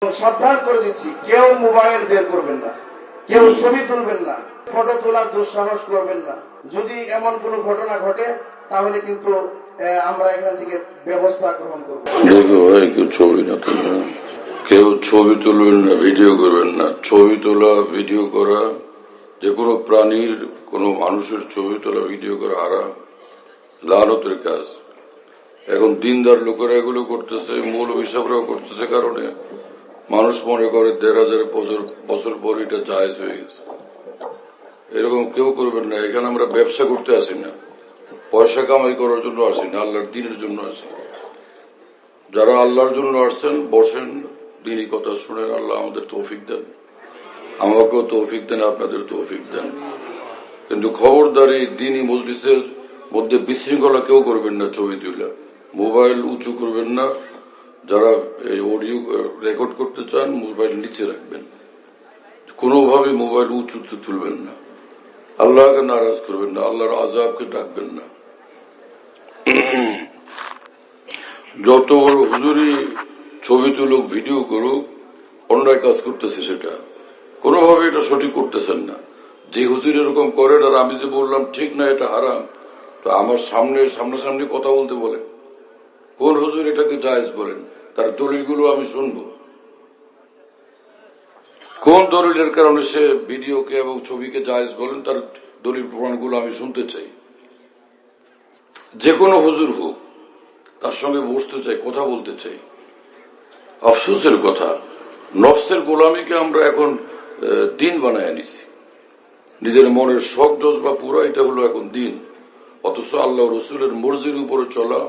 সাবধান করে দিচ্ছি, কেউ মোবাইল বের করবেন না, কেউ ছবি তুলবেন না, ফটো তোলার দুঃসাহস করবেন না। যদি এমন কোন ঘটনা ঘটে তাহলে কিন্তু আমরা এখান থেকে ব্যবস্থা গ্রহণ করব। দেখো ভাই, কেউ ছবি না তোলা, কেউ ছবি তুলবেন না, ভিডিও করবেন না। ছবি তোলা, ভিডিও করা, যে কোনো প্রাণীর, কোনো মানুষের ছবি তোলা, ভিডিও করা হারাম, লানতের কাজ। এখন দিনদার লোকেরা এগুলো করতেছে, মৌলবী সাহেবরাও করতেছে, কারণে মানুষ মনে করে ১,৫০০ বছর পর এটা জায়েজ হয়ে গেছে। এরকম কেউ করবেন না। এখানে আমরা ব্যবসা করতে আসি না, পয়সা কামাই করার জন্য আসি না, আল্লাহর দিনের জন্য আসি। যারা আল্লাহর জন্য আসছেন বসেন, দিনই কথা শুনেন। আল্লাহ আমাদের তৌফিক দেন, আমাকেও তৌফিক দেন, আপনাদের তৌফিক দেন। কিন্তু খবরদারি দিনই মজলিসের মধ্যে বিশৃঙ্খলা কেউ করবেন না। ছবি তুলে মোবাইল উঁচু করবেন না। যারা অডিও রেকর্ড করতে চান মোবাইল নিচে রাখবেন, কোনোভাবে মোবাইল উঁচুতে তুলবেন না। আল্লাহকে নারাজ করবেন না, আল্লাহর আযাবকে ডাকবেন না। যত বড় হুজুরি ছবি তুলুক, ভিডিও করুক, অন্যায় কাজ করতেছে, সেটা কোনোভাবে এটা সঠিক করতেছেন না। যে হুজুর এরকম করেন, আর আমি যে বললাম ঠিক না, এটা হারাম, তো আমার সামনাসামনি কথা বলতে বলেন। কোন হুজুর এটাকে জায়েজ বলেন, তার দলিলগুলো আমি শুনবো। কোন দলিলের কারণে সে ভিডিওকে এবং ছবিকে জায়েজ বলেন, তার দলিল প্রমাণগুলো আমি শুনতে চাই। যে কোনো হুজুর হোক, তার সঙ্গে বসতে চাই, কথা বলতে চাই। আফসোসের কথা, নফসের গোলামীকে আমরা এখন দিন বানায় নিছি। নিজের মনের শখ জজবা পুরা, এটা হলো এখন দিন। অথচ আল্লাহ রসুলের মর্জির উপরে চলা,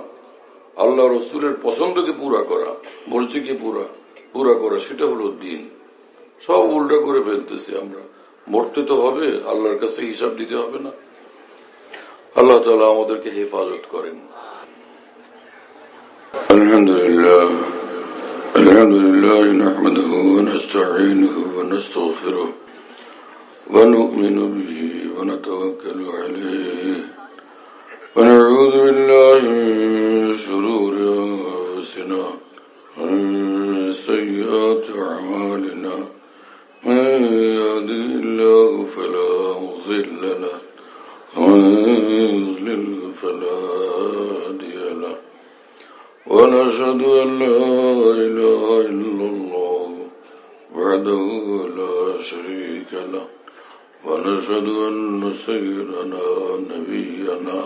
আল্লাহ রসুলের পছন্দকে পুরা করা, মর্জিকে পুরা করা, সেটা হলো দিন। সব উল্টা করে ফেলতেছি আমরা। মরতে তো হবে, আল্লাহর কাছে হিসাব দিতে হবে না? আল্লাহ তাআলা আমাদেরকে হেফাজত করেন। আলহামদুলিল্লাহ নাহমাদুহু ওয়া নাস্তাঈনুহু ওয়া নাস্তাগফিরুহু ওয়া নু'মিনু বিহি ওয়া নাতাওয়াক্কালু আলাইহি ওয়া নাউযু বিল্লাহি মিন শুরুরি আনফুসিনা ওয়া মিন সাইয়্যাতি আ'মালিনা। من يهده الله فلا مضل له ومن يضلل فلا هادي له ونشهد أن لا إله إلا الله وحده لا شريك له ونشهد أن سيدنا نبينا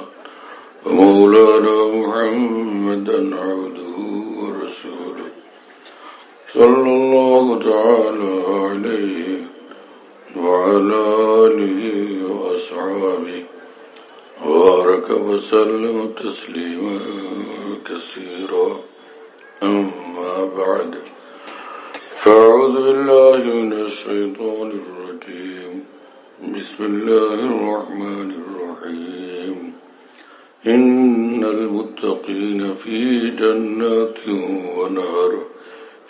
ومولانا محمدا عبده ورسوله صلى الله تعالى عليه وعلى آله وأصحابه وبارك وسلم تسليما كثيرا. أما بعد، فأعوذ بالله من الشيطان الرجيم. بسم الله الرحمن الرحيم. إن المتقين في جنات ونهر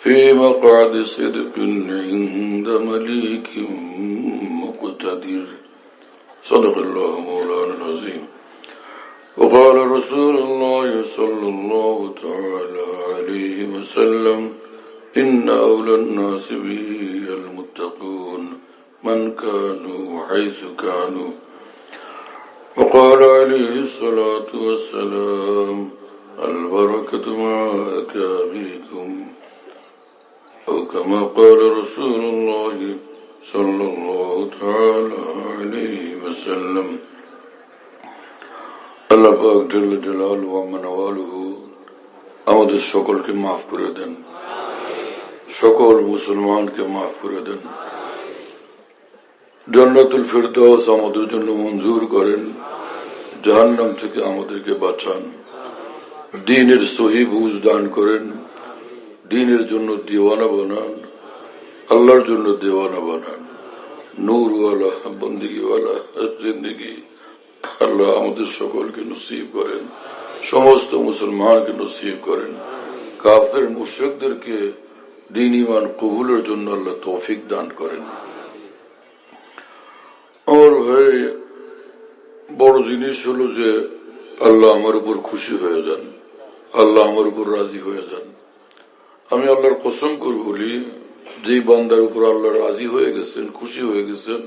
في مقعد صدق عند مليك مقتدر. صدق الله مولانا العظيم. وقال رسول الله صلى الله تعالى عليه وسلم: إن أولى الناس به المتقون من كانوا حيث كانوا. وقال عليه الصلاة والسلام: البركة مع أكابركم. أو كما قال رسول الله صلى الله تعالى عليه وسلم. আল্লাহ পাক জাল্লা জালালুহু ওয়া মানওয়ালুহু আমাদের সকলকে মাফ করে দেন, সকল মুসলমানকে মাফ করে দেন। জান্নাতুল ফিরদাউস আমাদের জন্য মঞ্জুর করেন, জাহান্নাম থেকে আমাদেরকে বাঁচান, দ্বীনের সহি বুঝ দান করেন, দ্বীনের জন্য দিওয়ানা বানান, আল্লাহর জন্য দেওয়ানা বানান। নূরওয়ালা বন্দিগিওয়ালা জিন্দেগি আল্লাহ আমাদের সকলকে নসিব করেন, সমস্ত মুসলমানকে নসিব করেন। কাফের মুশরিকদেরকে দ্বীন ঈমান কবুলের জন্য আল্লাহ তৌফিক দান করেন। আমার ভাই, বড় জিনিস হলো যে আল্লাহ আমার উপর খুশি হয়ে যান, আল্লাহ আমার উপর রাজি হয়ে যান। আমি আল্লাহর কসম করে বলি, যে বান্দার উপর আল্লাহ রাজি হয়ে গেছেন, খুশি হয়ে গেছেন,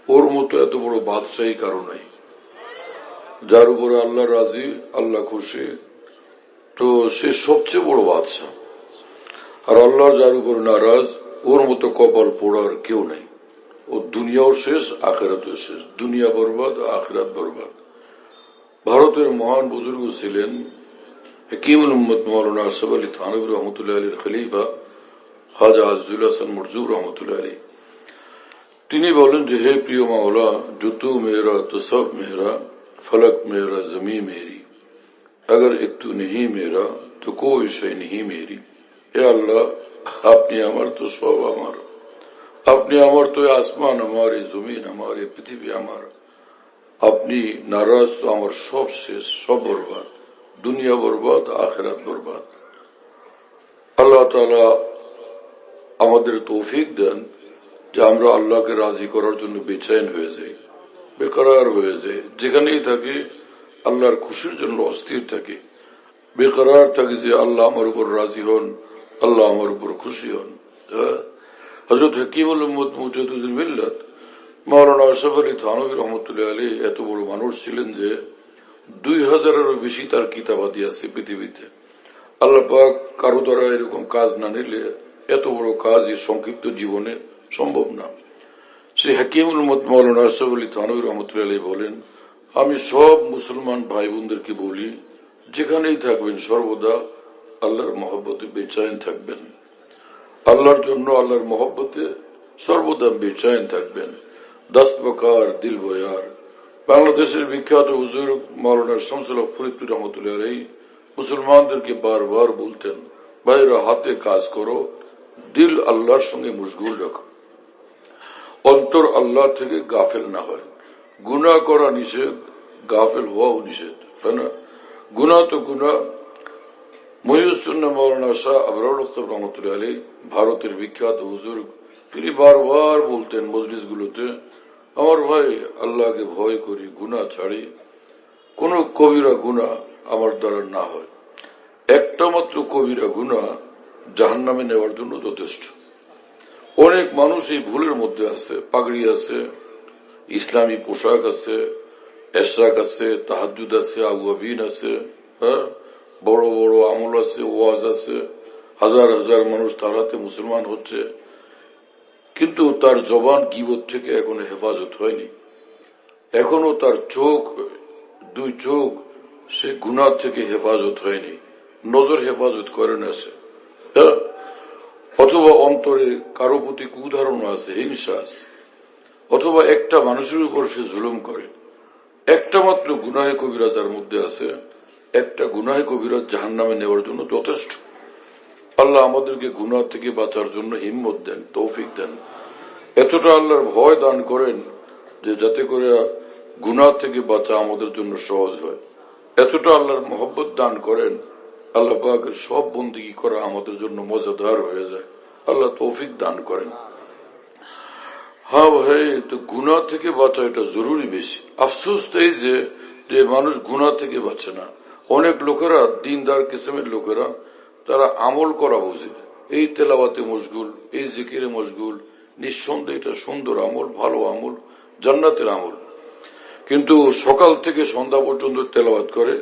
ওর মতো এত বড় বাদশাহী কারো নাই। যার উপরে আল্লাহ রাজি, আল্লাহ খুশি, তো সে সবচেয়ে বড় বাদশাহ। আর আল্লাহ যার উপর নারাজ, ওর মতো কপাল পোড়ার কেউ নাই। ও দুনিয়াও শেষ, আখেরাতও শেষ। দুনিয়া বরবাদ, আখেরাত বরবাদ। ভারতের মহান বুজুর্গ ছিলেন হাকিমুল উম্মত মাওলানা আশরাফ আলী থানভী রহমতুল্লাহ আলীর খলিফা খাজা আজিজুল হাসান মরজুব রহমতুল্লাহ আলী। তিনি বলেন যে, হে প্রিয় মাওলা, जो तू मेरा तो सब मेरा, फलक मेरा जमी मेरी, अगर एक तू नहीं मेरा तो कोई शय नहीं मेरी। হে আল্লাহ, আপনি আমার তো সব আমার, আপনি আমার তো আসমান আমার, এই জমিন আমার, এই পৃথিবী আমার। আপনি নারাজ তো আমার সব শেষ, সব বরবাদ, দুনিয়া বরবাদ, আখেরাত বরবাদ। আল্লাহ তাআলা আমাদের তৌফিক দেন যে আমরা আল্লাহকে রাজি করার জন্য বেচैन হয়ে যাই, বেকরার হয়ে যাই। যেখানেই থাকি আল্লাহর খুশির জন্য অস্থির থাকি, বেকরার থাকি যে আল্লাহ আমার উপর রাজি হন, আল্লাহ আমার উপর খুশি হন। হযরত হাকিমুল উম্মত মুজাদ্দিদুল মিল্লাত মাওলানা আশরাফ আলী থানভী রহমতুল্লাহ আলী এত বড় মানুষ ছিলেন যে 2000-এরও বেশি তার কিতাবাদি আছে পৃথিবীতে। আল্লাহ পাক কারো দ্বারা এরকম কাজ না নিলে এত বড় কাজ এই সংক্ষিপ্ত জীবনে সম্ভব না। শ্রী হাকিমুল উম্মত মাওলানা আশরাফ আলী থানভী রহমতুল্লাহ আলী বলেন, আমি সব মুসলমান ভাই বোনদেরকে বলি, যেখানেই থাকবেন সর্বদা আল্লাহর মহব্বতে বেচैन থাকবেন, আল্লাহর জন্য আল্লাহর মহব্বতে সর্বদা বেচैन থাকবেন। দস্ত বকার দিল বয়ার। বাংলাদেশের বিখ্যাত হুজুর মাওলানা শামসুল হক ফরিদপুর রহমতুল্লাহ আলাইহি মুসলমানদেরকে বারবার বলতেন, ভাইরা হাতে কাজ করো, দিল আল্লাহর সঙ্গে মশগুল রাখো, অন্তর আল্লাহ থেকে গাফেল না হয়। গুনাহ করা নিষেধ, গাফেল হওয়াও নিষেধ, তাই না? গুনাহ তো গুনাহ। মহিউসুন্নাহ মাওলানা শাহ আবরার আখতার রহমতুল্লাহ আলাইহি ভারতের বিখ্যাত হুজুর, তিনি বারবার বলতেন মজলিসগুলোতে, আমার ভাই আল্লাহকে ভয় করি, গুনাহ ছাড়ি, কোন কবিরা গুনাহ আমার দ্বারা না হয়। একটা মাত্র কবিরা গুনাহ জাহান্নামে নেওয়ার জন্য যথেষ্ট। অনেক মানুষ এই ভুলের মধ্যে আছে, পাগড়ি আছে, ইসলামী পোশাক আছে, এশরাক আছে, তাহাজ্জুদ আছে, আওয়াবিন আছে, হ্যাঁ, বড় বড় আমল আছে, ওয়াজ আছে, হাজার হাজার মানুষ তার হাতে মুসলমান হচ্ছে, কিন্তু তার জবান গীবত থেকে এখনো হেফাজত হয়নি। এখনো তার চোখ, দুই চোখ, সে গুনাহ থেকে হেফাজত হয়নি, নজর হেফাজত করে না সে, হ্যাঁ। অথবা অন্তরে কারো প্রতি কুধারণা আছে, হিংসা আছে, অথবা একটা মানুষের উপর সে জুলুম করে। একটা মাত্র গুনাহে কবিরা যার মধ্যে আছে, একটা গুনাহে কবিরা জাহান্নামে নেওয়ার জন্য যথেষ্ট। আল্লাহ আমাদেরকে গুনাহ থেকে বাঁচার জন্য হিম্মত দেন, তৌফিক দেন। এতটা আল্লাহর ভয় দান করেন যে যাতে করে গুনাহ থেকে বাঁচা আমাদের জন্য সহজ হয়। এতটা আল্লাহর মহব্বত দান করেন, আল্লাহ পাকের সব বন্দেগী করা আমাদের জন্য মজাদার হয়ে যায়। আল্লাহ তৌফিক দান করেন। হ্যাঁ ভাই, তো গুনাহ থেকে বাঁচা এটা জরুরি বেশি। আফসোস তাই যে মানুষ গুনাহ থেকে বাঁচে না। অনেক লোকেরা, দিনদার কিসমের লোকেরা, তারা আমল করা বোঝে, এই তেলাওয়াতে মশগুল, এই জিকিরে মশগুল। নিঃসন্দেহে এটা সুন্দর আমল, ভালো আমল, জান্নাতের আমল। কিন্তু সকাল থেকে সন্ধ্যা পর্যন্ত তেলাওয়াত করে,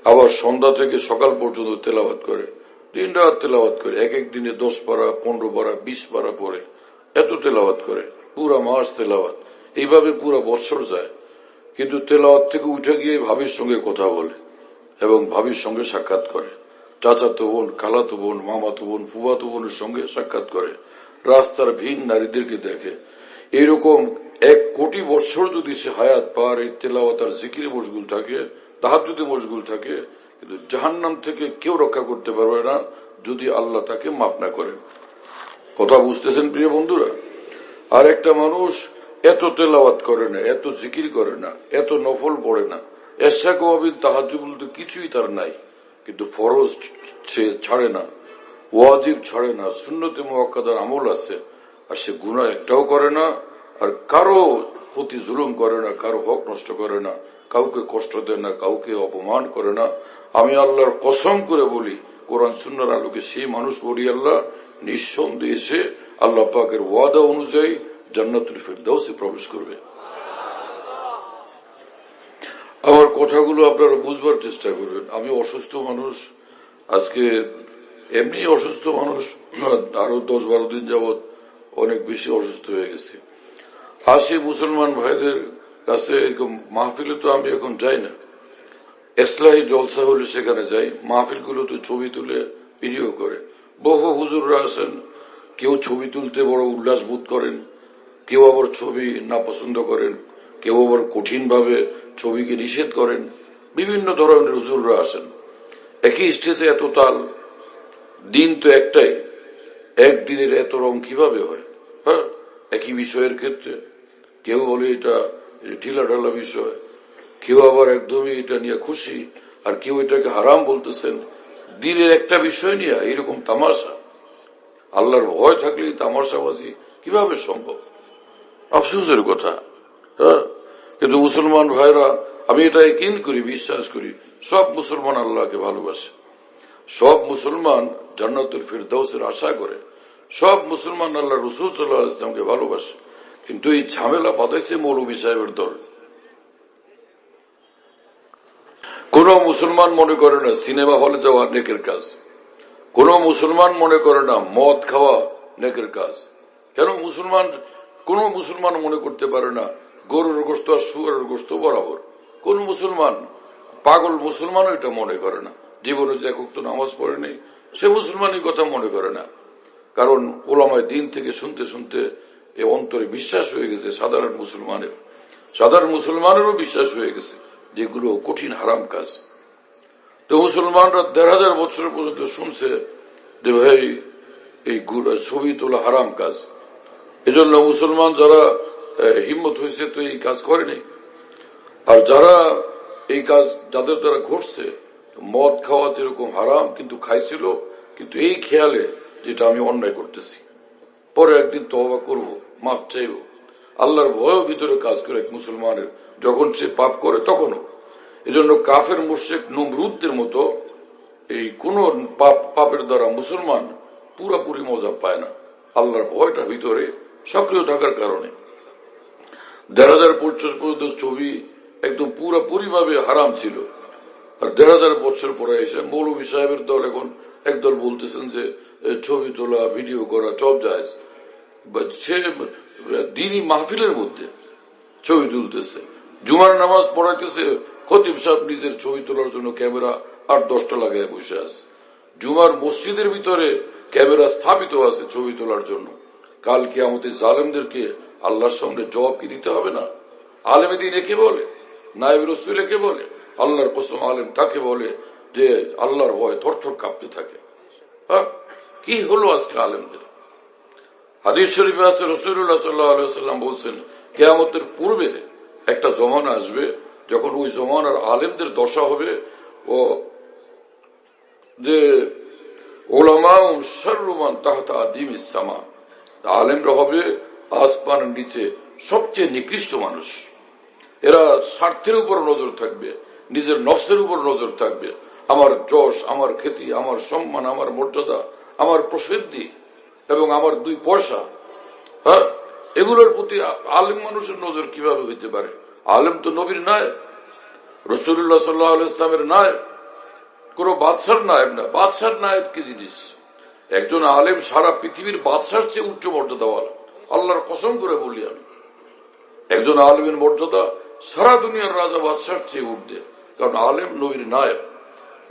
আবার সন্ধ্যা থেকে সকাল পর্যন্ত তেলাওয়াত করে, দিন রাত তেলাওয়াত করে, এক এক দিনে 10 পারা, 15 পারা, 20 পারা পড়ে, এত তেলাওয়াত করে, পুরা মাস তেলাওয়াত, এইভাবে পুরা বৎসর যায়। কিন্তু তেলাওয়াত থেকে উঠে গিয়ে ভাবির সঙ্গে কথা বলে এবং ভাবির সঙ্গে সাক্ষাৎ করে, চাচাতো বোন, খালাতো বোন, মামাতো বোন, ফুফাতো বোনের সঙ্গে সাক্ষাৎ করে, রাস্তার ভিন নারীদেরকে দেখে। এইরকম 1 কোটি বৎসর যদি সে হায়াত পার এই তেলাওয়াত আর জিকিরে মশগুল থাকে, তাহাজ্জুদে মশগুল থাকে, কিন্তু জাহান্নাম থেকে কেউ রক্ষা করতে পারবে না যদি আল্লাহ তাকে মাফ না করেন। কথা বুঝতেছেন প্রিয় বন্ধুরা? আর একটা মানুষ এত তেলাওয়াত করে না, এত জিকির করে না, এত নফল পড়ে না, এশা কওয়াবিন তাহাজ্জুদ বলতে কিছুই তার নাই, কিন্তু ফরজ সে ছাড়ে না, ওয়াজিব ছাড়ে না, সুন্নতে মুআক্কাদার আমল আছে, আর সে গুনাহ একটাও করে না, আর কারো প্রতি জুলুম করে না, কারো হক নষ্ট করে না, কাউকে কষ্ট দেয় না, কাউকে অপমান করে না। আমি আল্লাহর কসম করে বলি, কোরআন সুন্নাহর আলোকে সেই মানুষ বলি, আল্লাহ নিঃসন্দেহে সে আল্লাহ পাকের ওয়াদা অনুযায়ী জান্নাতুল ফিরদাউসে প্রবেশ করবে। আমার কথাগুলো আপনারা বুঝবার চেষ্টা করবেন। আমি অসুস্থ মানুষ, আজকে এমনি অসুস্থ মানুষ, আরো 10-12 দিন যাবৎ অনেক বেশি অসুস্থ হয়ে গেছে। আসি মুসলমান ভাইদের কাছে, এরকম মাহফিলে তো আমি এখন যাই না, ইসলাহি জলসা হলে সেখানে যাই। মাহফিলগুলোতে ছবি তুলে ভিডিও করে বহু হুজুররা আছেন, কেউ ছবি তুলতে বড় উল্লাস বোধ করেন, কেউ আবার ছবি না পছন্দ করেন, কেউ আবার কঠিন ভাবে ছবিকে নিষেধ করেন। বিভিন্ন ধরনের হুজুররা আছেন। একই স্টেজে এত তাল, দিন তো একটাই, একদিনের এত রং কিভাবে হয়? হ্যাঁ, একই বিষয়ের ক্ষেত্রে কেউ বলে এটা ঢিলা ঢালা বিষয়, কেউ আবার একদমই এটা নিয়ে খুশি, আর কেউ এটাকে হারাম বলতেছেন। দিনের একটা বিষয় নিয়ে এরকম তামাশা, আল্লাহর ভয় থাকলে তামাশাবাজি কিভাবে সম্ভব? আফসোসের কথা। হ্যাঁ, কিন্তু মুসলমান ভাইরা, আমি এটা ইকিন করি, বিশ্বাস করি, সব মুসলমান আল্লাহকে ভালোবাসে, সব মুসলমান জান্নাতুল ফিরদাউসের আশা করে, সব মুসলমান আল্লাহ রসুল সাল্লাল্লাহু আলাইহি ওয়াসাল্লামকে ভালোবাসে। কিন্তু এই ঝামেলা বাঁধাইছে মৌলভী সাহেবের দল। কোন মুসলমান মনে করে না সিনেমা হলে যাওয়া নেকের কাজ, কোন মুসলমান মনে করে না মদ খাওয়া নেকের কাজ। কেন কোন মুসলমান মনে করতে পারে না গরুর গোশত আর শুয়ারের গোশত বরাবর? কোন মুসলমান, পাগল মুসলমানও এটা মনে করে না। জীবনে যে একক তো নামাজ পড়ে নেই, সে মুসলমানই কথা মনে করে না। কারণ ওলামায়ে দ্বীন থেকে শুনতে শুনতে এ অন্তরে বিশ্বাস হয়ে গেছে সাধারণ মুসলমানেরও বিশ্বাস হয়ে গেছে যেগুলো কঠিন হারাম কাজ। তো মুসলমানরা 1000 বছর পর্যন্ত শুনছে যে ভাই এই ছবি তোলা হারাম কাজ। এজন্য মুসলমান যারা হিম্মত হয়েছে তো এই কাজ করেনি। আর যারা এই কাজ যাদের দ্বারা ঘটছে, মদ খাওয়া যেরকম হারাম কিন্তু খাইছিল, কিন্তু এই খেয়ালে যেটা আমি অন্যায় করতেছি, পরে একদিন তওবা করব, মাপ চাইব, আল্লাহর ভয়ও ভিতরে কাজ করে এক মুসলমানের, যখন সে পাপ করে তখনও। এজন্য কাফের মুশরিক নমরুদদের মতো এই কোন পাপের দ্বারা মুসলমান পুরাপুরি মজা পায় না। আল্লাহর ভয়টা ভিতরে সক্রিয় থাকার কারণে 1000 বছর পর্যন্ত ছবি একদম পুরাপুরি ভাবে হারাম ছিল। আর 1000 বছর পরে এসে মৌলভী সাহেবের দল এখন একদল বলতেছেন যে ছবি তোলা, ভিডিও করা সব জায়েজ। সে দিনই মাহফিলের মধ্যে ছবি তুলতেছে, জুমার নামাজ পড়াইতেছে, খতিব সাহেব নিজের ছবি তোলার জন্য ক্যামেরা 8-10টা লাগায় বসে আছে। জুমার মসজিদের ভিতরে ক্যামেরা স্থাপিত আছে ছবি তোলার জন্য। কাল কিয়ামতে জালেমদেরকে আল্লাহর সামনে জবাব কি দিতে হবে না? আলেম দ্বীন একে বলে, নায়েব রাসূল একে বলে, আল্লাহর কসম আলেম তাকে বলে যে আল্লাহর ভয় থরথর কাঁপতে থাকে। কি হলো আজকে আলেমদের? হাদিস শরীফে আছে রাসূলুল্লাহ সাল্লাল্লাহু আলাইহি ওয়াসাল্লাম বলছেন, কিয়ামতের পূর্বে একটা জমানা আসবে যখন ওই জমানার আলেমদের দশা হবে ও যে উলামাউ শাররু মান তাহতা আদিমিস সামা, আলেমরা হবে আসমানের নিচে সবচেয়ে নিকৃষ্ট মানুষ। এরা স্বার্থের উপর নজর থাকবে, নিজের নফসের উপর নজর থাকবে। আমার যশ, আমার খ্যাতি, আমার সম্মান, আমার মর্যাদা, আমার প্রসিদ্ধি এবং আমার 2 পয়সা, হ্যাঁ, এগুলোর প্রতি আলেম মানুষের নজর কিভাবে হইতে পারে? আলেম তো নবীর নায়েব, রাসূলুল্লাহ সাল্লাল্লাহু আলাইহি ওয়াসাল্লামের নায়েব, কোন বাদশার নায়েব না। বাদশার নায়েব কি জিনিস? একজন আলেম সারা পৃথিবীর বাদশার চেয়ে উচ্চ মর্যাদাওয়ালা। আল্লাহর কসম করে বলি আমি, একজন আলেমের মর্যাদা সারা দুনিয়ার রাজা বাদশার চেয়ে ঊর্ধ্বে। কারণ আলেম নবীর নায়েব।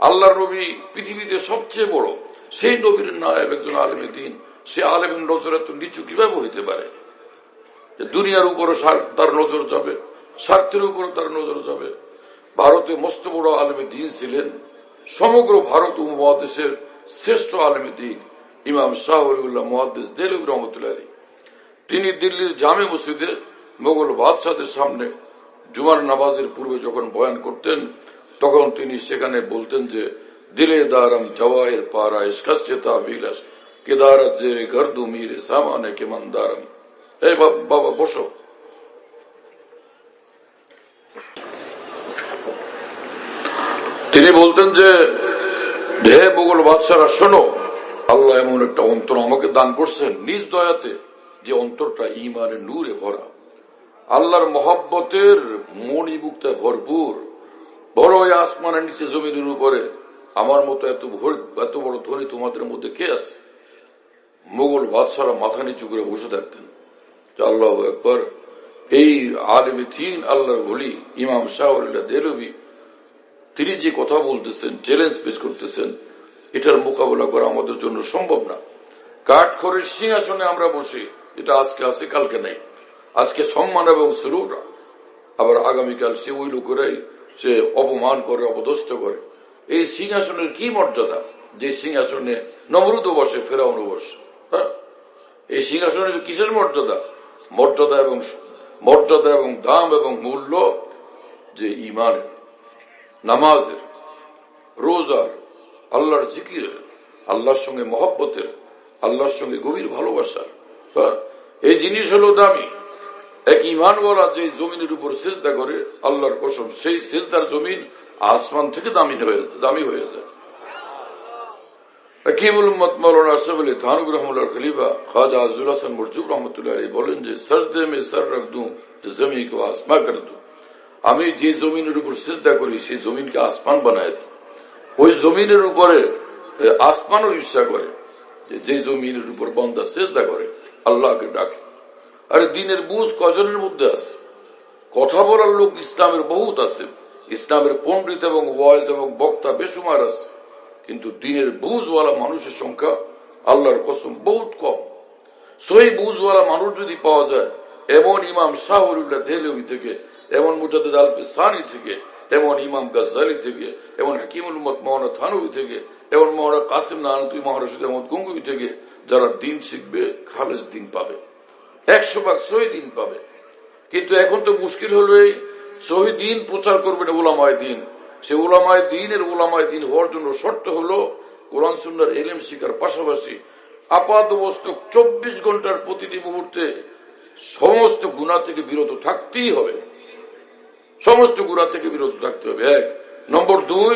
আল্লাহর নবী পৃথিবীতে সবচেয়ে বড়, সেই নবীর নায়েব একজন আলেমে দ্বীন। সে আলেমের নজর এত নিচু কিভাবে হইতে পারে? দুনিয়ার উপরে তার নজর যাবে, স্বার্থের উপরে তার নজর যাবে। ভারতে মস্ত বড় আলেমে দ্বীন ছিলেন, সমগ্র ভারত উপমহাদেশের শ্রেষ্ঠ আলেমে দ্বীন ইমাম শাহ ওলিউল্লাহ মুহাদ্দিস দেহলভী রহমতুল্লাহ আলাইহি। তিনি দিল্লির জামে মসজিদে মোগল বাদশাহদের সামনে জুমার নামাজের পূর্বে যখন বয়ান করতেন, তখন তিনি সেখানে বলতেন যে দিলে দারম জওয়াহির পারা ইশকাস্তে তাবিলাস কেদারত যে গর্দু মিরে সামানে কে মন্দারম। এই বাবা বসো। তিনি বলতেন যে হে মোগল বাদশারা শোনো, আল্লাহ এমন একটা অন্তর আমাকে দান করছেন নিজ দয়াতে, যে অন্তরটা ঈমানের নূরে ভরা, আল্লাহর মহব্বতের মণিমুক্তায় ভরপুর। বড় ওই আসমানের নিচে জমিনের উপরে আমার মতো এত বড় ধনী তোমাদের মধ্যে কে আছে? মোগল বাদশারা মাথা নিচু করে বসে থাকতেন। আল্লাহ একবার এই আলেমে থিন আল্লাহর বলি ইমাম শাহরুল্লাহ দেহলভী, তিনি যে কথা বলতেছেন, চ্যালেঞ্জ পেশ করতেছেন, এটার মোকাবেলা করা আমাদের জন্য সম্ভব না। কাঠখড়ের সিংহাসনে আমরা বসি, এটা আজকে আছে কালকে নেই। আজকে সম্মান এবং স্যালুট, আবার আগামীকাল সে ওই লোকেরাই সে অপমান করে, অপদস্থ করে। এই সিংহাসনের কি মর্যাদা, যে সিংহাসনে নমরুদও বসে, ফেরাউনও বসে। হ্যাঁ, এই সিংহাসনের কিসের মর্যাদা? মর্যাদা এবং দাম এবং মূল্য যে ঈমানের, নামাজের, রোজার, আল্লাহর জিকিরের, আল্লাহর সঙ্গে মহব্বতের, আল্লাহর সঙ্গে গভীর ভালোবাসার। এই জিনিস হলো দামি। এক ঈমানওয়ালা যে জমিনের উপর সিজদা করে, আল্লাহর কসম সেই সিজদার জমিন আসমান থেকে দামি হয়ে যায়। হাকিমুল উম্মত মাওলানা আশরাফ আলী থানভী রহমাতুল্লাহ খলিফা খাজা আজুল হাসান মুরজুব রহমতুল্লাহ আলাইহি বলেন যে সজদে মে সর রখ दूं तो जमीन को आसमान कर दूं। আমি যে জমিনের উপর সিজদা করি সেই জমিনকে আসমান বানায় দিই। ওই জমিনের উপরে আসমানও ঈর্ষা করে যে জমিনের উপর বান্দা সিজদা করে, আল্লাহকে ডাকে। আরে দিনের বুঝ কজনের মধ্যে আছে? কথা বলার লোক ইসলামের বহুত আছে, ইসলামের পণ্ডিত এবং ওয়াইজ এবং বক্তা বেশুমার আছে, কিন্তু দিনের বুঝওয়ালা মানুষের সংখ্যা আল্লাহর কসম বহুত কম। সহি বুঝওয়ালা মানুষ যদি পাওয়া যায়, এমন ইমাম শাহরুল্লাহ দেহলভী থেকে, এমন মুজাদ্দিদ আল-ফিসানি থেকে, এমন ইমাম গাজ্জালি থেকে, এমন হাকিমুল উম্মত মাওলানা থানভী থেকে, এমন মাওলানা কাসিম নানতুই, মাওলানা রশিদ আহমদ গঙ্গুহি থেকে, যারা দিন শিখবে খালেস দিন পাবে, 100% সহি দিন পাবে। কিন্তু এখন তো মুশকিল হলো এই সহি দিন প্রচার করবেন উলামায়ে দিন। সে উলামায়ে দিন হওয়ার জন্য শর্ত হলো কোরআন সুন্নাহর ইলম শিখার পাশাপাশি আপাতমস্তক 24 ঘন্টার প্রতিটি মুহূর্তে সমস্ত গুনাহ থেকে বিরত থাকতেই হবে। সমস্ত গুনাহ থেকে বিরত থাকতে হবে। 1 নম্বর 2,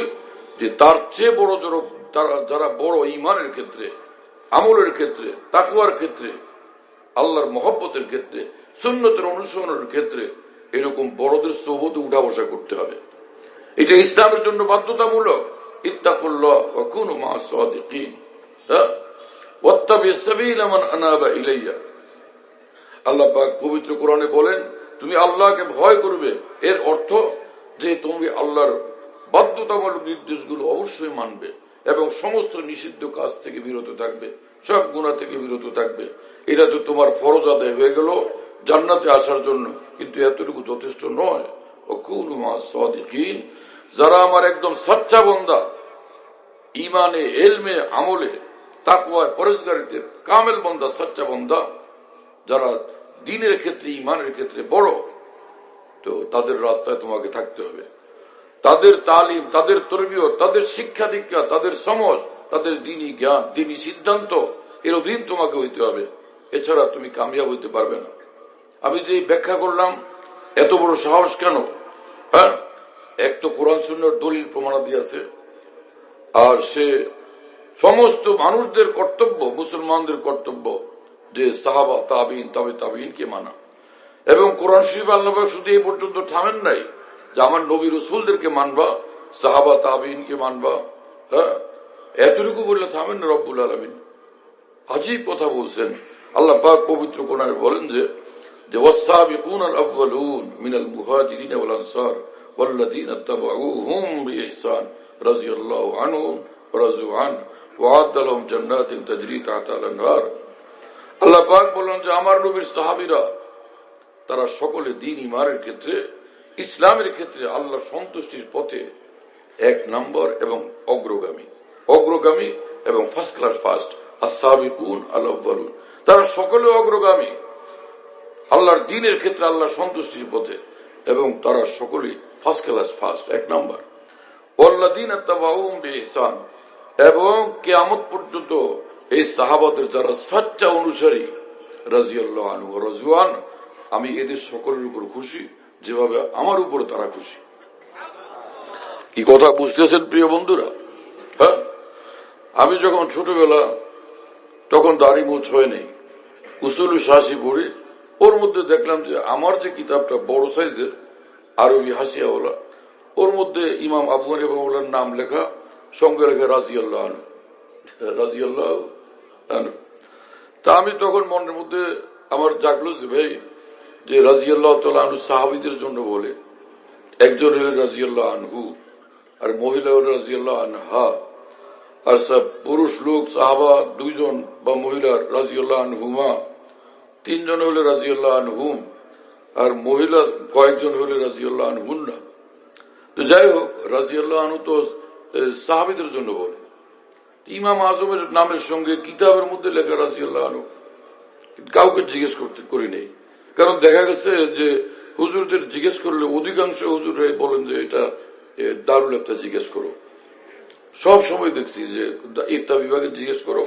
যে তার চেয়ে বড় যারা বড় ঈমানের ক্ষেত্রে, আমলের ক্ষেত্রে, তাকওয়ার ক্ষেত্রে, আল্লাহর মহব্বতের ক্ষেত্রে, সুন্নতের অনুসরণের ক্ষেত্রে এরকম বড়দের সোহবতে উঠা বসা করতে হবে। এটা ইসলামের জন্য বাধ্যতামূলক। ইত্তাকুল্লাহ ওয়া কুনু মা'আস সাদিকিন ওয়াত্তাবি'স সাবিলা মান আনাবা ইলাইয়া। আল্লাহ পাক পবিত্র কোরআনে বলেন, তুমি আল্লাহকে ভয় করবে। এর অর্থ যে তুমি আল্লাহর বাধ্যতামূলক নির্দেশগুলো অবশ্যই মানবে এবং সমস্ত নিষিদ্ধ কাজ থেকে বিরত থাকবে, সব গুনাহ থেকে বিরত থাকবে। এটা তো তোমার ফরজ আদায় হয়ে গেল জান্নাতে আসার জন্য, কিন্তু এতটুকু যথেষ্ট নয়। ওয়া কুনু মা'আস সাদিকিন, যারা আমার একদম সচ্চা বান্দা, ঈমানে, ইলমে, আমলে, তাকওয়ায়, পরহেজগারিতে কামেল বান্দা, সচ্চা বান্দা, যারা দ্বীনের ক্ষেত্রে, ঈমানের ক্ষেত্রে বড়, তো তাদের রাস্তায় তোমাকে থাকতে হবে। তাদের তালিম, তাদের তরবিয়ত, তাদের শিক্ষা দীক্ষা, তাদের সমঝ, তাদের দ্বীনি জ্ঞান, দ্বীনি সিদ্ধান্ত এর অধীন তোমাকে হইতে হবে। এছাড়া তুমি কামিয়াব হইতে পারবে না। আমি যে ব্যাখ্যা করলাম, এত বড় সাহস কেন? হ্যাঁ, এক তো কোরআন সুন্নাহর দলিল প্রমাণাদি আছে, আর সে সমস্ত মানুষদের কর্তব্য, মুসলমানদের কর্তব্য যে সাহাবা, তাবিঈন, তাবে তাবিঈনকে মানা। এবং কোরআন শরীফ আল্লাহ শুধু এই পর্যন্ত থামেন নাই যে আমার নবী রাসূলদেরকে মানবা, সাহাবা, তাবিঈনকে মানবা। হ্যাঁ, এতটুকু বললে থামেন না রব্বুল আলামিন। আজীব কথা বলছেন আল্লাহ পাক পবিত্র কোরআনে বলেন যে ওয়াস-সাবিকুনাল আউয়ালুন মিনাল মুহাজিরিন ওয়াল আনসার ওয়াল্লাযীনা তাবাউহুম বিইহসান রাদিয়াল্লাহু আনহুম ওয়া রাযু আন ওয়া আ'আদ্দা লাহুম জান্নাতিন তাজরি তাহতাল আনহার। আল্লাহ পাক বলেন যে আমার নবীর সাহাবীরা তারা সকলে দ্বীন ঈমানের ক্ষেত্রে, ইসলামের ক্ষেত্রে আল্লাহর সন্তুষ্টির পথে 1 নম্বর এবং অগ্রগামী এবং ফার্স্ট ক্লাস ফার্স্ট। আস-সাবিকুন আল-আউয়ালুন, তারা সকলে অগ্রগামী আল্লাহর দ্বীনের ক্ষেত্রে, আল্লাহর সন্তুষ্টির পথে, এবং তারা সকলেই ফার্স্ট ক্লাস ফার্স্ট, 1 নম্বর। ওয়াল্লাযীনা তাবাউহুম বিইহসান, এবং কিয়ামত পর্যন্ত এই সাহাবাদের যারা সচ্চা অনুসারী, রাদিয়াল্লাহু আনহু ওয়া রাযু আন, আমি এদের সকলের উপর খুশি যেভাবে আমার উপর তারা খুশি। কি কথা বুঝতেছেন প্রিয় বন্ধুরা? হ্যাঁ, আমি যখন ছোটবেলা তখন দাড়ি মুছ হয় নাই, উসুল শাসি পড়ি। ওর মধ্যে দেখলাম যে আমার যে কিতাবটা বড় সাইজের আরবি হাসিয়াওয়ালা, ওর মধ্যে ইমাম আবু হানিফার নাম লেখা, সঙ্গে লেখা রাজিয়াল্লাহ আনহু, রাজিয়াল্লাহ আনহু। তা আমি তখন মনের মধ্যে আমার জাগলো যে ভাই, যে রাজিয়াল্লাহ তাআলা আনহু সাহাবীদের জন্য বলে, একজন হলেন রাজিয়াল্লাহ আনহু, আর মহিলা হল রাজিয়াল্লাহ আনহা, আর সব পুরুষ লোক সাহাবা দুইজন বা মহিলা রাজিয়াল্লাহ আনহুমা, তিনজন হলে রাজিয়াল্লাহ আনহুম, আর মহিলা কয়েকজন হলে রাজিয়াল্লাহ আনহুন্না। তো যাই হোক, রাজিয়াল্লাহ আনহু তো সাহাবীদের জন্য বলে। ইমাম আজমের নামের সঙ্গে কিতাবের মধ্যে লেখা রাজিয়াল্লাহ আনহু, কাউকে জিজ্ঞেস করি নেই। কারণ দেখা গেছে যে হুজুরদের জিজ্ঞেস করলে অধিকাংশ হুজুর বলেন যে এটা দারুল ইফতা জিজ্ঞেস করো। সব সময় দেখছি যে ইফতা বিভাগে জিজ্ঞেস করো,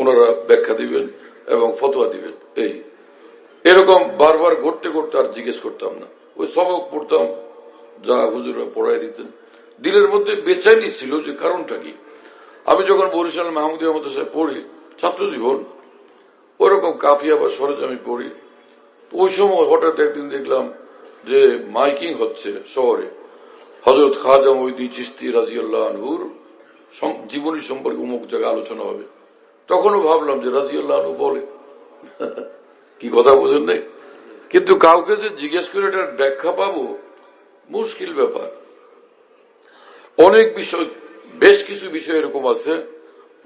ওনারা ব্যাখ্যা দিবেন এবং ফতোয়া দিবেন। এরকম বারবার ঘটতে ঘটতে আর জিজ্ঞেস করতাম না, ওই সবক পড়তাম যা হুজুররা পড়াই দিতেন। দিলের মধ্যে বেচাইনি ছিল যে কারণটা কি। আমি যখন বরিশাল মাহমুদিয়া মাদ্রাসায় পড়ি, ছাত্র জীবন, ওরকম কাফিয়া বা সরজ আমি পড়ি। ওই সময় হঠাৎ একদিন দেখলাম যে মাইকিং হচ্ছে শহরে, হযরত খাজা মঈনুদ্দিন চিশতি রাদিয়াল্লাহু আনহুর জীবনী সম্পর্কে অমুক জায়গায় আলোচনা হবে। তখনও ভাবলাম যে রাদিয়াল্লাহু আনহু বলে কি কথা বোঝেন নাই, কিন্তু কাউকে যে জিজ্ঞেস করে এটার ব্যাখ্যা পাবো মুশকিল ব্যাপার। অনেক বিষয়, বেশ কিছু বিষয় এরকম আছে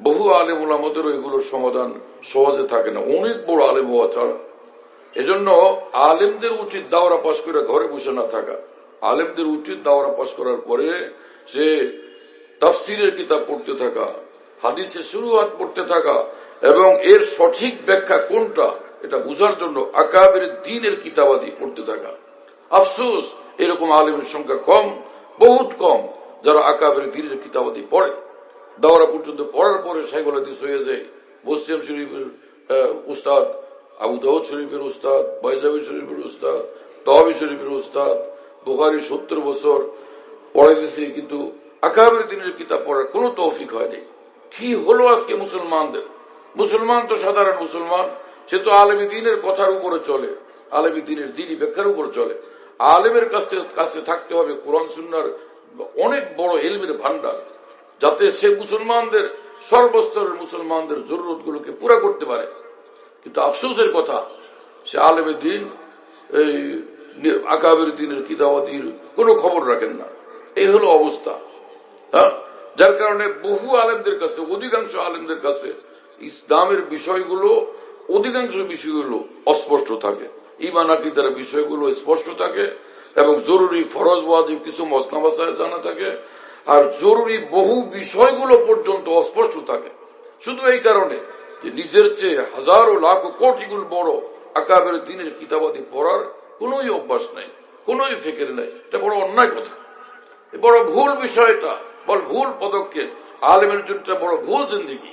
বহু আলেম ওলামাদেরও এগুলোর সমাধান সহজে থাকে না, অনেক বড় আলেম হওয়া ছাড়া। এজন্য আলেমদের উচিত দাওরা পাশ করে ঘরে বসে না থাকা। আলেমদের উচিত দাওরা পাশ করার পরে সে তাফসিরের কিতাব পড়তে থাকা, হাদিসের শুরুয়াত পড়তে থাকা, এবং এর সঠিক ব্যাখ্যা কোনটা এটা বুঝার জন্য আকাবের দ্বীনের কিতাবাদি পড়তে থাকা। আফসোস, এরকম আলেমের সংখ্যা কম, বহুত কম, যারা আকাবের দ্বীনের কিতাবাদি পড়ে। দাওরা পর্যন্ত পড়ার পরে শাইখুল হাদিস হয়ে যায়, মুসলিম শরীফের উস্তাদ, আবু দাউদ শরীফের উস্তাদ, বাইজাবি শরীফের উস্তাদ, তাওয়াবি শরীফের উস্তাদ, বুখারী 70 বছর পড়াইতেছি, কিন্তু আকাবের দ্বীনের কিতাব পড়ার কোন তৌফিক হয়নি। কি হলো আজকে মুসলমানদের? মুসলমান তো সাধারণ মুসলমান, সে তো আলেমী দ্বীনের কথার উপরে চলে, আলেমী দ্বীনের দ্বীনি ব্যাখ্যার উপর চলে। আলেমের কাছে থাকতে হবে কোরআন সুন্নাহর অনেক বড় ইলমের ভান্ডার, যাতে সে মুসলমানদের, সর্বস্তরের মুসলমানদের জরুরত গুলোকে পুরা করতে পারে। কিন্তু আফসোসের কথা, সে আলেমে দ্বীন, এই আকাবের দ্বীনের কিতাবাদির কোনো খবর রাখেন না। এই হলো অবস্থা। হ্যাঁ, যার কারণে বহু আলেমদের কাছে, অধিকাংশ আলেমদের কাছে ইসলামের বিষয়গুলো, অধিকাংশ বিষয়গুলো অস্পষ্ট থাকে। ঈমান আকীদার বিষয়গুলো স্পষ্ট থাকে, এবং জরুরি ফরজ ওয়াজিব কিছু মসলা মাসায়েল জানা থাকে, আর জরুরি বহু বিষয়গুলো পর্যন্ত অস্পষ্ট থাকে। শুধু এই কারণে যে নিজের চেয়ে হাজারো লাখ কোটি গুণ বড় আকাবের দ্বীনের কিতাবাদি পড়ার কোন অভ্যাস নাই, কোন ফিকির নাই। এটা বড় অন্যায় কথা, বড় ভুল বিষয়টা, বড় ভুল পদক্ষেপ। আলেমের জন্য বড় ভুল জিন্দেগি।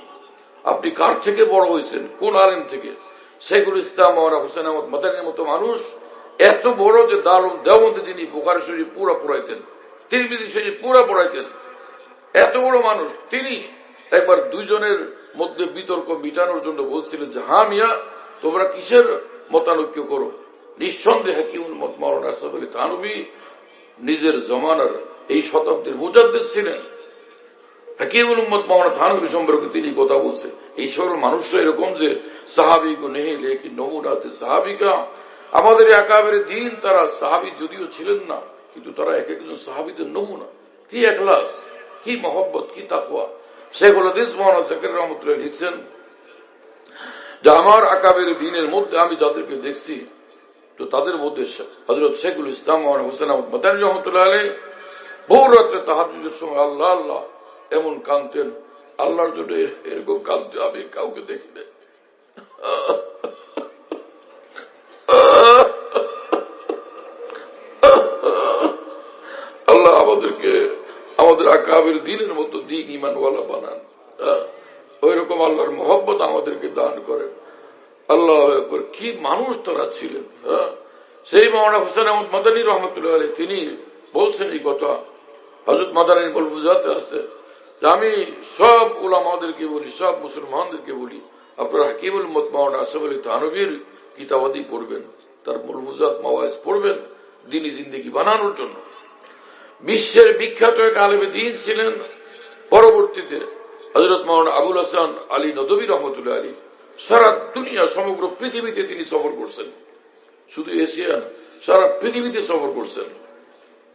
আপনি কার থেকে বড় হয়েছেন, কোন আলেম থেকে? শাইখুল ইসলাম মাওলানা হোসেন আহমদ মাদানীর মতো মানুষ এত বড় যে দারুল দেওবন্দে যিনি বুখারী শরীফ পুরা পড়াইতেন, তিরমিজি শরীফ পুরা পড়াইতেন, এত বড় মানুষ, তিনি একবার দুইজনের মধ্যে বিতর্ক মিটানোর জন্য বলছিলেন যে হ্যাঁ মিয়া, তোমরা কিসের মতানৈক্য করো? নিঃসন্দেহে হাকিমুল উম্মত মাওলানা আশরাফ আলী থানভী নিজের জমানার এই শতাব্দীর মুজাদ্দিদ ছিলেন। হাকিমুল উম্মত মাওলানা থানভী সম্পর্কে তিনি কথা বলছেন। এই সকল মানুষরা এরকম যে সাহাবী কো নেহি লেকিন নমুনাতে সাহাবিকা, আমাদের আকাবের দ্বীন, তারা সাহাবী যদিও ছিলেন না, কিন্তু তারা এক একজন সাহাবীদের নমুনা। কি ইখলাস, কি মহব্বত, কি তাকওয়া। শাইখুল হাদিস মাওলানা জাকির রহমাতুল্লাহ লিখছেন যে আমার আকাবের দ্বীনের মধ্যে আমি যাদেরকে দেখছি, তো তাদের মধ্যে হযরত শাইখুল ইসলাম মাওলানা হোসেন আহমদ মাদানী রহমাতুল্লাহ আলাইহি ভোর রাত্রে তাহাজ্জুদের সময় আল্লাহ আল্লাহ এমন কাঁদতেন, আল্লাহর জন্য এরকম কাঁদতে আমি কাউকে দেখি নাই। আল্লাহ আমাদেরকে আমাদের আকাবের দ্বীনের মতো দ্বীন ঈমানওয়ালা বানান, ওই রকম আল্লাহর মহব্বত আমাদেরকে দান করেন। আল্লাহু আকবার, কি মানুষ তারা ছিলেন। সেই মাওলানা হোসেন আহমদ মাদানী রহমাতুল্লাহ আলাইহি তিনি বলছেন এই কথা, হযরত মাদানী বল বুঝাতে আছে যে আমি সব উলামাদেরকে বলি, সব মুসলমানদেরকে বলি, আপনারা হাকিমুল উম্মত মাওলানা আশরাফ আলী থানভীর কিতাবাদি পড়বেন, তার মুলফুজাত মাওয়াইজ পড়বেন দ্বীনি জিন্দেগি বানানোর জন্য। বিশ্বের বিখ্যাত এক আলেমে দ্বীন ছিলেন। পরবর্তীতে হযরত মাওলানা আবুল হাসান আলী নদভী রহমতুল্লাহ আলী সারা দুনিয়া সমগ্র পৃথিবীতে তিনি সফর করছেন, শুধু এশিয়া না, সারা পৃথিবীতে সফর করছেন,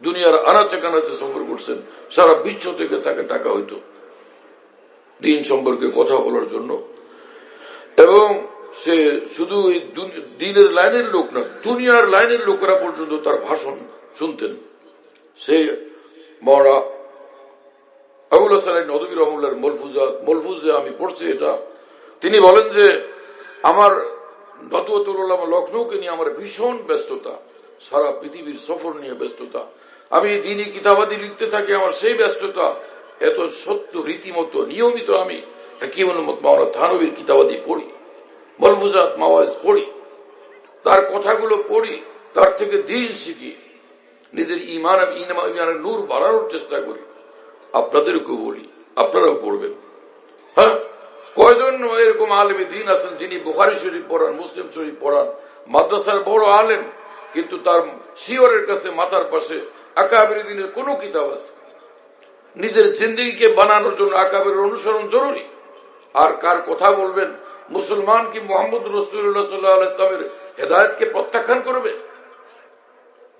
দুনিয়ার আনাচে কানাচে সফর করছেন। সারা বিশ্ব থেকে তাকে টাকা হইতো দ্বীন সম্পর্কে কথা বলার জন্য। এবং সে শুধু দ্বীনের লাইনের লোক না, দুনিয়ার লাইনের লোকেরা পর্যন্ত তার ভাষণ শুনতেন। সে মাওলানা আবুল হাসান আলী নদভী রহমতুল্লাহর মলফুজে আমি পড়ছি এটা। তিনি বলেন যে আমার নদওয়াতুল উলামা লখনৌকে নিয়ে আমার ভীষণ ব্যস্ততা, সারা পৃথিবীর সফর নিয়ে ব্যস্ততা। আমি দ্বীনি কিতাবাদি লিখতে থাকি, আমার সেই ব্যস্ততা এত সত্য রীতিমতো নিয়মিত আমি হাকিমুল উম্মত মাওলানা থানভীর কিতাবাদি পড়ি, মলফুজাত মাওয়াইজ পড়ি, তার কথাগুলো পড়ি, তার থেকে দ্বীন শিখি, নিজের ইমানের নূর বাড়ানোর চেষ্টা করি। আপনাদেরকেও বলি, আপনারাও পড়বেন। হ্যাঁ, কয়জন এরকম আলেমে দ্বীন আছেন যিনি বুখারী শরীফ পড়ান, মুসলিম শরীফ পড়ান, মাদ্রাসার বড় আলেম, কিন্তু তার শিয়রের কাছে মাথার পাশে আকাবের দ্বীনের কোন কিতাব আছে? নিজের জিন্দেগিকে বানানোর জন্য আকাবের অনুসরণ জরুরি। আর কার কথা বলবেন? মুসলমান কি মুহাম্মদ রাসূলুল্লাহ সাল্লাল্লাহু আলাইহি ওয়াসাল্লামের হেদায়েতকে প্রত্যাখ্যান করবে?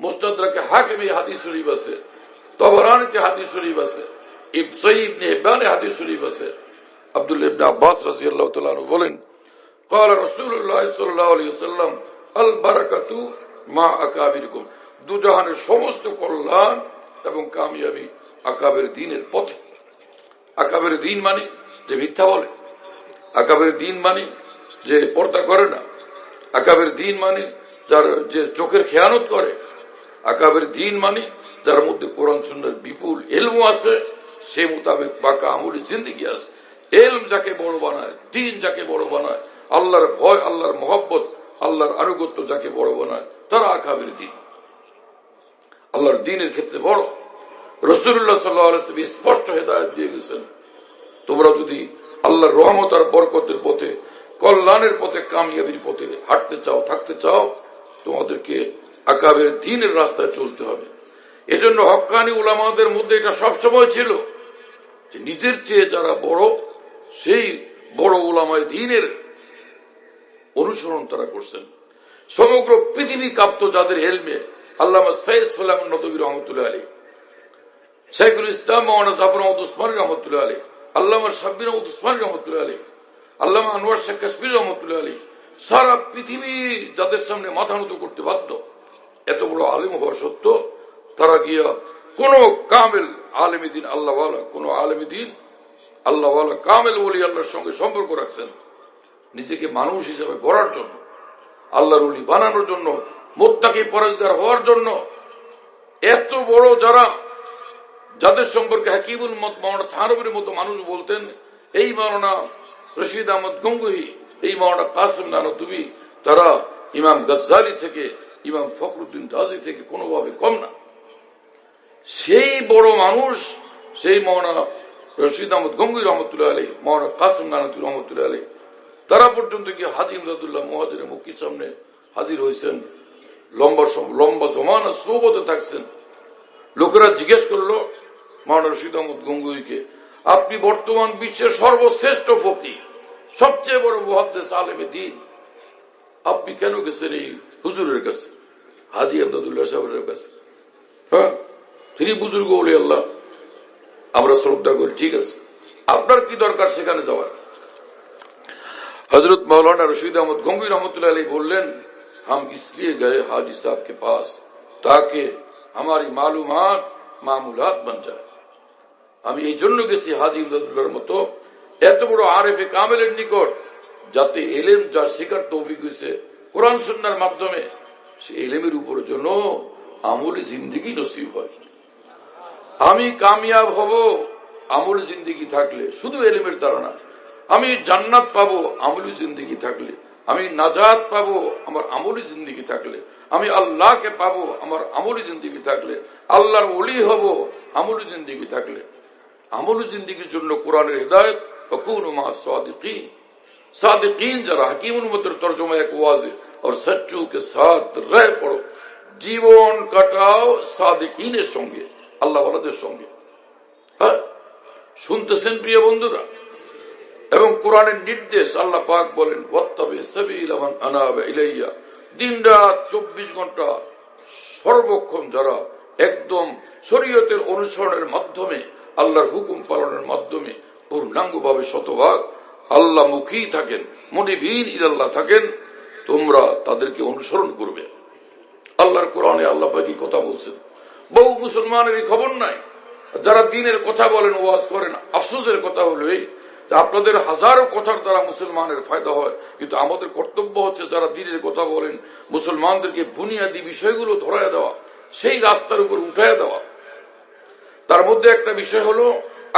মুস্তাদরাকে হাকিমে হাদিস শরীফ আছে, তবরানীতে হাদিস শরীফ আছে, সহিহ ইবনে হিব্বানে হাদিস শরীফ আছে। আব্দুল্লাহ ইবনে আব্বাস রাদিয়াল্লাহু তাআলা আনহু বলেন, قال رسول الله صلى الله عليه وسلم البركة مع أكابركم, দুজাহানের সমস্ত কল্যাণ এবং কামিয়াবি আকাবের দ্বীনের পথে। আকাবের দ্বীন মানে যে মিথ্যা বলে, আকাবের দ্বীন মানে যে পর্দা করে না, আকাবের দ্বীন মানে যার যে চোখের খেয়ানত করে, আকাবের দ্বীন মানে যার মধ্যে কোরআন সুন্নাহর বিপুল ইলম আছে, সে মোতাবেক পাকা আমলি জিন্দেগি আছে। ইলম যাকে বড় বানায়, দ্বীন যাকে বড় বানায়, আল্লাহর ভয়, আল্লাহর মহব্বত, আল্লাহর আনুগত্য যাকে বড় বানায়, তারা আকাবের দ্বীন, আল্লাহর দ্বীনের ক্ষেত্রে বড়। রাসূলুল্লাহ সাল্লাল্লাহু আলাইহি ওয়াসাল্লাম স্পষ্ট হেদায়েত দিয়ে গেছেন, তোমরা যদি আল্লাহর রহমত আর বরকতের পথে, কল্যাণের পথে, কামিয়াবির পথে হাঁটতে চাও, থাকতে চাও, তোমাদেরকে আকাবের দ্বীনের রাস্তায় চলতে হবে। এজন্য হক্কানি উলামাদের মধ্যে এটা সবসময় ছিল যে নিজের চেয়ে যারা বড়, সেই বড় উলামায়ে দ্বীনের অনুসরণ তারা করছেন। সমগ্র পৃথিবী কাঁপত যাদের ইলমে, আল্লামা সৈয়দ সুলাইমান নদভী রহমতুল্লাহ আলাইহি, শাইখুল ইসলাম মাওলানা জাফর আহমদ উসমানী রহমতুল্লাহ আলাইহি, আল্লামা শাব্বির আহমদ উসমানী রহমতুল্লাহ আলাইহি, আল্লামা আনোয়ার শেখ কাশ্মীর রহমতুল্লাহ আলাইহি, সারা পৃথিবী যাদের সামনে মাথা নত করতে বাধ্য, এত বড় আলেম হওয়া সত্ত্বেও তারা গিয়া কোন কামেল আলেমে দ্বীন আল্লাহওয়ালা, কোন আলেমে দ্বীন আল্লাহওয়ালা কামেল ওলি আল্লাহর সঙ্গে সম্পর্ক রাখছেন, নিজেকে মানুষ হিসেবে গড়ার জন্য, আল্লাহর ওলি বানানোর জন্য, মুত্তাকি পরেজগার হওয়ার জন্য। এত বড় যারা, যাদের সম্পর্কে হাকিমুল উম্মত মাওলানা থানভীর মতো মানুষ বলতেন, এই মাওলানা রশিদ আহমদ গঙ্গুহি, এই মাওলানা কাসেম নানতুবি, তারা ইমাম গজ্জালি থেকে, ইমাম ফখরুদ্দিন রাজি থেকে কোনোভাবে কম না। সেই বড় মানুষ, সেই মাওলানা রশিদ আহমদ গঙ্গুহি রহমতুল্লাহ আলাইহি, মাওলানা কাসেম নানতুবি রহমতুল্লাহ আলাইহি, তারা পর্যন্ত কি হাজি ইমদাদুল্লাহ মুহাজিরের মুক্তির সামনে হাজির হয়েছেন, লম্বা জমানা সোহবতে থাকছেন। লোকেরা জিজ্ঞেস করলো মাওলানা রশিদ আহমদ গঙ্গুহিকে, আপনি বর্তমান বিশ্বের সর্বশ্রেষ্ঠ ফকিহ, সবচেয়ে বড় মুহাদ্দিস আলেমে দ্বীন, আপনি কেন গেছেন এই হুজুরের কাছে, হাজি ইমদাদুল্লাহ সাহেবের কাছে? হ্যাঁ, তিনি বুজুর্গ ওলি আল্লাহ, আমরা শ্রদ্ধা করি, ঠিক আছে, আপনার কি দরকার সেখানে যাওয়ার? हजरत मौलाना रशीद अहमद गंगवी रहमतुल्लाह अलैह बोलें, हम इसलिए गए हाजी साहब के पास ताकि हमारी मालूमात मामूलात बन जाए। আমি এই জন্য গেছি হাজি ইমদাদুল্লাহর মতো এত বড় আরেফে কামেলের নিকট, যাতে এলেম যার শেখার তৌফিক হয়েছে কোরআন সুন্নাহর মাধ্যমে, সে এলেমের উপর জন্য আমলি জিন্দেগি নসিব হয়। আমি কামিয়াব হব আমলি জিন্দেগি থাকলে, শুধু এলেমের দ্বারা না। আমি জান্নাত পাবো আমলি জিন্দেগি থাকলে, আমি নাজাত পাবো আমার আমলি জিন্দেগি থাকলে, আমি আল্লাহকে পাবো আমার আমলি জিন্দেগি থাকলে, আল্লাহর ওলি হব আমলি জিন্দেগি থাকলে। আমলি জিন্দেগির জন্য কোরআনের হিদায়াত, ওয়াকুনু মা'আস সাদিকিন, सादिकीन जरा हकीम उम्मत तर्जुमा एक वाज़े और सच्चों के साथ रह पड़ो, জীবন কাটাও সাদিকিনের সঙ্গে, আল্লাহ ওয়ালাদের সঙ্গে। হ্যাঁ, শুনতেছেন প্রিয় বন্ধুরা? এবং কোরআনের নির্দেশ, আল্লাহ পাক বলেন ওয়াত্তাবি সাবিলা মান আনাবা ইলাইয়া, দিনরাত 24 ঘন্টা সর্বক্ষণ যারা একদম শরীয়তের অনুসরণের মাধ্যমে, আল্লাহর হুকুম পালনের মাধ্যমে পূর্ণাঙ্গভাবে শতভাগ আল্লাহ মুখী থাকেন, মুনিবিন ইলাল্লাহ থাকেন, তোমরা তাদেরকে অনুসরণ করবে। আল্লাহর কোরআনে আল্লাহ পাক কি কথা বলছেন। বহু মুসলমানের এই খবর নাই, যারা দ্বীনের কথা বলেন, ওয়াজ করেন। আফসোসের কথা হলো এই, আপনাদের হাজারো কথার দ্বারা মুসলমানের ফায়দা হয়, কিন্তু আমাদের কর্তব্য হচ্ছে যারা দ্বীনের কথা বলেন মুসলমানদেরকে বুনিয়াদী বিষয়গুলো ধরায় দেওয়া, সেই রাস্তার উপর উঠায় দেওয়া। তার মধ্যে একটা বিষয় হলো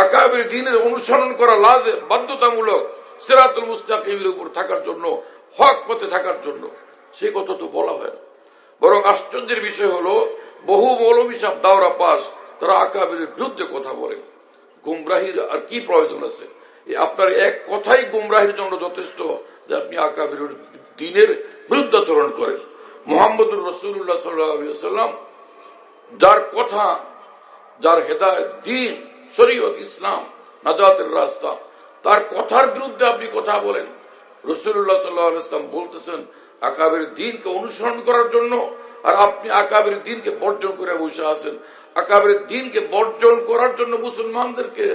আকাবের দ্বীনের অনুসরণ করা লাজিম, বাধ্যতামূলক, সিরাতুল মুস্তাকিমের উপর থাকার জন্য, হক পথে থাকার জন্য। সেই কথা তো বলা হয় না। বরং আশ্চর্যের বিষয় হলো বহু মৌলবী সাহেব দাওরা পাস, তারা আকাবের বিরুদ্ধে কথা বলেন। গুমরাহির আর কি প্রয়োজন আছে? আপনার এক কথাই গুমরাহির জন্য যথেষ্ট যে আপনি আকাবের দ্বীনের বিরুদ্ধাচরণ করেন। মুহাম্মদুর রাসূলুল্লাহ সাল্লাল্লাহু আলাইহি ওয়াসাল্লাম, যার কথা, যার হেদায়েত, দ্বীন, শরীয়ত, ইসলাম, নাজাতের রাস্তা, তার কথার বিরুদ্ধে আপনি কথা বলেন। রাসূলুল্লাহ সাল্লাল্লাহু আলাইহি ওয়াসাল্লাম বলতেছেন আকাবের দ্বীনকে অনুসরণ করার জন্য, আর আপনি আকাবের দ্বীনকে বর্জন করে বসে আছেন। আকাবের দ্বীনকে বর্জন করার জন্য মুসলমানদেরকে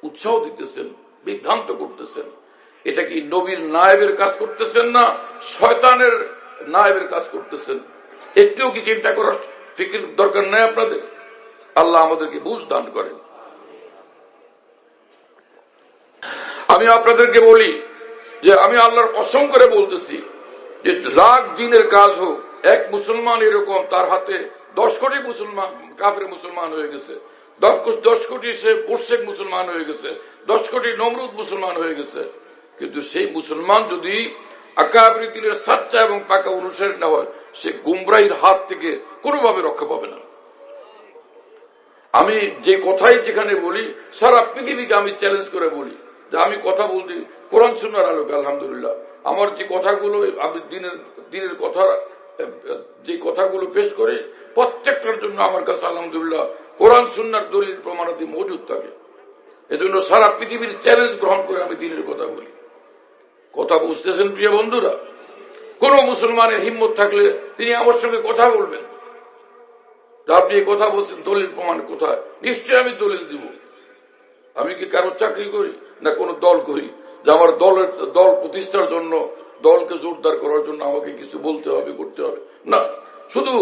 উৎসাহ দিতেছেন, বিভ্রান্ত করতেছেন। এটা কি নবীর নায়েবের কাজ করতেছেন না শয়তানের নায়েবের কাজ করতেছেন? একটুও কি চিন্তা করার ফিকির দরকার নাই আপনাদের? আল্লাহ আমাদেরকে বুঝ দান করেন। আমি আপনাদেরকে বলি যে আমি আল্লাহর কসম করে বলতেছি যে লাখ দিনের কাজ হোক, এক মুসলমান এরকম তার হাতে 10 কোটি মুসলমান কাফের মুসলমান হয়ে গেছে, 10 কোটি সে মুশরিক মুসলমান হয়ে গেছে, 10 কোটি নমরুদ মুসলমান হয়ে গেছে, কিন্তু সেই মুসলমান যদি আকাবের দ্বীনের সাচ্চা এবং পাকা অনুসারী না হয়, সে গুমরাহির হাত থেকে কোনোভাবে রক্ষা পাবে না। আমি যে কথাই যেখানে বলি, সারা পৃথিবীকে আমি চ্যালেঞ্জ করে বলি যে আমি কথা বলছি কোরআন সুন্নাহর আলোকে। আলহামদুলিল্লাহ, আমার যে কথাগুলো আমি দিনের কথা, যে কথাগুলো পেশ করি, প্রত্যেকটার জন্য আমার কাছে আলহামদুলিল্লাহ কোরআন সুন্নাহর দলিল প্রমাণাদি মজুদ থাকে। এজন্য সারা পৃথিবীর চ্যালেঞ্জ গ্রহণ করে আমি দিনের কথা বলি। কথা বুঝতেছেন প্রিয় বন্ধুরা? কোন মুসলমানের হিম্মত থাকলে তিনি আমার সঙ্গে কথা বলবেন। আপনি কথা বলছেন, দলিল প্রমাণ কোথায়? নিশ্চয়ই আমি দলিল দিব। আমি কি কারো চাকরি করি না কোন দল করি যে আমার দল প্রতিষ্ঠার জন্য, দলকে জোরদার করার জন্য আমাকে কিছু বলতে হবে, করতে হবে না। শুধু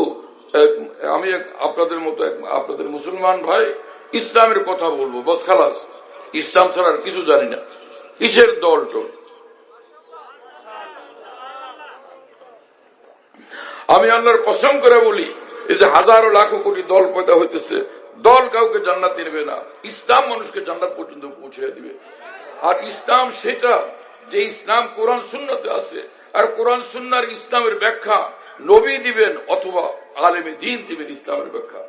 আমি আপনাদের মতো আপনাদের মুসলমান ভাই, ইসলামের কথা বলবো, বস খালাস। ইসলাম ছাড়া আর কিছু জানি না। কিসের দল টল? আমি আল্লাহর কসম করে বলি, এই যে হাজারো লাখো কোটি দল পয়দা হইতেছে, দল কাউকে জান্নাত দিবে না। ইসলাম মানুষকে জান্নাত পর্যন্ত পৌঁছে দিবে। আর ইসলাম সেটা যে ইসলাম কোরআন সুন্নাতে আছে, আর কোরআন সুন্নার ইসলামের ব্যাখ্যা নবী দিবেন অথবা আলেমে দ্বীন দিবেন ইসলামের ব্যাখ্যা।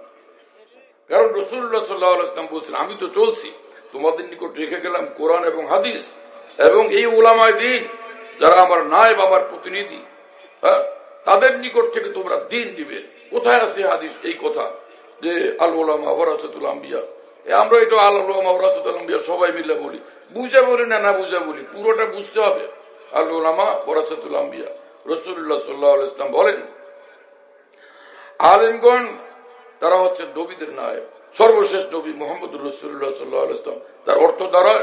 কারণ রাসূলুল্লাহ সাল্লাল্লাহু আলাইহি ওয়াসাল্লাম বলছেন, আমি তো চলছি, তোমাদের নিকট রেখে গেলাম কোরআন এবং হাদিস, এবং এই উলামায়ে দ্বীন যারা আমার নায়েব, আমার প্রতিনিধি, তাদের নিকট থেকে তোমরা দ্বীন দিবে। কোথায় আছে হাদিস এই কথা যে আল উলামা ওয়ারাসাতুল আম্বিয়া? আমরা এটা আল উলামা ওয়ারাসাতুল আম্বিয়া সবাই মিলে বলি, বুঝে বলি না, না বুঝে বলি, পুরোটা বুঝতে হবে। আল উলামা ওয়ারাসাতুল আম্বিয়া, রাসূলুল্লাহ সাল্লাল্লাহু আলাইহি ওয়াসাল্লাম বলেন আলেমগণ তারা হচ্ছে নবীদের নায়েব। সর্বশেষ নবী মুহাম্মদুর রাসূলুল্লাহ সাল্লাল্লাহু আলাইহি ওয়াসাল্লাম, তার অর্থ দ্বারা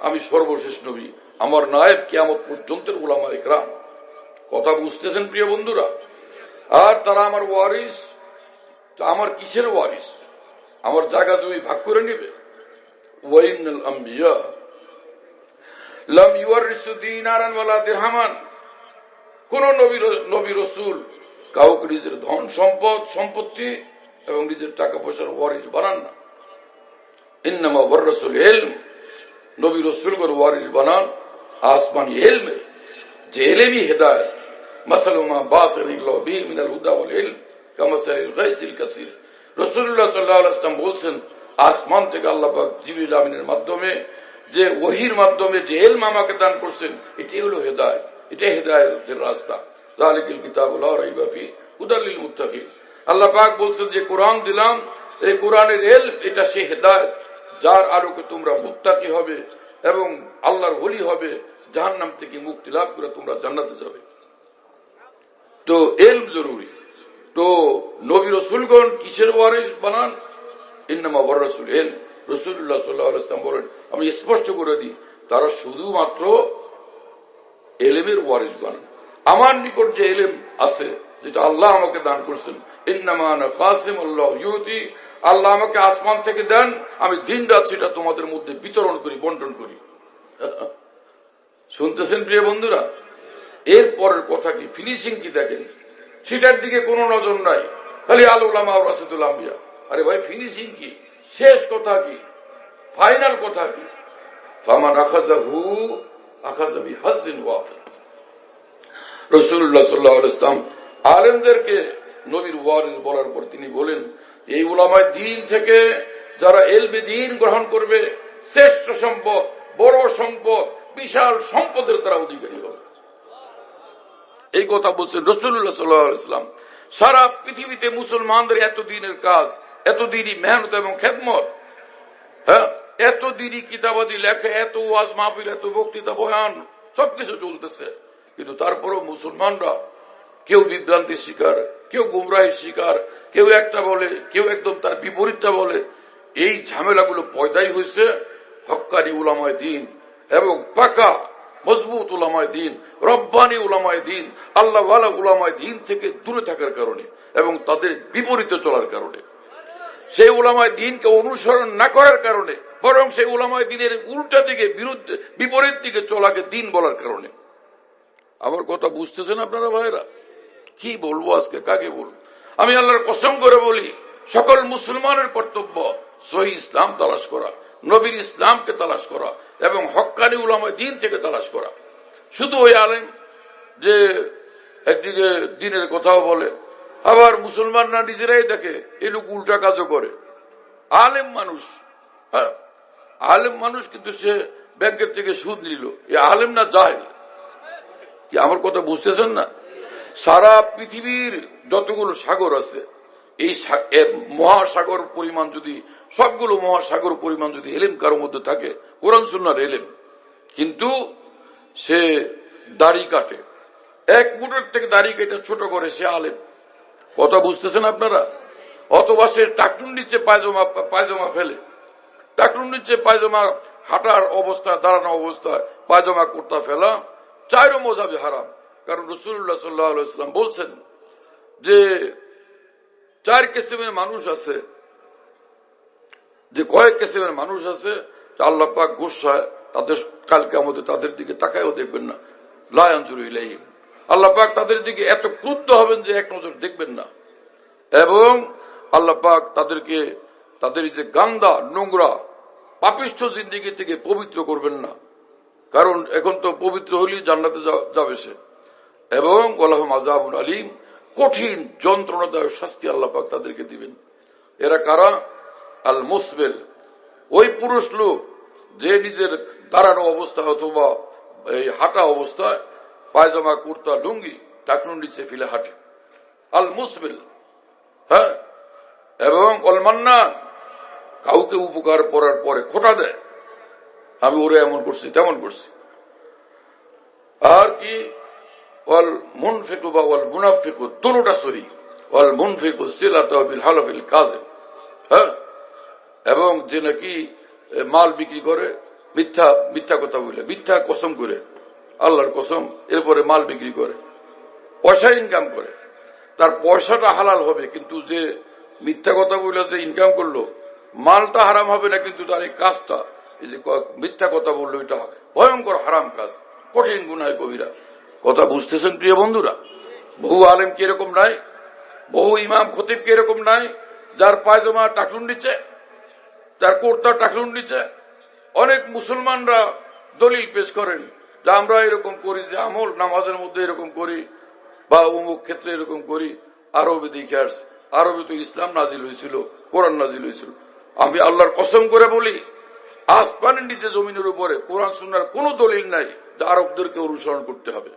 আমি সর্বশেষ নবী, আমার নায়েব কিয়ামত পর্যন্তের উলামায়ে কেরাম। কথা বুঝতেছেন প্রিয় বন্ধুরা? আর তারা আমার ওয়ারিস। আমার কিসের ওয়ারিস? আমার জায়গা জমি ভাগ করে নিবে। ওয়াইনাল আম্বিয়া লাম ইউরিসু দিনারান ওয়ালা দিরহামান। কোন নবী রাসূল কাউকে নিজের ধন সম্পদ, সম্পত্তি এবং নিজের টাকা পয়সার ওয়ারিস বানান না। ইন্নামা ওয়ারাসুল ইলম, নবী রাসূলগণ ওয়ারিস বানান আসমানি ইলমের, যে ইলমই হেদায়েত। মাসালু মা বাসারিল্লাহু বিহি মিনাল হুদা ওয়াল ইলম কামাসালিল গায়সিল কাসীর। রাসূলুল্লাহ সাল্লাল্লাহু আলাইহি ওয়াসাল্লাম বলছেন, আসমান থেকে আল্লাহ পাক জিবরিল আমিনের মাধ্যমে যে ওহির মাধ্যমে যে এলম আমাকে দান করছেন, এটাই হলো হেদায়েত, এটাই হেদায়েতের রাস্তা। যালিকাল কিতাবু লা রাইবা ফীহি হুদাল লিল মুত্তাকিন। আল্লাহ পাক বলছেন যে কোরআন দিলাম, এই কোরআনের এলম এটা সে হেদায়েত যার আলোকে তোমরা মুত্তাকি হবে এবং আল্লাহর ওলি হবে, জাহান্নাম থেকে মুক্তি লাভ করে তোমরা জান্নাতে যাবে। তো এলম জরুরি। তো নবী রাসূলগণ কিসের ওয়ারিস বানান? ইন্নামা ওয়ারাসুল ইলম। রাসূলুল্লাহ সাল্লাল্লাহু আলাইহি ওয়াসাল্লাম বলেন, আমি স্পষ্ট করে দিই, তারা শুধুমাত্র এলেমের ওয়ারিস বানান। আমার নিকট যে এলেম আছে, যেটা আল্লাহ আমাকে দান করছেন, ইন্নামা আনা কাসিম আল্লাহু ইউতি, আল্লাহ আমাকে আসমান থেকে দেন, আমি দিন রাত সেটা তোমাদের মধ্যে বিতরণ করি, বন্টন করি। শুনতেছেন প্রিয় বন্ধুরা? এর পরের কথা কি, ফিনিশিং কি দেখেন, সেটার দিকে কোনো নজর নাই, খালি আল উলামা ওয়ারাসাতুল আম্বিয়া। আরে ভাই, ফিনিশিং কি, শেষ কথা কি, ফাইনাল কথা কি? ফামান আখাযাহু আখাযা বিহাজ্জিন ওয়াফির। রাসূলুল্লাহ সাল্লাল্লাহু আলাইহি ওয়াসাল্লাম আলেমদেরকে নবীর ওয়ারিস বলার পর তিনি বলেন, এই উলামায়ে দ্বীন থেকে যারা ইলমে দ্বীন গ্রহণ করবে, শ্রেষ্ঠ সম্পদ, বড় সম্পদ, বিশাল সম্পদের তারা অধিকারী হবে। এই কথা বলছেন রাসূলুল্লাহ সাল্লাল্লাহু আলাইহি ওয়াসাল্লাম। সারা পৃথিবীতে মুসলমানদের এত দিনের কাজ, এত দিনই মেহনত এবং খেদমত, হ্যাঁ, এত দিনই কিতাবাদি লেখা, এত ওয়াজ মাহফিল, এত বক্তৃতা বয়ান, সবকিছু চলতেছে, কিন্তু তারপরও মুসলমানরা কেউ বিভ্রান্তির শিকার, কেউ গুমরাহির শিকার, কেউ একটা বলে, কেউ একদম তার বিপরীতটা বলে। এই ঝামেলাগুলো পয়দাই হয়েছে হক্কানি উলামায়ে দ্বীন এবং পাকা মজবুত উলামায়ে দ্বীন, রব্বানি উলামায়ে দ্বীন, আল্লাহওয়ালা উলামায়ে দ্বীন থেকে দূরে থাকার কারণে এবং তাদের বিপরীতে চলার কারণে, সেই উলামায়ে দ্বীনকে অনুসরণ না করার কারণে, বরং সেই উলামায়ে দ্বীনের উল্টা দিকে, বিপরীত দিকে চলাকে দ্বীন বলার কারণে। আমার কথা বুঝতেছেন আপনারা ভাইরা? কি বলবো আজকে, কাকে বলবো? আমি আল্লাহর কসম করে বলি, সকল মুসলমানের কর্তব্য সহি ইসলাম তালাশ করা, নবীর ইসলামকে তালাশ করা এবং হক্কানি উলামায়ে দ্বীন থেকে তালাশ করা। শুধু ওই আলেম যে একদিকে দ্বীনের কথাও বলে, আবার মুসলমানরা নিজেরাই দেখে এই লোক উল্টা কাজও করে। আলেম মানুষ, হ্যাঁ, আলেম মানুষ, কিন্তু সে ব্যাংকের থেকে সুদ নিল, এ আলেম না জাহেল? কি আমার কথা বুঝতেছেন না? সারা পৃথিবীর যতগুলো সাগর আছে, এই মহাসাগর পরিমাণ যদি, সবগুলো মহাসাগর পরিমাণ যদি এলেম কারোর মধ্যে থাকে, কোরআন সুন্নাহর এলেম, কিন্তু সে দাড়ি কাটে, এক মুঠের থেকে দাড়ি কেটে ছোট করে, সে আলেম। কথা বুঝতেছেন আপনারা? অথবা সে টাকটুন নিচে পায়জামা ফেলে, টাকটুন নিচে পায়জামা, হাঁটার অবস্থায়, দাঁড়ানো অবস্থায় পায়জামা কুর্তা ফেলা, চাইরো মজাবে হারাম। কারণ রাসূলুল্লাহ সাল্লাল্লাহু আলাইহি ওয়াসাল্লাম বলছেন যে 4 কিসমের মানুষ আছে, যে কয়েক কিসমের মানুষ আছে আল্লাহ পাক গুসায়, তাদের কালকে আমাদের তাদের দিকে তাকায়ও দেখবেন না, লা ইয়ানজুরু ইলাইহিম, আল্লাহ পাক তাদের দিকে এত ক্রুদ্ধ হবেন যে এক নজর দেখবেন না, এবং আল্লাহ পাক তাদেরকে তাদের যে গান্দা, নোংরা, পাপিষ্ঠ জিন্দেগি থেকে পবিত্র করবেন না, কারণ এখন তো পবিত্র হলেই জান্নাতে যাবে সে, এবং ওয়ালাহুম আযাবুন আলীম, কঠিন যন্ত্রণাদায়ক শাস্তি আল্লাহ পাক তাদেরকে দিবেন। এরা কারা? আল মুসবিল, ওই পুরুষ লোক যে নিজের দাঁড়ানো অবস্থায় অথবা এই হাঁটা অবস্থায় পায়জামা, কুর্তা, লুঙ্গি টাকনুর নিচে ফেলে হাঁটে, আল মুসবিল, হ্যাঁ, এবং অল মান্নান, কাউকে উপকার করার পরে খোঁটা দেয়, আমি ওরা এমন করছি, তেমন করছি। আর কি? ওয়াল মুনফিকু বা ওয়াল মুনাফিকু, দুটোটা সহি। ওয়াল মুনফিকু সিলাতাহু বিল হালফিল কাযিব, হ্যাঁ, এবং যে নাকি মাল বিক্রি করে মিথ্যা কথা বলে, মিথ্যা কসম করে, আল্লাহর কসম, এরপরে মাল বিক্রি করে, পয়সা ইনকাম করে, তার পয়সাটা হালাল হবে, কিন্তু যে মিথ্যা কথা বলে যে ইনকাম করলো, মালটা হারাম হবে না, কিন্তু তার এই কাজটা, এই যে মিথ্যা কথা বললো, এটা ভয়ঙ্কর হারাম কাজ, কঠিন গুনাহে কবিরা। কথা বুঝতেছেন প্রিয় বন্ধুরা? বহু আলেম কি এরকম নাই? বহু ইমাম খতিব কি এরকম নাই? যার পায়জামা টাকলুন নিচে, তার কোর্তা টাকলুন নিচে। অনেক মুসলমানরা দলিল পেশ করেন যে আমরা এরকম করি, যে আমল নামাজের মধ্যে এরকম করি, বা অমুক ক্ষেত্রে এরকম করি। আরবে দেখে আসছে, আরবে তো ইসলাম নাজিল হয়েছিল, কোরআন নাজিল হয়েছিল। আমি আল্লাহর কসম করে বলি, আসমানের নিচে জমিনের উপরে কোরআন সুন্নাহর কোন দলিল নাই যে আরবদেরকে অনুসরণ করতে হবে,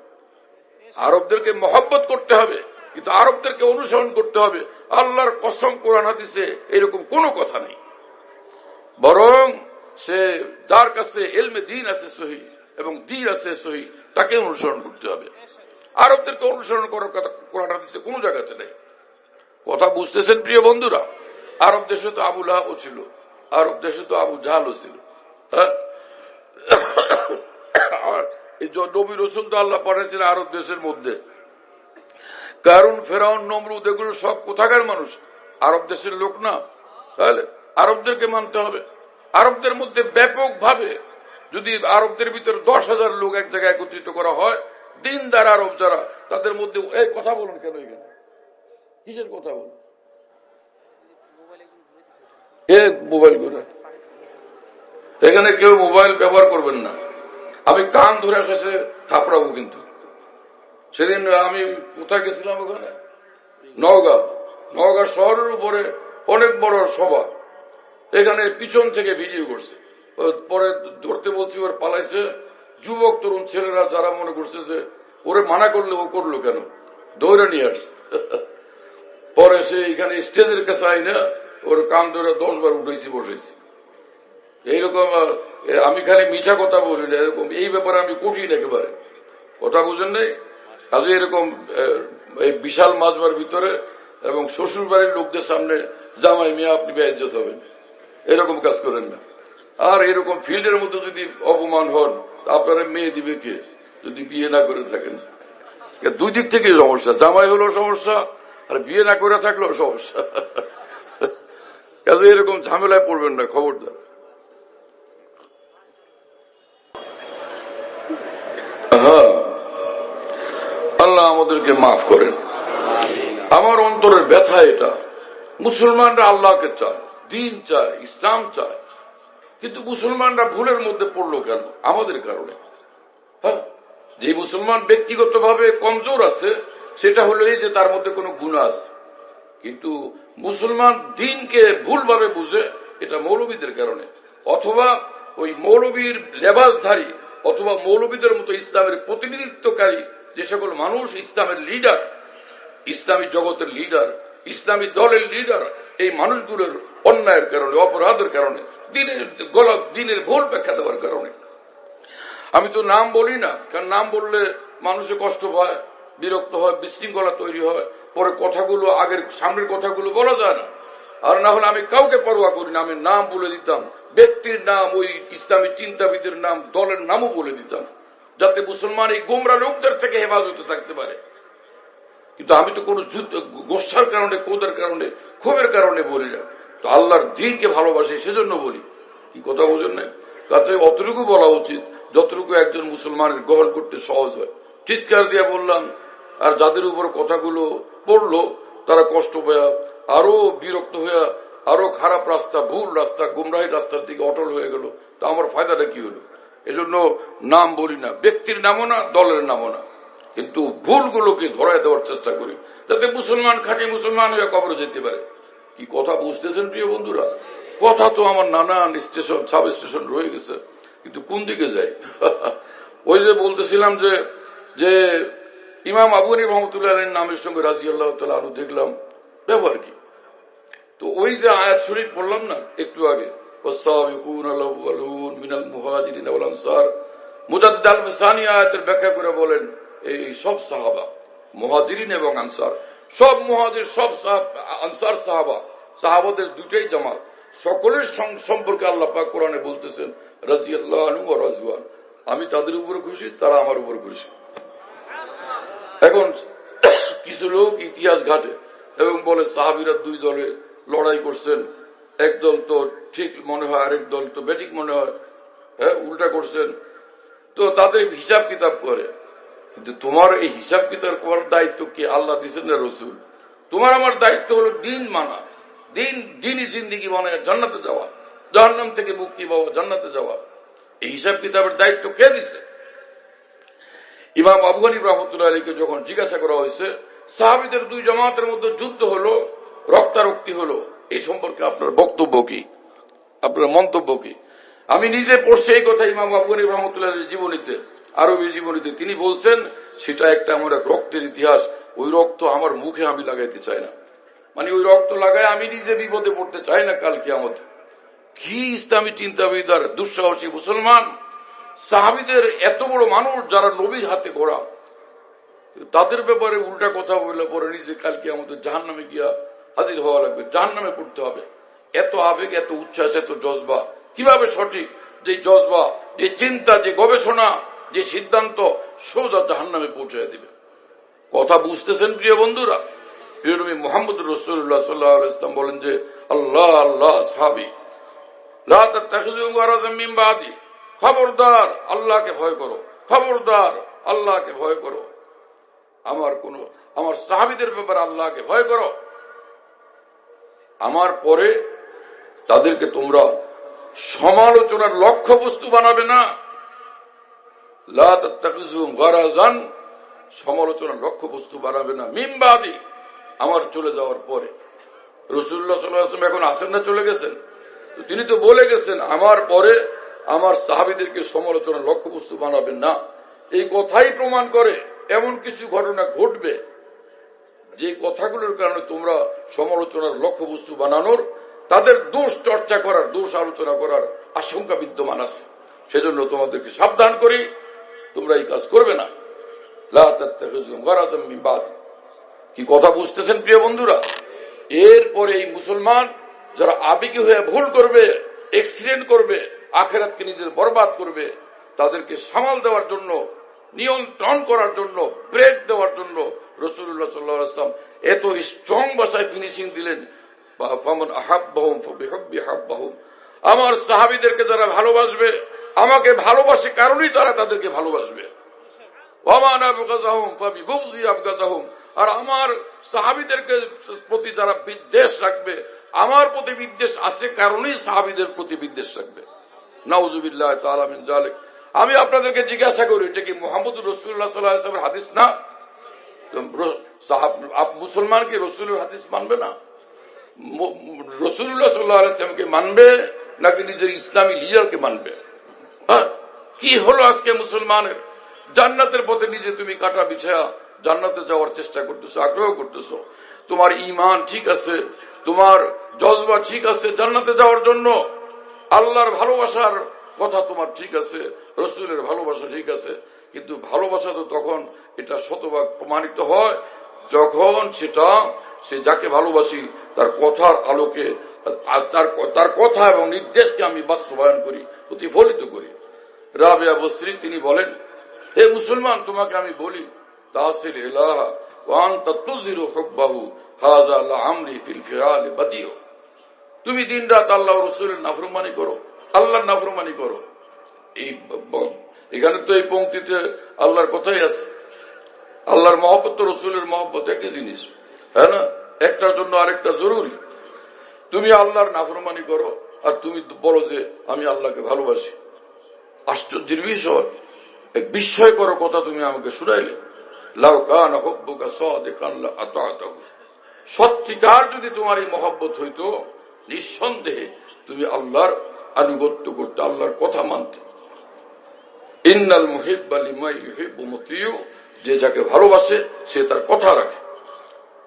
আরবদেরকে মহব্বত করতে হবে, কিন্তু আরবদেরকে অনুসরণ করতে হবে আল্লাহর কসম কোরআন হাদিসে এরকম কোনো কথা নেই। বরং সে যার কাছে ইলমে দ্বীন আছে সহি এবং দ্বীন আছে সহি তাকে অনুসরণ করতে হবে। আরবদেরকে অনুসরণ করার কথা কোরআন হাদিসে কোনো জায়গাতে নেই। কথা বুঝতেছেন প্রিয় বন্ধুরা? আরব দেশে তো আবু লাহাবও ছিল, আরব দেশে তো আবু জাহালও ছিল। হ্যাঁ, এই নবী রাসূল তো আল্লাহ পাঠাইছেন আরব দেশের মধ্যে। কারণ ফেরাউন, নমরুদ এগুলো সব কোথাকার মানুষ? আরব দেশের লোক না? তাহলে আরবদেরকে মানতে হবে। আরবদের মধ্যে ব্যাপক ভাবে যদি আরবদের ভিতর 10,000 লোক এক জায়গায় একত্রিত করা হয়, দিনদার আরব যারা, তাদের মধ্যে এই কথা বলুন কেন, এখানে কিসের কথা বলুন? মোবাইল করে এখানে কেউ মোবাইল ব্যবহার করবেন না। আমি কান ধরে শেষে থাপড়াবো কিন্তু। সেদিন আমি কোথায় গেছিলাম, ওখানে নওগাঁ শহরের উপরে অনেক বড় সভা, এখানে পিছন থেকে ভিডিও করছে, পরে ধরতে বলছি, ওর পালাইছে। যুবক তরুণ ছেলেরা যারা মনে করছে যে ওরে মানা করলে ও করলো কেন, দৌড়ে নিয়ে আসছে। পরে সে এখানে স্টেজের কাছে আইনা ওর কান ধরে 10 বার উঠেছি বসেছি। এইরকম আমি খালি মিঠা কথা বলি না, এরকম এই ব্যাপারে আমি কঠিন একেবারে, কথা বুঝেন নাই? কাজে এরকম এই বিশাল মাজমার ভিতরে এবং শ্বশুর বাড়ির লোকদের সামনে জামাই মিয়া আপনি বেইজ্জত হবেন, এরকম কাজ করেন না। আর এরকম ফিল্ডের মধ্যে যদি অপমান হন, আপনারা মেয়ে দিবে কে যদি বিয়ে না করে থাকেন? দুই দিক থেকে সমস্যা, জামাই হলেও সমস্যা আর বিয়ে না করে থাকলেও সমস্যা। কাজে এরকম ঝামেলায় পড়বেন না, খবরদার। হ্যাঁ, আল্লাহ আমাদেরকে মাফ করেন। আমার অন্তরের ব্যথা এটা। মুসলমানরা আল্লাহকে চায়, দিন চায়, ইসলাম চায়, কিন্তু মুসলমানরা ভুলের মধ্যে পড়লো কেন? আমাদের কারণে। হ্যাঁ, যে মুসলমান ব্যক্তিগতভাবে কমজোর আছে সেটা হলো এই যে তার মধ্যে কোনো গুনাহ আছে, কিন্তু মুসলমান দিনকে ভুলভাবে বুঝে, এটা মৌলবীদের কারণে, অথবা ওই মৌলবীর লেবাসধারী অথবা মৌলবীদের মতো ইসলামের প্রতিনিধিত্বকারী যে সকল মানুষ ইসলামের লিডার, ইসলামী জগতের লিডার, ইসলামী দলের লিডার, এই মানুষগুলোর অন্যায়ের কারণে, অপরাধের কারণে, দিনের ভুল ব্যাখ্যা দেওয়ার কারণে। আমি তো নাম বলি না, কারণ নাম বললে মানুষে কষ্ট পায়, বিরক্ত হয়, বিশৃঙ্খলা তৈরি হয়, পরে কথাগুলো আগের সামনের কথাগুলো বলা যায় না। আর না হলে আমি কাউকে পরোয়া করি না, আমি নাম বলে দিতাম, ব্যক্তির নাম, ওই ইসলামী চিন্তাবিদের নাম, দলের নামও বলে দিতাম, যাতে মুসলমান এই গোমরা লোকদের থেকে হেফাজতে থাকতে পারে। কিন্তু আমি তো কোনো গোসার কারণে, ক্রোধের কারণে, ক্ষোভের কারণে বলি না, তো আল্লাহর দ্বীনকে ভালোবাসি সেজন্য বলি। কি কথা বোঝেন না? তাতে অতটুকু বলা উচিত যতটুকু একজন মুসলমানের গ্রহণ করতে সহজ হয়। চিৎকার দিয়ে বললাম, আর যাদের উপর কথাগুলো পড়লো তারা কষ্ট পেয়ে আরো বিরক্ত হয়ে আরো খারাপ রাস্তা, ভুল রাস্তা, গুমরাহির রাস্তার দিকে অটল হয়ে গেল। তো আমার ফায়দাটা কি হলো? এজন্য নাম বলি না, ব্যক্তির নামও না, দলের নামও না, কিন্তু ভুলগুলোকে ধরায় দেওয়ার চেষ্টা করি, যাতে মুসলমান খাঁটি মুসলমান হয়ে কবরে যেতে পারে। কি কথা বুঝতেছেন প্রিয় বন্ধুরা? কথা তো আমার নানান স্টেশন, সাব স্টেশন রয়ে গেছে, কিন্তু কোন দিকে যাই? ওই যে বলতেছিলাম যে ইমাম আবু হানিফা রাহমাতুল্লাহ আলাইহির নামের সঙ্গে রাদিয়াল্লাহু তাআলা আনহু দেখলাম ব্যবহার কি। তো ওই যে আয়াত শরীফ পড়লাম না একটু আগে, ওয়াসাবিকুনাল আউয়ালুন মিনাল মুহাজিরিন ওয়াল আনসার, মুজাদ্দিদ আল-মাসানি আয়াতের ব্যাখ্যা করে বলেন এই সব সাহাবা, মুহাজিরিন এবং আনসার, সব মুহাজির, সব আনসার সাহাবাদের দুটাই জামাত, সকলের সম্পর্কে আল্লাহ পাক কোরআনে বলতেছেন রাদিয়াল্লাহু আনহু ওয়া রাজওয়ান, আমি তাদের উপর খুশি, তারা আমার উপর খুশি। এখন কিছু লোক ইতিহাস ঘাটে এবং বলে সাহাবীরা দুই দলে লড়াই করছেন, এক দল তো ঠিক মনে হয়, আরেক দল তো বেঠিক মনে হয়, হ্যাঁ উল্টা করছেন, তো তাদের হিসাব কিতাব করে। কিন্তু তোমার এই হিসাব কিতাব করার দায়িত্ব কি আল্লাহ দিচ্ছেন না রসুল? তোমার আমার দায়িত্ব হলো দিন মানা, দিনই জিন্দিগি মানে জান্নাতে যাওয়া, জাহান্নাম থেকে মুক্তি পাওয়া, জান্নাতে যাওয়া। এই হিসাব কিতাবের দায়িত্ব কে দিচ্ছে? ইমাম আবু হানিফা রাহমাতুল্লাহ আলাইহিকে যখন জিজ্ঞাসা করা হয়েছে সাহাবীদের দুই জামাতের মধ্যে যুদ্ধ হলো, রক্তারক্তি হলো, এই সম্পর্কে আপনার বক্তব্য কি, আপনার মন্তব্য কি? আমি নিজে পড়ছি এই কথা ইমাম আবু হানিফা রাহমাতুল্লাহির জীবনীতে, আরবি জীবনীতে তিনি বলছেন সেটা একটা আমার রক্তের ইতিহাস, ওই রক্ত আমার মুখে আমি লাগাইতে চাই না, মানে ওই রক্ত লাগায় আমি নিজে বিপদে পড়তে চাই না কাল কিয়ামতে। কি ইসলামী চিন্তাবিদ আর দুঃসাহসী মুসলমান! সাহাবীদের এত বড় মানুষ যারা নবীর হাতে গড়া, তাদের ব্যাপারে উল্টা কথা বললে পরে নিজে কাল কিয়ামতে জাহান্নামে গিয়া হাজির হওয়া লাগবে, জাহান্নামে পড়তে হবে। এত আবেগ, এত উচ্ছ্বাস, এত জজবা কিভাবে সঠিক? যে জজবা, যে চিন্তা, যে গবেষণা, যে সিদ্ধান্ত সোজা জাহান্নামে পৌঁছে দিবে। কথা বুঝতেছেন প্রিয় বন্ধুরা? প্রিয় নবী মুহাম্মদ রাসূলুল্লাহ সাল্লাল্লাহু আলাইহি ওয়াসাল্লাম বলেন যে আল্লাহ আল্লাহ সাহাবী লা তাত্তাখিযু গারাযাম মিন বাদি, খবরদার আল্লাহকে ভয় করো, খবরদার আল্লাহকে ভয় করো। আমার সাহাবীদের ব্যাপারে আল্লাহকে ভয় করো, আমার পরে তাদেরকে তোমরা সমালোচনার লক্ষ্য বস্তু বানাবে না। লা তাত্তাখিযু গারাযান, সমালোচনার লক্ষ্য বস্তু বানাবে না, মিন বাদি, আমার চলে যাওয়ার পরে। রাসূলুল্লাহ সাল্লাল্লাহু আলাইহি ওয়াসাল্লাম এখন আসেন না, চলে গেছেন? তিনি তো বলে গেছেন আমার পরে আমার সাহাবীদেরকে সমালোচনার লক্ষ্যবস্তু বানাবেন না। এই কথাই প্রমাণ করে এমন কিছু ঘটনা ঘটবে যে কথাগুলোর কারণে তোমরা সমালোচনার লক্ষ্যবস্তু বানানোর, তাদের দোষ চর্চা করার, দোষ আলোচনা করার আশঙ্কা বিদ্যমান আছে। সেজন্য তোমাদেরকে সাবধান করি, তোমরা এই কাজ করবে না। লা তাত্তাখিযু গারাযাম মিন বাদি। কি কথা বুঝতেছেন প্রিয় বন্ধুরা? এরপরে এই মুসলমান যারা আবেগী হয়ে ভুল করবে, এক্সিডেন্ট করবে, আখিরাতকে নিজের বরবাদ করবে, তাদেরকে সামাল দেওয়ার জন্য, নিয়ন্ত্রণ করার জন্য, ব্রেক দেওয়ার জন্য রাসূলুল্লাহ সাল্লাল্লাহু আলাইহি ওয়াসাল্লাম এত স্ট্রং ভাষায় ফিনিশিং দিলেন। ফামান আহাব্বাহুম ফাবিহুব্বি হাব্বাহুম, আমার সাহাবীদেরকে যারা ভালোবাসবে, আমাকে ভালোবাসে কারণেই তারা তাদেরকে ভালোবাসবে। ওয়ামান আবগাযাহুম ফাবিবুগযি আবগাযাহুম, আর আমার সাহাবীদেরকে প্রতি যারা বিদ্বেষ রাখবে, আমার প্রতি বিদ্বেষ আছে কারণেই সাহাবীদের প্রতি বিদ্বেষ রাখবে। নাউযুবিল্লাহি তাআলা মিন যালিক। আমি আপনাদেরকে জিজ্ঞাসা করি, এটা কি মুহাম্মদুর রাসূলুল্লাহ সাল্লাল্লাহু আলাইহি ওয়াসাল্লামের হাদিস না? মুসলমান কি রাসূলের হাদিস মানবে না? রাসূলুল্লাহ সাল্লাল্লাহু আলাইহি ওয়াসাল্লামকে মানবে নাকি নিজের ইসলামী লিডারকে মানবে? কি হলো আজকে মুসলমানের? জান্নাতের পথে নিজে তুমি কাটা বিছায়া জান্নাতে যাওয়ার চেষ্টা করতেছো, আগ্রহ করতেছো, তোমার ঈমান ঠিক আছে, তোমার জজবা ঠিক আছে জান্নাতে যাওয়ার জন্য, আল্লাহর ভালোবাসার কথা তোমার ঠিক আছে, রাসূলের ভালোবাসা ঠিক আছে, কিন্তু ভালোবাসা তো তখন এটা শতভাগ প্রমাণিত হয় যখন সেটা সে যাকে ভালোবাসি তার কথার আলোকে, তার কথা এবং নির্দেশকে আমি বাস্তবায়ন করি, প্রতিফলিত করি। রাবিয়া বসরি তিনি বলেন, হে মুসলমান, তোমাকে আমি বলি তাসিল ইলাহা ওয়া আনতা তুযিরু হুব্বাহু হাযা লা'amরি ফিল ফিআল বাদিউ। তুমি দিনরাত আল্লাহ ও রাসূলের নাফরমানি করো, আল্লাহর নাফরমানি করো। এখানে তো এই পংক্তিতে আল্লাহর কথাই আছে। আল্লাহর মহব্বত তো রাসূলের মহব্বত একই জিনিস, হ্যাঁ না? একটার জন্য আরেকটা জরুরি। তুমি আল্লাহর নাফরমানি করো আর তুমি বলো যে আমি আল্লাহকে ভালোবাসি। আশ্চর্যের বিষয়, এক বিস্ময়কর কথা তুমি আমাকে শুনাইলে। লাউ কানা হুব্বুকা সাদিকান লা আতা'তাহু, সত্যিকার যদি তোমার এই মহব্বত হইতো, নিঃসন্দেহে তুমি আল্লাহর আনুগত্য করতে, আল্লাহর কথা মানতে। ইন্নাল মুহিব্বা লিমা ইউহিব্বু মুতিউ, যে যাকে ভালোবাসে সে তার কথা রাখে।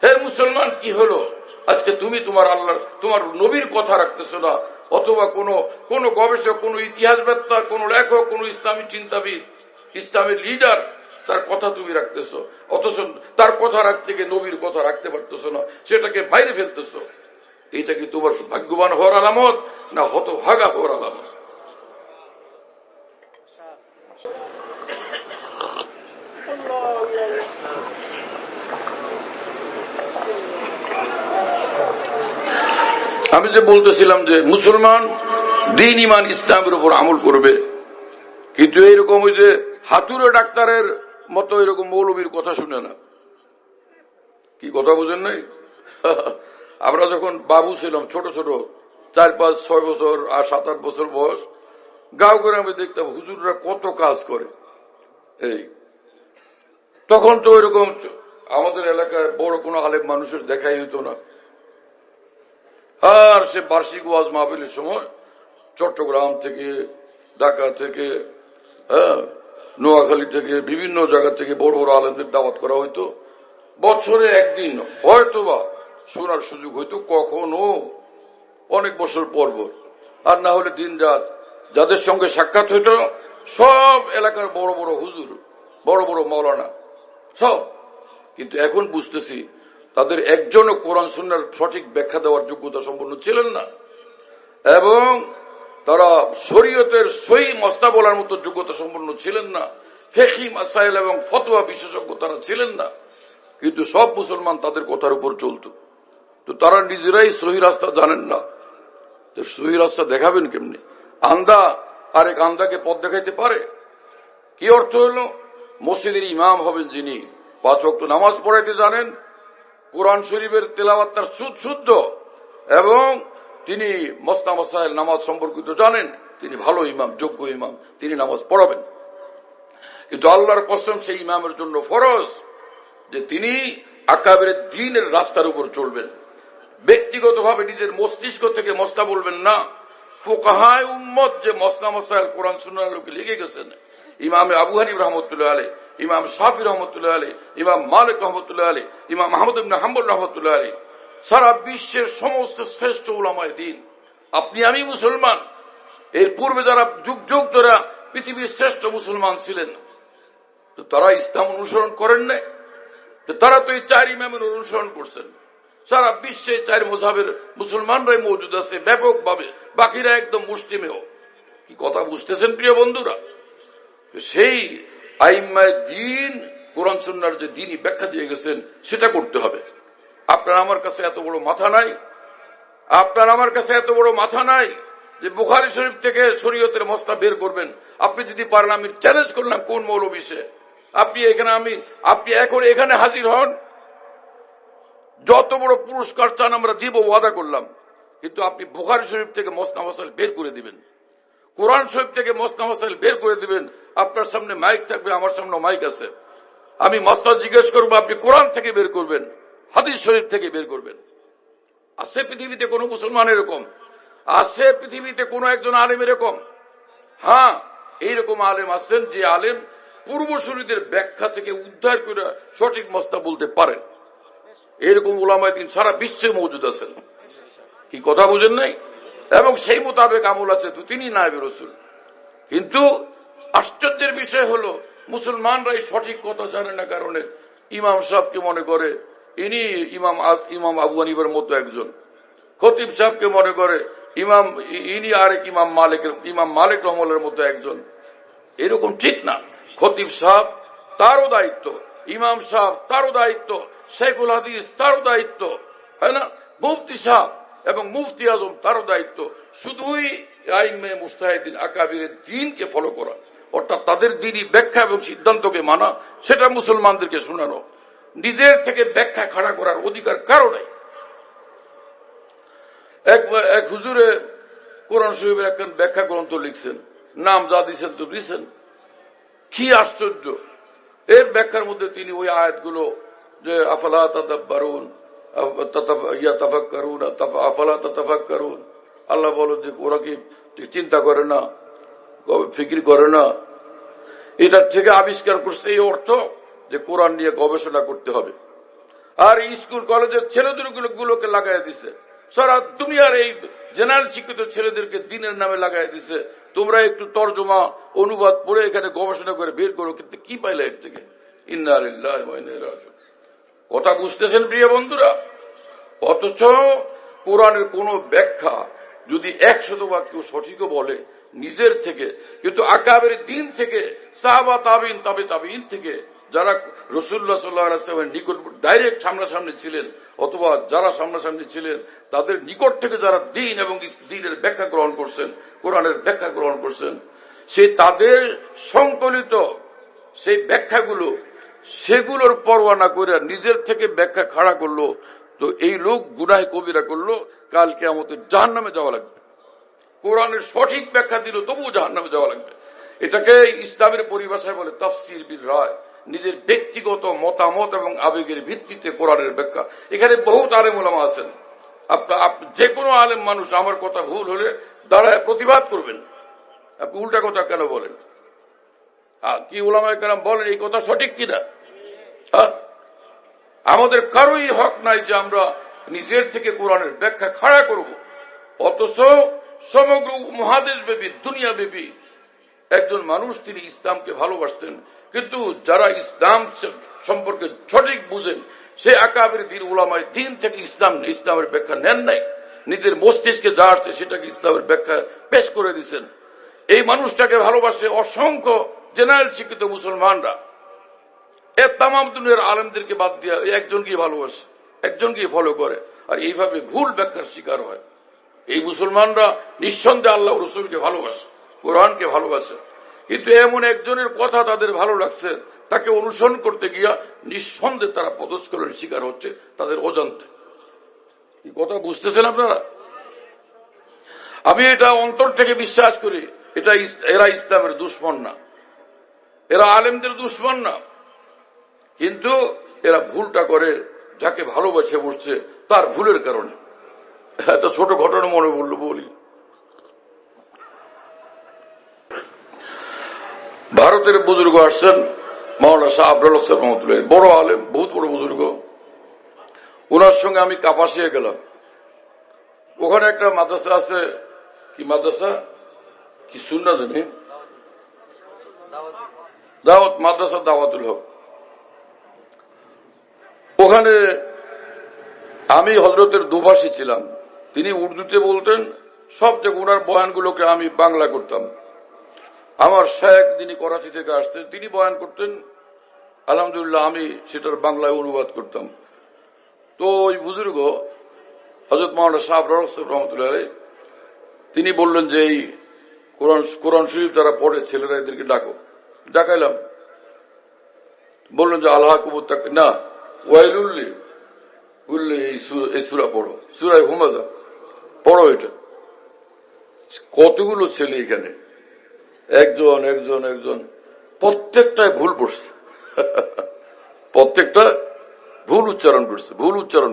হে মুসলমান, কি হলো আজকে তুমি তোমার আল্লাহর, তোমার নবীর কথা রাখতেছো না, অথবা কোন গবেষক, কোন ইতিহাসবেত্তা, কোন লেখক, কোন ইসলামী চিন্তাবিদ, ইসলামের লিডার, তার কথা তুমি রাখতেছো, অথচ তার কথা রাখতে গিয়ে নবীর কথা রাখতে পারতেছো না, সেটাকে বাইরে ফেলতেছো। এটা কি তোমার ভাগ্যবান হওয়ার আলামত না হতভাগা হওয়ার আলামত? আমি যে বলতেছিলাম যে মুসলমান দ্বীন ঈমান ইসলামের উপর আমল করবে, কিন্তু এইরকম ওই যে হাতুড়ে ডাক্তারের মতো এরকম মৌলবীর কথা শুনে না। কি কথা বুঝেন নাই? আমরা যখন বাবু ছিলাম, ছোট ছোট 4, 5, 6 বছর আর 7, 8 বছর বয়স, গাঁও করে আমি দেখতাম হুজুররা কত কাজ করে। এই তখন তো ওইরকম আমাদের এলাকায় বড় কোনো আলেম মানুষের দেখাই হইতো না। আর সে বার্ষিক ওয়াজ মাহফিলের সময় চট্টগ্রাম থেকে, ঢাকা থেকে, নোয়াখালী থেকে, বিভিন্ন জায়গা থেকে বড় বড় আলেমদের দাওয়াত করা হইতো। বছরে একদিন হয়তোবা শোনার সুযোগ হইতো, কখনো অনেক বছর পর পর, আর না হলে দিন রাত যাদের সঙ্গে সাক্ষাৎ হইত সব এলাকার বড় বড় হুজুর, বড় বড় মাওলানা সব। কিন্তু এখন বুঝতেছি তাদের একজনও কোরআন সুন্নাহর সঠিক ব্যাখ্যা দেওয়ার যোগ্যতা সম্পন্ন ছিলেন না, এবং তারা শরীয়তের সহি মসলা বলার মতো যোগ্যতা সম্পন্ন ছিলেন না, ফিকহি মাসাইল এবং ফতোয়া বিশেষজ্ঞ তারা ছিলেন না। কিন্তু সব মুসলমান তাদের কথার উপর চলত। তো তারা নিজেরাই সহি রাস্তা জানেন না, তো সহি রাস্তা দেখাবেন কেমনি? আন্ধা আরেক আন্ধাকে পথ দেখাইতে পারে? কি অর্থ হলো? মসজিদের ইমাম হবেন যিনি 5 ওয়াক্ত নামাজ পড়াইতে জানেন, কোরআন শরীফের তেলাওয়াত তার শুদ্ধ, এবং তিনি মসনা মাসাইল নামাজ সম্পর্কিত জানেন, তিনি ভালো ইমাম, যোগ্য ইমাম, তিনি নামাজ পড়াবেন। কিন্তু আল্লাহর কসম, সেই ইমামের জন্য ফরজ যে তিনি আকাবের দ্বীনের রাস্তার উপর চলবেন। ব্যক্তিগতভাবে নিজের মস্তিষ্ক থেকে মসনা বলবেন না। ফুকাহায়ে উম্মত যে মসনা মাসাইল কোরআন সুন্নাহর লোকে লিখে গেছেন, ইমাম আবু হানিফা রাহমাতুল্লাহ আলাইহি, ইমাম শাফিঈ রাহমাতুল্লাহ আলাইহি, ইমাম মালিক রাহমাতুল্লাহ আলাইহি, ইমাম আহমদ ইবনে হাম্বল রাহমাতুল্লাহ আলাইহি, সারা বিশ্বের সমস্ত শ্রেষ্ঠ উলামায়ে দ্বীন। আপনি আমি মুসলমান, এর পূর্বে যারা যুগ যুগ ধরে পৃথিবীর শ্রেষ্ঠ মুসলমান ছিলেন, তো তারা ইসলাম অনুসরণ করেন নাই? তো তারা তো এই 4 ইমামের অনুসরণ করছেন। সারা বিশ্বে 4 মাযহাবের মুসলমানরাই মজুদ আছে ব্যাপকভাবে, বাকিরা একদম মুসলিমেও। কি কথা বুঝতেছেন প্রিয় বন্ধুরা? সেই আইম্মায়ে দ্বীন কোরআন সুন্নাহর যে দ্বীনি ব্যাখ্যা দিয়ে গেছেন সেটা করতে হবে। আপনার আমার কাছে এত বড় মাথা নাই, আপনার আমার কাছে এত বড় মাথা নাই যে বুখারী শরীফ থেকে শরীয়তের মসলা বের করবেন। আপনি যদি পারেন, আমি চ্যালেঞ্জ করলাম কোন মৌলবী সে, আপনি এখন এখানে হাজির হন, যত বড় পুরস্কার চান আমরা দিব, ওয়াদা করলাম। কিন্তু আপনি বুখারী শরীফ থেকে মসনা মাসাইল বের করে দিবেন, কোরআন শরীফ থেকে মসনা মাসাইল বের করে দিবেন। আপনার সামনে মাইক থাকবে, আমার সামনে মাইক আছে, আমি মাসলা জিজ্ঞেস করবো, আপনি কোরআন থেকে বের করবেন, হাদিস শরীফ থেকে বের করবেন। আছে পৃথিবীতে কোন মুসলমান এরকম? আছে পৃথিবীতে কোন একজন আলেম এরকম? হ্যাঁ, এইরকম আলেম আছেন যে আলেম পূর্বসূরীদের ব্যাখ্যা থেকে উদ্ধার করে সঠিক মসলা বলতে পারেন। এরকম উলামায়ে দ্বীন সারা বিশ্বে মজুদ আছেন। কি কথা বুঝেন নাই? এবং সেই মোতাবেক আমল আছে, তো তিনি নায়েবে রাসূল। কিন্তু আশ্চর্যের বিষয় হলো মুসলমানরা এই সঠিক কথা জানে না, কারণে ইমাম সাহেবকে মনে করে ইনি ইমাম আবু হানিফার মতো একজন, খতিব সাহেবকে মনে করে ইনি আরেক ইমাম মালিক রহমাতুল্লাহর মতো একজন। এরকম ঠিক না। খতিব সাহেব তারও দায়িত্ব, ইমাম সাহেব তারও দায়িত্ব, শেখুল হাদিস তারও দায়িত্ব, হয় না? মুফতি সাহেব এবং মুফতি আজম তারও দায়িত্ব শুধুই আইম্মায়ে মুজতাহিদিন আকাবিরের দ্বীনকে ফলো করা, অর্থাৎ তাদের দ্বীনি ব্যাখ্যা এবং সিদ্ধান্তকে মানা, সেটা মুসলমানদেরকে শোনানো। নিজের থেকে ব্যাখ্যা খাড়া করার অধিকার কারো নাই। এক হুজুরে কোরআন শরীফের একখান ব্যাখ্যা গ্রন্থ লিখছেন, নাম যা দিচ্ছেন তো দিচ্ছেন। কি আশ্চর্য! এর ব্যাখ্যার মধ্যে তিনি ওই আয়াতগুলো, যে আফালা তাদাব্বারুন ইয়াতাফাক্কারুন আফালা তাতাফাক্কারুন, আল্লাহ বলেন যে ওরা কি চিন্তা করে না, ফিকির করে না, এটা থেকে আবিষ্কার করছে এই অর্থ যে কোরআন নিয়ে গবেষণা করতে হবে। আর স্কুল কলেজের ছেলেদেরগুলোকে লাগাই দিছে, সারা দুনিয়ার এই জেনারেল শিক্ষিত ছেলেদেরকে দ্বীনের নামে লাগাই দিছে, তোমরা একটু তর্জমা অনুবাদ পড়ে এখানে গবেষণা করে বের করো। কিন্তু কি পাইলে এর থেকে? ইন্না লিল্লাহি ওয়া ইন্না ইলাইহি রাজিউন। কথা বুঝতেছেন প্রিয় বন্ধুরা? অথচ কোরআনের কোন ব্যাখ্যা যদি 100 বাক্য সঠিকও বলে নিজের থেকে, কিন্তু আকাবের দ্বীন থেকে, সাহাবা তাবিঈন তাবে তাবিঈন থেকে, যারা রাসূলুল্লাহ সাল্লাল্লাহু আলাইহি ওয়াসাল্লামের নিকট ডাইরেক্ট সামনাসামনি ছিলেন, অথবা যারা সামনাসামনি ছিলেন তাদের নিকট থেকে যারা দ্বীন এবং দ্বীনের ব্যাখ্যা গ্রহণ করছেন, কোরআনের ব্যাখ্যা গ্রহণ করছেন, সে তাদের সংকলিত সেই ব্যাখ্যাগুলো, সেগুলোর পরোয়া না করে নিজের থেকে ব্যাখ্যা খাড়া করলো, তো এই লোক গুনাহে কবিরা করলো, কাল কিয়ামতে জাহান্নামে যাওয়া লাগবে। কোরআনের সঠিক ব্যাখ্যা দিল তবুও জাহান্নামে যাওয়া লাগবে। এটাকে ইসলামের পরিভাষায় বলে তাফসীর বিল রায়, নিজের ব্যক্তিগত মতামত এবং আবেগের ভিত্তিতে কোরআনের ব্যাখ্যা। এখানে বহুত আলেম ওলামা আছেন, যে কোনো আলেম মানুষ আমার কথা ভুল হলে দাঁড়ায় প্রতিবাদ করবেন। আপনি উল্টা কথা কেন বলেন? কি উলামায়ে কেরাম বলেন এই কথা সঠিক কিনা? আমাদের কারোই হক নাই যে আমরা নিজের থেকে কোরআনের ব্যাখ্যা খাড়া করব, অথচ সমগ্র মহাদেশ ব্যাপী দুনিয়া ব্যাপী একজন মানুষ তিনি ইসলামকে ভালোবাসতেন, কিন্তু যারা ইসলাম সম্পর্কে সঠিক বুঝেন সে আকাবের দিন উলামায়ে দিন থেকে ইসলামের ব্যাখ্যা নেন নাই, নিজের মস্তিষ্কে যা আসছে সেটাকে ইসলামের ব্যাখ্যা পেশ করে দিচ্ছেন। এই মানুষটাকে ভালোবাসে অসংখ্য জেনারেল শিক্ষিত মুসলমানরা। তাম দুনিয়ার আলেমদেরকে বাদ দিয়া একজনকেই ভালোবাসে, একজনকেই ফলো করে, আর এইভাবে ভুল ব্যাখ্যার শিকার হয়। এই মুসলমানরা নিঃসন্দেহে আল্লাহ রসুলকে ভালোবাসে, কোরআনকে ভালোবাসে, কিন্তু এমন একজনের কথা তাদের ভালো লাগছে, তাকে অনুসরণ করতে গিয়া নিঃসন্দেহে তারা পদস্খলনের শিকার হচ্ছে তাদের অজান্তে। এই কথা বুঝতেছেন আপনারা? আমি এটা অন্তর থেকে বিশ্বাস করি, এরা ইসলামের দুশমন না, এরা আলেমদের দুশমন না, কিন্তু এরা ভুলটা করে যাকে ভালোবাসে বসছে তার ভুলের কারণে। একটা ছোট ঘটনা মনে পড়লো বলি। ভারতের বুজুর্গ আসছেন মাওলানা শাহ আব্দুল হক সাহেব রহমতুল্লাহ, বড় আলেম, বহুত বড় বুজুর্গ। ওনার সঙ্গে আমি কাপাসিয়া গেলাম। ওখানে একটা মাদ্রাসা আছে, কি মাদ্রাসা কি শুননা জানি, দাওয়াত মাদ্রাসা দাওয়াতুল হক। ওখানে আমি হযরতের দুভাষী ছিলাম, তিনি উর্দুতে বলতেন, সব থেকে ওনার বয়ানগুলোকে আমি বাংলা করতাম। আমার শেখ যিনি করাচি থেকে আসতেন তিনি বয়ান করতেন, আলহামদুলিল্লাহ আমি সেটার বাংলায় অনুবাদ করতাম। তো ওই বুজুর্গ হযরত মাওলানা শাহ আব্দুল হক রহমতুল্লাহ তিনি বললেন যে এই কোরআন শরীফ যারা পড়ে ছেলেরা এদেরকে ডাকো। ডাকাইলাম, বললেন যে আল্লাহ কুবুত্তাক না ওয়াইলুল্লি উল্লে এই সূরা পড়ো, সূরা হুমাযা পড়ো। এটা কতগুলো ছেলে এখানে, একজন একজন একজন প্রত্যেকটায় ভুল পড়ছে, প্রত্যেকটা ভুল উচ্চারণ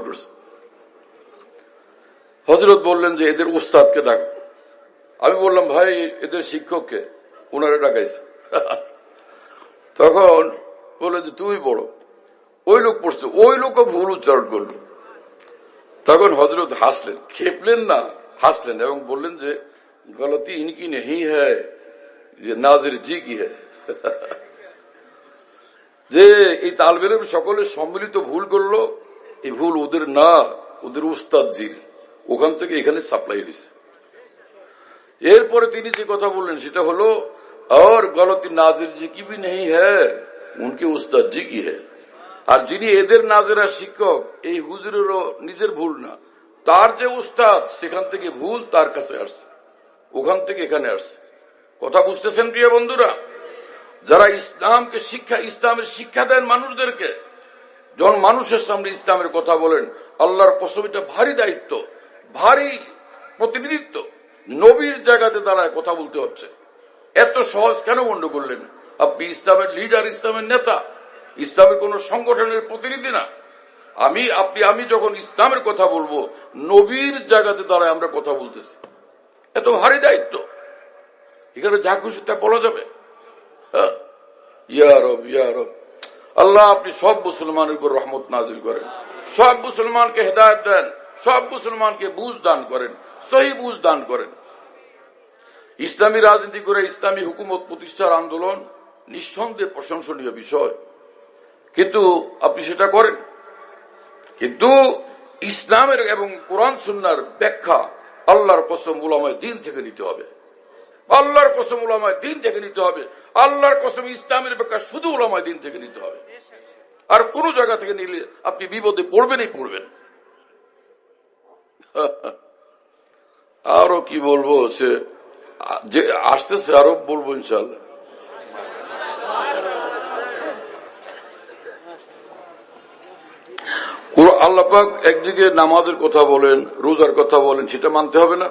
করছে। হযরত বললেন যে এদের উস্তাদকে ডাকো। আমি বললাম ভাই এদের শিক্ষককে, ওনারা ডাকাইছে। তখন বললেন যে তুমি পড়ো। ওই লোক পড়ছে, ওই লোকও ভুল উচ্চারণ করলো। তখন হযরত হাসলেন, খেপলেন না, হাসলেন এবং বললেন যে গলতি ইনকি নেই হ্যায়, নাজির জি কি হ্যায়। যে এই তালবের সকলে সম্মিলিত ভুল করলো, এই ভুল ওদের না, ওদের উস্তাদ জির, ওখান থেকে এখানে সাপ্লাই হয়েছে। এরপরে তিনি যে কথা বললেন সেটা হলো আর গলতি নাজির জি কি ভি নেই হ্যায়, উনকে উস্তাদ জি কি হ্যায়। আর যিনি এদের নাজেরা শিক্ষক, এই হুজুরেরও নিজের ভুল না, তার যে উস্তাদ সেখান থেকে ভুল তার কাছে আসছে, ওখান থেকে এখানে আসছে। কথা বুঝতেছেন প্রিয় বন্ধুরা? যারা ইসলামের শিক্ষা দেন মানুষদেরকে, যখন মানুষের সামনে ইসলামের কথা বলেন, আল্লাহর কসম এটা ভারী দায়িত্ব, ভারী প্রতিনিধিত্ব। নবীর জায়গাতে দাঁড়ায় কথা বলতে হচ্ছে। এত সহজ কেন বন্ধ করলেন? আপনি ইসলামের লিডার, ইসলামের নেতা, ইসলামের কোন সংগঠনের প্রতিনিধি না। আমি যখন ইসলামের কথা বলবো, নবীর জায়গাতে দাঁড়ায় আমরা কথা বলতেছি, এত ভারী দায়িত্ব। এখানে যা খুশি তা বলা যাবে? ইয়া রব, ইয়া রব, আল্লাহ আপনি সব মুসলমানের উপর রহমত নাজিল করেন, সব মুসলমানকে হেদায়েত দেন, সব মুসলমানকে বুঝ দান করেন, সহি বুঝ দান করেন। ইসলামী রাজনীতি করে ইসলামী হুকুমত প্রতিষ্ঠার আন্দোলন নিঃসন্দেহে প্রশংসনীয় বিষয়, কিন্তু আপনি সেটা করেন। কিন্তু ইসলামের এবং কোরআন সুন্নাহর ব্যাখ্যা আল্লাহর কসম উলামায়ে দ্বীন থেকে নিতে হবে, আল্লাহর কসম উলামায়ে দ্বীন থেকে নিতে হবে, আল্লাহর কসম ইসলামের ব্যাখ্যা শুধু উলামায়ে দ্বীন থেকে নিতে হবে। আর কোন জায়গা থেকে নিলে আপনি বিপদে পড়বেনই পড়বেন। আরো কি বলবো, সে যে আসতেছে আরো বলবো ইনশাআল্লাহ। আল্লাহ পাক একদিকে নামাজের কথা বলেন, রোজার কথা বলেন, সেটা মানতে হবে না?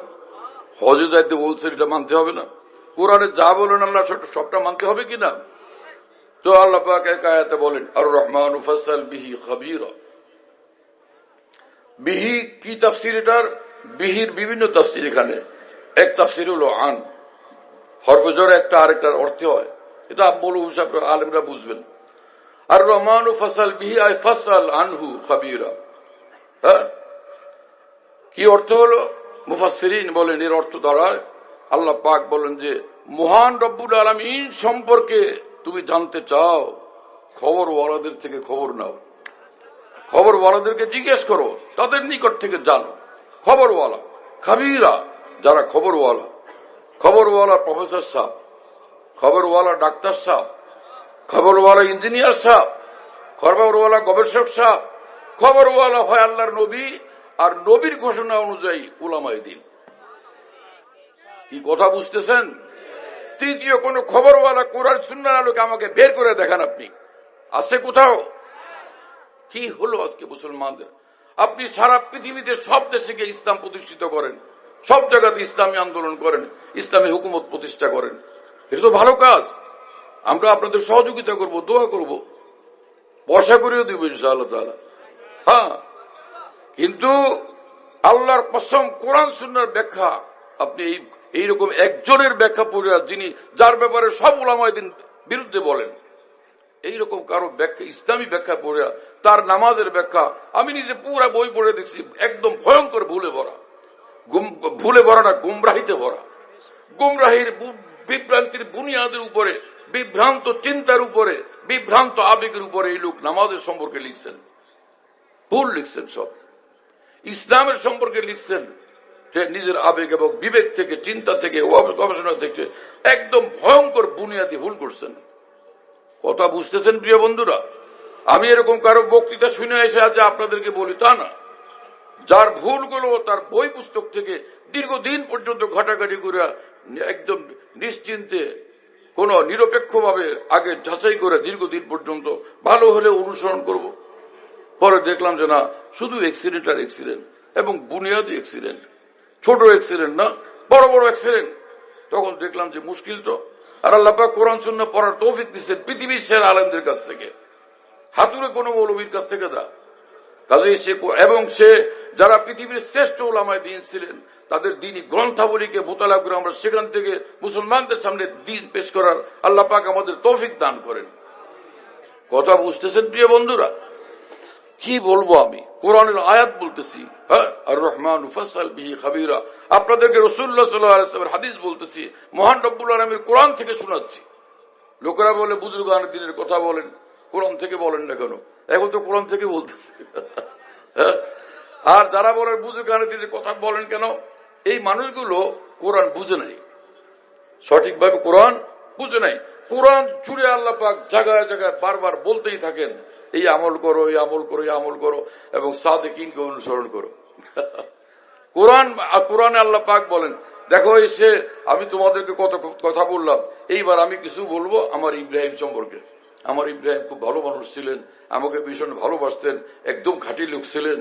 হজে যাইতে বলছেন, এটা মানতে হবে না? কোরআনে যা বলেন আল্লাহ সবটা মানতে হবে কিনা? তো আল্লাহ পাক এক আয়াতে বলেন আর রহমান ফাসসাল বিহি খাবীরা। বিহি কি তাফসীর? এটার বিহির বিভিন্ন তাফসীর। এখানে এক তাফসীর হলো আন, হরফজর একটা আরেকটার অর্থ হয়, এটা মূল হিসাব আলেমরা বুঝবেন। আর রহমানু ফাসাল বিহি আই ফাসাল আনহু খাবীরা, হ্যাঁ, কি অর্থ হলো? মুফাসসিরিন বলেন এর অর্থ দাঁড়ায় আল্লাহ পাক বলেন যে মহান রব্বুল আলামিন সম্পর্কে তুমি জানতে চাও, খবরওয়ালাদের থেকে খবর নাও, খবরওয়ালাদেরকে জিজ্ঞেস করো, তাদের নিকট থেকে জানো। খবরওয়ালা খাবীরা, যারা খবরওয়ালা, খবরওয়ালা প্রফেসর সাহেব, খবরওয়ালা ডাক্তার সাহেব, খবরওয়ালা ইঞ্জিনিয়ার সাহেব, খবরওয়ালা গবেষক সাহেব, খবরওয়ালা হয় আল্লাহর নবী, আর নবীর ঘোষণা অনুযায়ী উলামায়ে দ্বীন। কি কথা বুঝতেছেন? তৃতীয় কোন খবরওয়ালা কোরআন সুন্নাহর আলোকে আমাকে বের করে দেখান, আপনি আছে কোথাও? কি হলো আজকে মুসলমানদের? আপনি সারা পৃথিবীতে সব দেশে গিয়ে ইসলাম প্রতিষ্ঠিত করেন, সব জায়গাতে ইসলামী আন্দোলন করেন, ইসলামী হুকুমত প্রতিষ্ঠা করেন, এটা তো ভালো কাজ। আমরা আপনাদের সহযোগিতা করব, দোয়া করব, পয়সা করেও দিব ইনশাআল্লাহ তাআলা। হ্যাঁ, কিন্তু আল্লাহর কসম কোরআন সুন্নাহর ব্যাখ্যা আপনি এইরকম একজনের ব্যাখ্যা পড়ে, যিনি যার ব্যাপারে সব উলামায়ে দ্বীন বিরুদ্ধে বলেন, এইরকম কারো ব্যাখ্যা, ইসলামী ব্যাখ্যা পড়ে, তার নামাজের ব্যাখ্যা আমি নিজে পুরা বই পড়ে দেখছি, একদম ভয়ঙ্কর ভুলে ভরা, ভুলে ভরা না, গুমরাহিতে ভরা, গুমরাহির বিভ্রান্তির বুনিয়াদের উপরে, বিভ্রান্ত চিন্তার উপরে, বিভ্রান্ত আবেগের উপরে এই লোক নামাজের সম্পর্কে লিখছেন, ভুল লিখছেন, সব ইসলামের সম্পর্কে লিখছেন নিজের আবেগ এবং বিবেক থেকে, চিন্তা থেকে, গবেষণা থেকে একদম ভয়ঙ্কর বুনিয়াদি ভুল করছেন। কথা বুঝতেছেন প্রিয় বন্ধুরা? আমি এরকম কারো বক্তৃতা শুনে এসে আজ আপনাদেরকে বলি তা না। যার ভুলগুলো তার বই পুস্তক থেকে দীর্ঘদিন পর্যন্ত ঘাটাঘাটি করে একদম নিশ্চিন্তে কোন নিরপেক্ষভাবে আগে যাচাই করে দীর্ঘদিন পর্যন্ত ভালো হলে অনুসরণ করব। পরে দেখলাম যে না, শুধু অ্যাক্সিডেন্ট আর অ্যাক্সিডেন্ট, এবং বুনিয়াদি অ্যাক্সিডেন্ট, ছোট অ্যাক্সিডেন্ট না, বড় বড় অ্যাক্সিডেন্ট। তখন দেখলাম যে মুশকিল তো। আর আল্লাহ পাক কোরআন সুন্নাহ পড়ার তৌফিক দিচ্ছেন পৃথিবীর সেরা আলেমদের কাছ থেকে, হাতুড়ে কোনো মৌলবীর কাছ থেকে দা। কাজেই সে, এবং সে যারা পৃথিবীর শ্রেষ্ঠ উলামায়ে দ্বীন ছিলেন, তাদের দ্বীনি গ্রন্থাবলীকে মোতালা করে আমরা সেখান থেকে মুসলমানদের সামনে দ্বীন পেশ করার আল্লাহ পাক আমাদের তৌফিক দান করেন। কথা বুঝতেছেন প্রিয় বন্ধুরা? কি বলবো আমি, কোরআনের আয়াত বলতেছি, হ্যাঁ, আর রহমান ফাসাল বিহি খাবীরা, আপনাদেরকে রাসূলুল্লাহ সাল্লাল্লাহু আলাইহি ওয়াসাল্লামের হাদিস বলতেছি, মহান রব্বুল আলামিনের কোরআন থেকে শোনাচ্ছি। লোকেরা বলে বুজুর্গানের দিনের কথা বলেন, কোরআন থেকে বলেন না কেন? এখন তো কোরআন থেকে বলতেছি। আর যারা বলে বুজুর্গানের দিনের কথা বলেন কেন, এই মানুষগুলো কোরআন বুঝে নাই, সঠিকভাবে কোরআন বুঝে নাই। কোরআন জুড়ে আল্লাহ পাক জায়গায় জায়গায় বারবার বলতেই থাকেন, এই আমল করো, এই আমল করো, এই আমল করো, এবং সাদিকিনকে অনুসরণ করো। কোরআনে আল্লাহ পাক বলেন, দেখো এসে আমি তোমাদেরকে কত কথা বললাম, এইবার আমি কিছু বলবো আমার ইব্রাহিম সম্পর্কে। আমার ইব্রাহিম খুব ভালো মানুষ ছিলেন, আমাকে ভীষণ ভালোবাসতেন, একদম খাঁটি লোক ছিলেন।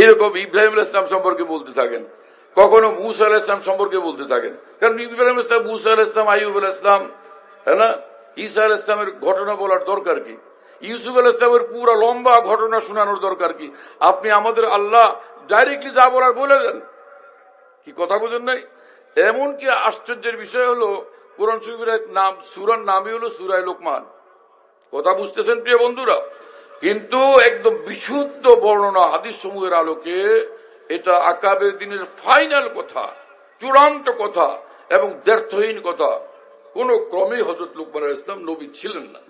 এইরকম ইব্রাহিম আলাইহিস সালাম সম্পর্কে বলতে থাকেন, কখনো মূসা আলাইহিস সালাম সম্পর্কে বলতে থাকেন। কারণ ইব্রাহিম আলাইহিস সালাম, মূসা আলাইহিস সালাম, আইয়ুব আলাইহিস সালাম, হ্যাঁ না, ঈসা আলাইহিস সালামের ঘটনা বলার দরকার কি? ইউসুফ আলাইহিস সালামের পুরো লম্বা ঘটনা শোনানোর দরকার কি? আপনি আমাদের আল্লাহ ডাইরেক্টলি যা বলার বলে দেন। কি কথা বুঝেন নাই? এমনকি আশ্চর্যের বিষয় হলো, কোরআন শরীফের এক নাম, সূরার নামই হলো সূরা লোকমান। কথা বুঝতেছেন প্রিয় বন্ধুরা? কিন্তু একদম বিশুদ্ধ বর্ণনা হাদিস সমূহের আলোকে এটা আকাবের দিনের ফাইনাল কথা, চূড়ান্ত কথা এবং দ্ব্যর্থহীন কথা। কোন ক্রমে হযরত লুকমান আলাইহিস সালাম নবী ছিলেন না।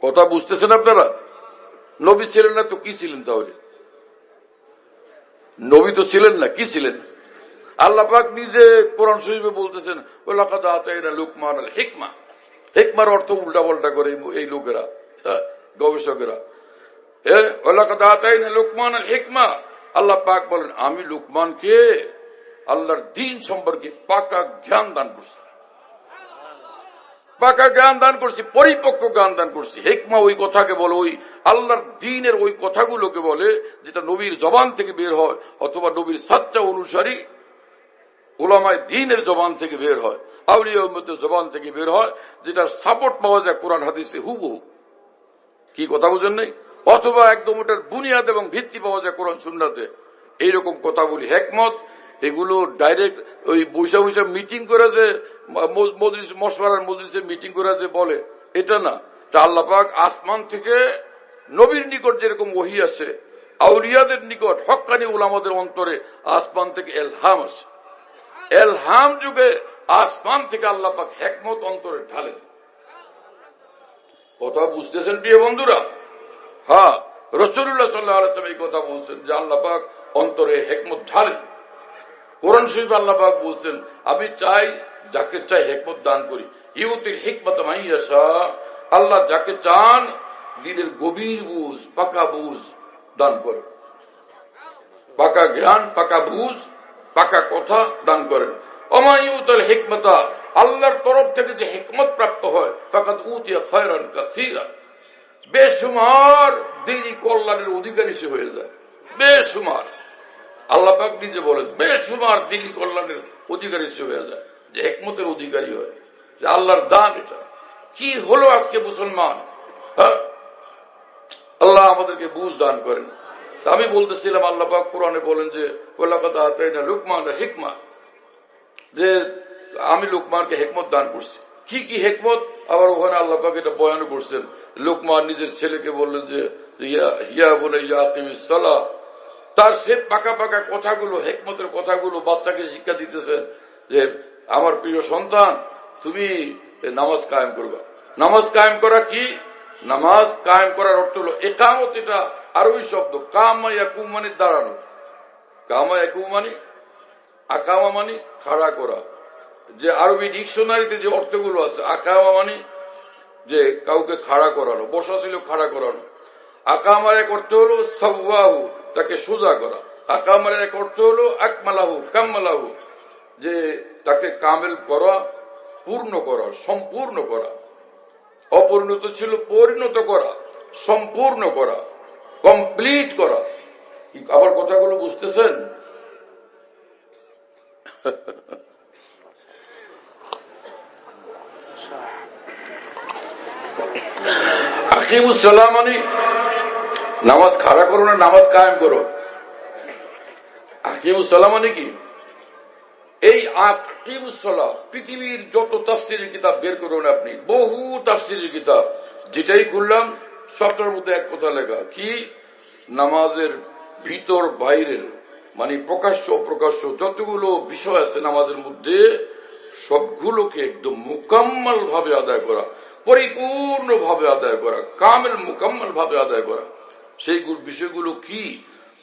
কথা বুঝতেছেন আপনারা? নবী ছিলেন না তো কি ছিলেন তাহলে? নবী তো ছিলেন না, কি ছিলেন? আল্লাহ পাক নিজে কোরআন শরীফে বলতেছেন, ওয়ালাকাদ আতাইনা লুকমানাল হিকমা। হিকমার অর্থ উল্টা পাল্টা করে এই লোকেরা, গবেষকেরা। ওয়ালাকাদ আতাইনা লুকমানাল হিকমা, আল্লাহ পাক বলেন আমি লুকমানকে আল্লাহর দ্বীন সম্পর্কে পাকা জ্ঞান দান করছি, পাকা জ্ঞান দান করছি, পরিপক্ক জ্ঞান দান করছি। হিকমা ওই কথাকে বলে, ওই আল্লাহর দ্বীনের ওই কথাগুলোকে বলে যেটা নবীর জবান থেকে বের হয়, অথবা নবীর সাচ্চা অনুসারী উলামায়ে দ্বীনের জবান থেকে বের হয়, আউলিয়া উম্মতের জবান থেকে বের হয়, যেটার সাপোর্ট পাওয়া যায় কোরআন হাদিসে হুবহু। কি কথা বুঝেন নাই? অথবা একদম ওটার বুনিয়াদ এবং ভিত্তি পাওয়া যায় কোরআন সুন্নাতে। এইরকম কথা বলি। হিকমত এগুলো ডাইরেক্ট ওই বৈশা বৈশা মিটিং করে যে মশওয়ারার মজলিসে মিটিং করে যে বলে এটা না। আল্লাহ পাক আসমান থেকে নবীর নিকট যেরকম ওহী আসে, আউলিয়াদের নিকট হক্কানি উলামাদের অন্তরে আসমান থেকে এলহাম আসে। এলহাম যুগে আসমান থেকে আল্লাহ পাক হিকমত অন্তরে ঢালেন। কথা বুঝতেছেন প্রিয় বন্ধুরা? হ্যাঁ, রাসূলুল্লাহ সাল্লাল্লাহু আলাইহি ওয়াসাল্লাম এই কথা বলছেন যে আল্লাহ পাক অন্তরে হিকমত ঢালেন। কোরআন শরীফে আল্লাহ পাক বলছেন, আমি চাই যাকে চাই হিকমত দান করি। ইউতিল হিকমাতা মান ইয়াশা, আল্লাহ যাকে চান দিনের গভীর বুঝ, পাকা বুঝ দান করেন, পাকা জ্ঞান, পাকা বুঝ, পাকা কথা দান করেন। ওমা ইউতিল হিকমাতা, আল্লাহর তরফ থেকে যে হিকমত প্রাপ্ত হয়, ফাকাদ উতিয়া খায়রান কাসীরা, বেশুমার দিনী কল্যাণের অধিকারী সে হয়ে যায়। বেশুমার, আল্লাহ পাক নিজে বলেন বেশুমার দিনী কল্যাণের অধিকারী সে হয়ে যায়, যে হিকমতের অধিকারী হয়, যে আল্লাহর দান। এটা কি হলো আজকে মুসলমান? হ্যাঁ, আল্লাহ আমাদেরকে বুঝ দান করেন। তা আমি বলতেছিলাম, আল্লাহ পাক কোরআনে বলেন যে ওয়ালাকাদ আতাইনা লুকমানা হিকমা, যে আমি লুকমানকে হিকমত দান করছি। কি কি হিকমত? আবার ওখানে আল্লাহ পাক এটা বয়ান করছেন। লুকমান নিজের ছেলেকে বললেন যে ইয়া বুনাইয়া আকিমিস সালাহ, তার সে পাকা পাকা কথাগুলো, হিকমতের কথাগুলো বাচ্চাকে শিক্ষা দিতেছেন যে আমার প্রিয় সন্তান, তুমি নামাজ কায়েম করবা। নামাজ কায়েম করা কি? নামাজ কায়েম করার অর্থ হলো একামত। এটা আরবি শব্দ, কামা ইয়াকুম মানে দাঁড়ানো, কামা ইয়াকুম মানে, আকামা মানে খাড়া করা। যে আরবি ডিকশনারিতে যে অর্থগুলো আছে, আকামা মানে যে কাউকে খাড়া করানো, বসা ছিল খাড়া করানো। আকামার এক অর্থ হলো সাওয়াহু, তাকে সোজা করা। আকামার এক অর্থ হলো আকমালাহু কাম্মালাহু, যে তাকে কামেল করা, পূর্ণ করা, সম্পূর্ণ করা। অপরিণত ছিল পরিণত করা, সম্পূর্ণ করা, কমপ্লিট করা। আবার কথাগুলো বুঝতেছেন? আকিমুস সালাহ মানে নামাজ খাড়া করো না, নামাজ কায়েম করো। আকিমুস সালাহ মানে কি? এই আকিমুস সালাহ, পৃথিবীর যত তাফসীরের কিতাব বের করুন আপনি, বহু তাফসীরের কিতাব, যেটাই খুললাম সবটার মধ্যে এক কথা লেখা কি? নামাজের ভিতর বাইরের মানে প্রকাশ্য অপ্রকাশ্য যতগুলো বিষয় আছে নামাজের মধ্যে, সবগুলোকে একদম মুকাম্মাল ভাবে আদায় করা, পরিপূর্ণ ভাবে আদায় করা, কামেল মুকাম্মাল ভাবে আদায় করা। সেই বিষয়গুলো কি?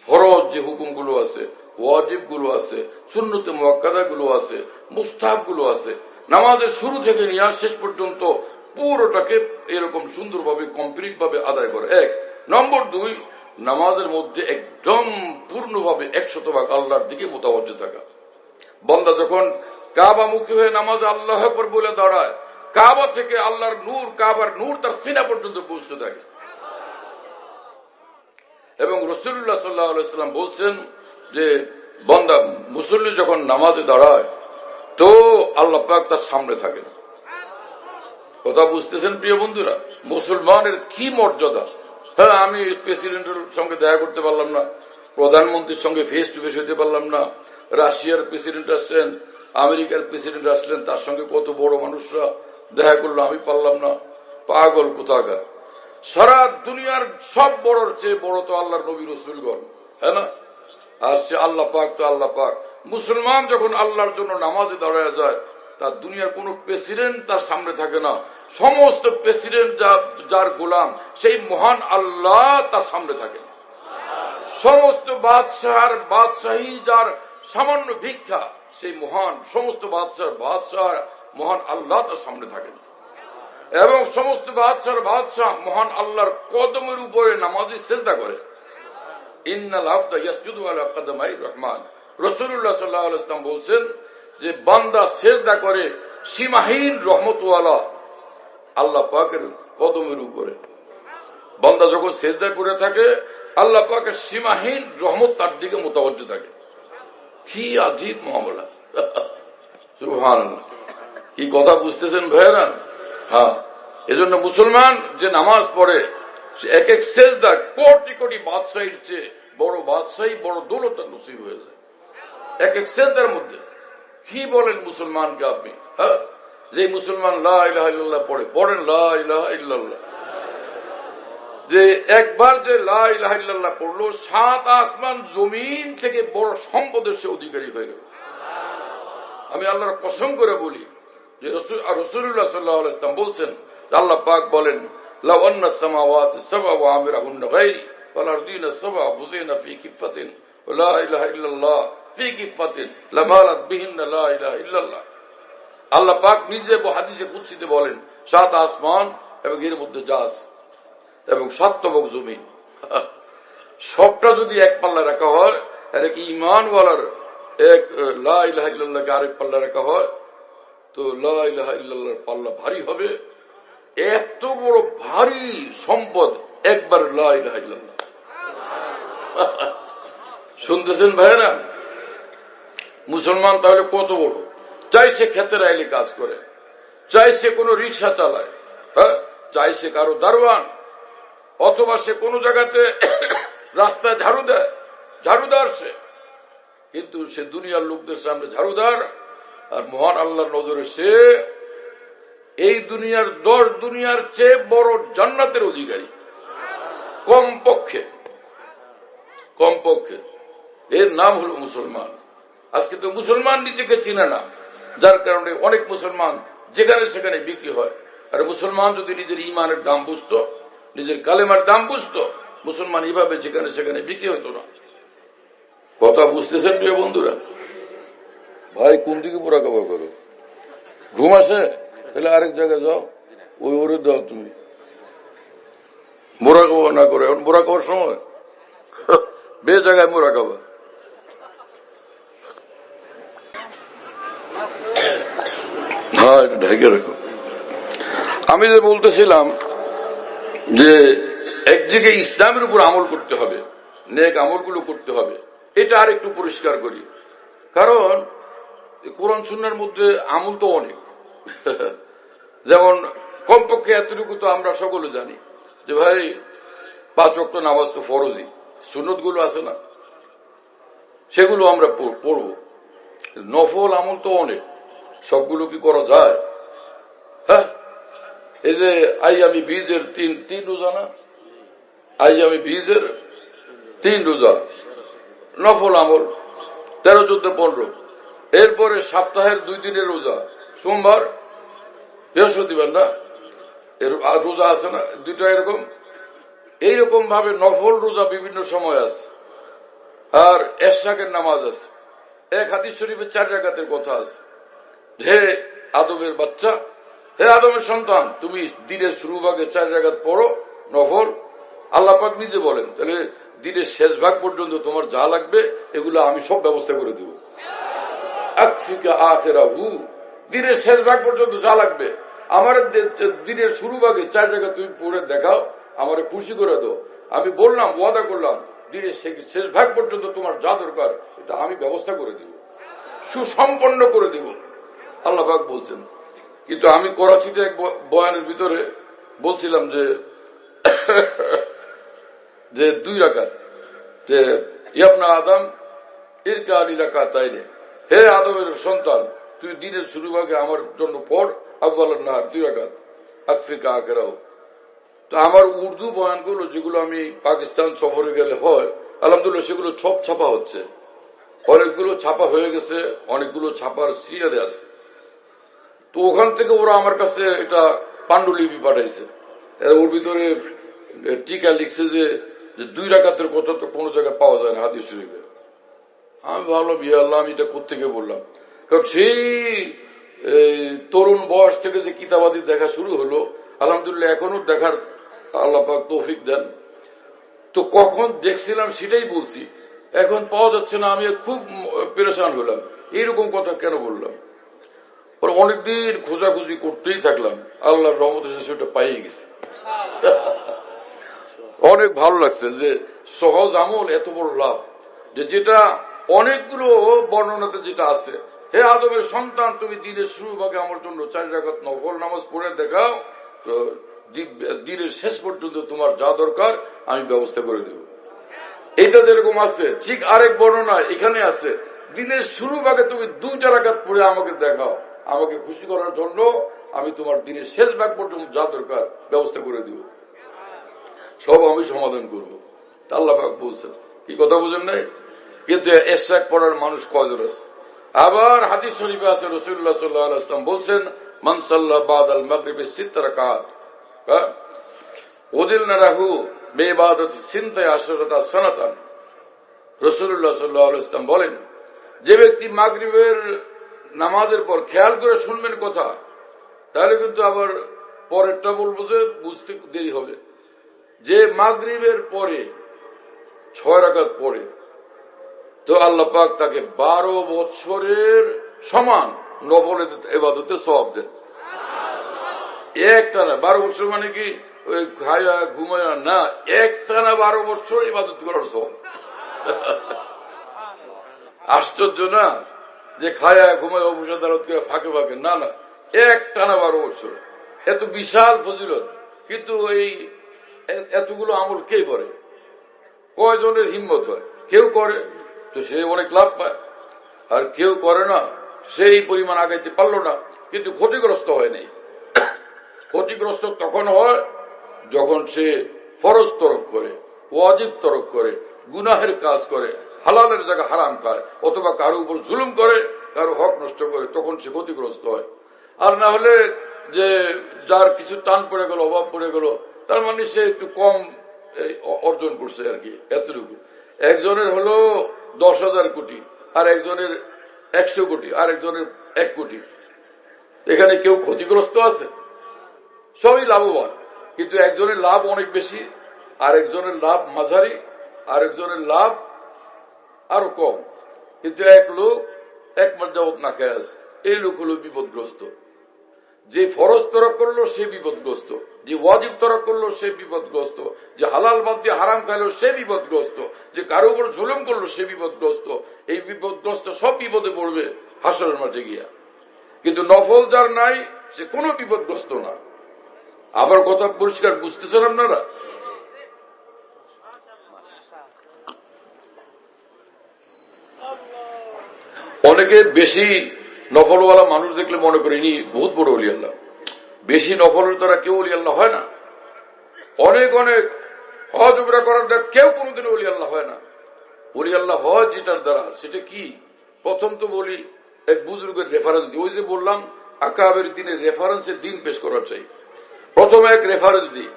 ফরজ যে হুকুমগুলো আছে, ওয়াজিব গুলো আছে, সুন্নতে মুআক্কাদা গুলো আছে, মুস্তাহাব গুলো আছে, নামাজের শুরু থেকে নিয়ে শেষ পর্যন্ত পুরোটাকে এরকম সুন্দরভাবে কমপ্লিট ভাবে আদায় করে। এক নম্বর। দুই, নামাজের মধ্যে একদম পূর্ণভাবে 100% আল্লাহর দিকে মোতাবজ্জ থাকা। বান্দা যখন কাবামুখী হয়ে নামাজে আল্লাহু আকবার বলে দাঁড়ায়, কাবা থেকে আল্লাহর নূর, কাবার নূর তার সিনা পর্যন্ত পৌঁছতে থাকে। এবং রাসূলুল্লাহ সাল্লাল্লাহু আলাইহি ওয়াসাল্লাম বলছেন যে বান্দা মুসল্লি যখন নামাজে দাঁড়ায় তো আল্লাহ পাক তার সামনে থাকেন। কথা বুঝতেছেন প্রিয় বন্ধুরা? মুসলমানের কি মর্যাদা! হ্যাঁ, আমি প্রেসিডেন্টের সঙ্গে দেখা করতে পারলাম না, প্রধানমন্ত্রীর সঙ্গে ফেস টু ফেস হইতে পারলাম না, রাশিয়ার প্রেসিডেন্ট আসলেন, আমেরিকার প্রেসিডেন্ট আসলেন, তার সঙ্গে কত বড় মানুষরা দেখা করলো, আমি পারলাম না। পাগল কোথাকার! সারা দুনিয়ার সব বড়র চেয়ে বড় তো আল্লাহর নবী রাসূলগণ, হ্যাঁ না? আসছে আল্লাহ পাক তো আল্লাহ পাক। মুসলমান যখন আল্লাহর জন্য নামাজে দাঁড়ায় যায়, তার দুনিয়ার কোন প্রেসিডেন্ট তার সামনে থাকে না। সমস্ত প্রেসিডেন্ট যার গোলাম, সেই মহান আল্লাহ তার সামনে থাকে। সমস্ত বাদশাহর বাদশাহী যার সামান্য ভিক্ষা, সেই মহান সমস্ত বাদশাহ মহান আল্লাহ তার সামনে থাকেন। এবং সমস্ত বাদশাহর বাদশাহ মহান আল্লাহর কদমের উপরে নামাজে সেজদা করে। ইন্নাল আবদা ইয়াসজুদু আলা কদমাই রহমান, রাসূলুল্লাহ সাল্লাল্লাহু আলাইহি ওয়াসাল্লাম বলছেন যে বান্দা সেজদা করে সীমাহীন রহমতওয়ালা আল্লাহ পাকের কদমের উপরে। বান্দা যখন সেজদায় পড়ে থাকে, আল্লাহ পাকের সীমাহীন রহমত তার দিকে মোতাবজ্জ থাকে। কি আজীব মামলা! সুবহানাল্লাহ! কি কথা বুঝতেছেন ভাইয়েরা? হ্যাঁ, এজন্য মুসলমান যে নামাজ পড়ে, সে এক এক সেজদা কোটি কোটি বাদশাহীর চেয়ে বড় বাদশাহী, বড় দৌলত নসিব হয়ে যায়। এক এক সেজদার মধ্যে। কি বলেন মুসলমানকে আপনি? হ্যাঁ, যে মুসলমান লা ইলাহা ইল্লাল্লাহ পড়েন লা ইলাহা ইল্লাল্লাহ, যে একবার যে লা ইলাহা ইল্লাল্লাহ পড়লো, 7 আসমান জমিন থেকে বড় সম্পদের সে অধিকারী হয়ে গেল। আমি আল্লাহর কসম করে বলি যে রাসূলুল্লাহ সাল্লাল্লাহু আলাইহি ওয়াসাল্লাম বলছেন, আল্লাহ পাক বলেন, লাউ আন্না সামাওয়াতি সাবআ ওয়া আমিরাহুন্না গায়রি ওয়াল আরদিনা সাবআ ফুযিনা ফি কিফাতিন ওয়া লা ইলাহা ইল্লাল্লাহ ফি কিফাতিন লামালাত বিহিন্না লা ইলাহা ইল্লাল্লাহ। আল্লাহ পাক নিজে হাদিসে কুদসিতে বলেন, 7 আসমান এবং এর মধ্যে যা আছে এবং 7 তবক জমিন, সবটা যদি এক পাল্লা রাখা হয়, আর কি ঈমানওয়ালার এক লা ইলাহা ইল্লাল্লাহকে আরেক পাল্লা রাখা হয়, তো লা ইলাহা ইল্লাল্লাহর পাল্লা ভারী হবে। এত বড় ভারী সম্পদ একবার লা ইলাহা ইল্লাল্লাহ। শুনতেছেন ভাইরা? মুসলমান তাহলে কত বড়? চাই সে ক্ষেতের আইলে কাজ করে, চাই সে কোনো রিক্সা চালায়, হ্যাঁ, চাই সে কারো দারোয়ান, অথবা সে কোন জায়গাতে রাস্তায় ঝাড়ুদার সে, কিন্তু সে দুনিয়ার লোকদের সামনে ঝাড়ুদার, আর মহান আল্লাহর নজরে সে এই দুনিয়ার 10 দুনিয়ার চেয়ে বড় জান্নাতের অধিকারী কমপক্ষে। এর নাম হলো মুসলমান। আজকে তো মুসলমান নিজেকে চিনে না, যার কারণে অনেক মুসলমান যেখানে সেখানে বিক্রি হয়। আর মুসলমান যদি নিজের ইমানের দাম বুঝতো, নিজের কালেমার দাম বুঝতো, মুসলমান এইভাবে যেখানে সেখানে বিক্রি হতো না। কথা বুঝতেছেন প্রিয় বন্ধুরা? ভাই কোন দিকে মোরাকাবা করো? ঘুম আসে? তাহলে আরেক জায়গায় যাও, ওরে দাও তুমি। মোরাকাবা না করে এখন মোরাকাবার সময় বে জায়গায় মোরাকাবা। হ্যাঁ, এটা ঢেকে রাখো। আমি যে বলতেছিলাম যে একদিকে ইসলামের উপর আমল করতে হবে, নেক আমলগুলো করতে হবে, এটা আর একটু পরিষ্কার করি। কারণ কোরআন সুন্নাহর মধ্যে আমল তো অনেক। যেমন কমপক্ষে এতটুকু তো আমরা সকলে জানি যে ভাই 5 ওয়াক্ত নামাজ তো ফরজই, সুন্নত গুলো আছে না, সেগুলো আমরা পড়ব। নফল আমল তো অনেক, সবগুলো কি করা যায়? হ্যাঁ, এই যে আইয়ামি বীজের 3 রোজা না, আইয়ামি বীজের 3 রোজা নফল আমল, 13, 14, 15। এরপরে সপ্তাহের 2 দিনের রোজা, সোমবার বৃহস্পতিবার না, এর রোজা আছে না 2টা, এরকম এইরকম ভাবে নফল রোজা বিভিন্ন সময় আছে। আর এশরাকের নামাজ আছে। এক হাদিস শরীফে 4 রাকাতের কথা আছে। হে আদমের বাচ্চা, হে আদমের সন্তান, তুমি দিনের শুরু ভাগে 4 রাকাত পড়ো নফল। আল্লাহ পাক নিজে বলেন, তাহলে দিনের শেষ ভাগ পর্যন্ত তোমার যা লাগবে এগুলো আমি সব ব্যবস্থা করে দেব। আকফিকা আখিরাহু, দিনের শেষ ভাগ পর্যন্ত যা লাগবে আমার দিনের শুরু ভাগে 4 রাকাত তুমি পড়ে দেখাও, আমারে খুশি করে দাও। আমি বললাম, ওয়াদা করলাম, দিনের শেষ ভাগ পর্যন্ত তোমার যা দরকার এটা আমি ব্যবস্থা করে দেব, সুসম্পন্ন করে দেব, আল্লাহ পাক বলছেন। কিন্তু আমি করাচিতে এক বয়ানের ভিতরে বলছিলাম যে 2 রাকাত, যে ইয়াবনা আদম ইরকা আলী রাকাতাইনে, হে আদমের সন্তান, তুই দিনের শুরু ভাগে আমার জন্য পড় আফজালুন নাহার 2 রাকাত, আকফিকা আখিরাহু। তো আমার উর্দু বয়ানগুলো যেগুলো আমি পাকিস্তান সফরে গেলে হয়, আলহামদুলিল্লাহ সেগুলো সব ছাপা হচ্ছে। অনেকগুলো ছাপা হয়ে গেছে, অনেকগুলো ছাপার সিরিয়ালে আছে। তো ওখান থেকে ওরা আমার কাছে এটা পাণ্ডুলিপি পাঠাইছে, ওর ভিতরে টিকা লিখছে যে 2 রাকাতের কথা তো কোনো জায়গায় পাওয়া যায় না হাদিস শরীফে। আমি ভাবলাম, ইয়া আল্লাহ, আমি এটা কোত্থেকে বললাম? কারণ সেই তরুণ বয়স থেকে যে কিতাবাদি দেখা শুরু হলো, আলহামদুলিল্লাহ এখনো দেখার আল্লাহ পাক তৌফিক দেন। তো কখন দেখছিলাম সেটাই বলছি, এখন পাওয়া যাচ্ছে না। আমি খুব পেরেশান হলাম, এইরকম কথা কেন বললাম। অনেকদিন খোঁজাখুঁজি করতেই থাকলাম, আল্লাহর রহমতে সেটা পাইয়ে গেছি। অনেক ভালো লাগছে যে সহজ আমল এত বড় লাভ, যেটা অনেকগুলো বর্ণনাতে যেটা আছে, হে আদমের সন্তান, তুমি দিনের শুরু ভাগে আমার জন্য 4 রাকাত নফল নামাজ পড়ে দেখাও, তো দিনের শেষ পর্যন্ত তোমার যা দরকার আমি ব্যবস্থা করে দেব। এইটা যেরকম আছে, ঠিক আরেক বর্ণনা এখানে আছে দিনের শুরু ভাগে তুমি 2টা রাকাত পড়ে আমাকে দেখাও, আমাকে খুশি করার জন্য আমি তোমার দিনের শেষ ভাগ পর্যন্ত যা দরকার ব্যবস্থা করে দিব, সব আমি সমাধান করব। আল্লাহ পাক বলছেন, কি কথা বুঝেন নাই? কিন্তু এশরাক পড়ার মানুষ কয়জন আছে? আবার হাদিস শরীফে আছে রাসূলুল্লাহ সাল্লাল্লাহু আলাইহি ওয়াসাল্লাম বলছেন, মান সাল্লা বাদাল মাগরিবি 6 রাকাত উদিলনা লাহু বিইবাদাতি 12 সানাতান। রাসূলুল্লাহ সাল্লাল্লাহু আলাইহি ওয়াসাল্লাম বলেন, যে ব্যক্তি মাগরিবের নামাজের পর খেয়াল করে শুনবেন কথা, তাহলে কিন্তু আবার পরেরটা বলবো যে বুঝতে দেরি হবে, যে মাগরিবের পরে 6 রাকাত পড়ে, তো আল্লাহ পাক তাকে 12 বছরের সমান নফল ইবাদতে সওয়াব দেন। একটানা 12 বছর মানে কি ওই খায়া ঘুমায়া না, একটানা 12 বছর ইবাদত করার সওয়াব। আশ্চর্য না যে খায়া ঘুমায় অবসর আদালত করে ফাঁকে ফাঁকে, না না, একটানা 12 বছর, এত বিশাল ফজিলত। কিন্তু এই এতগুলো আমল কে করে? কয়জনের হিম্মত হয়? কেউ করে তো সে অনেক লাভ পায়, আর কেউ করে না, সেই পরিমাণ আগাইতে পারলো না, কিন্তু ক্ষতিগ্রস্ত হয় নাই। ক্ষতিগ্রস্ত তখন হয় যখন সে ফরজ তরক করে, ওয়াজিব তরক করে, গুনাহের কাজ করে, হালালের জায়গা হারাম খায়, অথবা কারো উপর জুলুম করে, কারো হক নষ্ট করে, তখন সে ক্ষতিগ্রস্ত হয়। আর না হলে যে যার কিছু টান পড়ে গেল, অভাব পড়ে গেল, তার মানে সে একটু কম অর্জন করছে আর কি, এতটুকু। একজনের হলো 10,000 কোটি, আর একজনের 100 কোটি, আর একজনের 1 কোটি। এখানে কেউ ক্ষতিগ্রস্ত আছে? সবই লাভবান, কিন্তু একজনের লাভ অনেক বেশি, আর একজনের লাভ মাঝারি, আর একজনের লাভ আরো কম। কিন্তু এক লোক 1 মাস যাবত না খেয়ে আছে, এই লোক হলো বিপদগ্রস্ত। যে ফরজ তরক করলো সে বিপদগ্রস্ত, যে ওয়াজিব তরক করলো সে বিপদগ্রস্ত, যে হালাল বাদ দিয়ে হারাম খাইলো সে বিপদগ্রস্ত, যে কারো উপর জুলুম করলো সে বিপদগ্রস্ত। এই বিপদগ্রস্ত সব বিপদে পড়বে হাসরের মাঠে গিয়া। কিন্তু নফল যার নাই সে কোনো বিপদগ্রস্ত না। আবার কথা পরিষ্কার বুঝতেছেন আপনারা? অনেকে বেশি নফলওয়ালা মানুষ দেখলে মনে করে ইনি বহুত বড় ওলি আল্লাহ। বেশি নফলের দ্বারা কেউ ওলি আল্লাহ হয় না। অনেক অনেক হজ উমরা করার দ্বারা কেউ কোনোদিন ওলি আল্লাহ হয় না। ওলি আল্লাহ হজ যেটার দ্বারা, সেটা কি? প্রথম তো বলি এক বুজুর্গের রেফারেন্স দিই। ওই যে বললাম আকাবের দিনের রেফারেন্সের দিন পেশ করার চাই। প্রথমে এক রেফারেন্স দিই,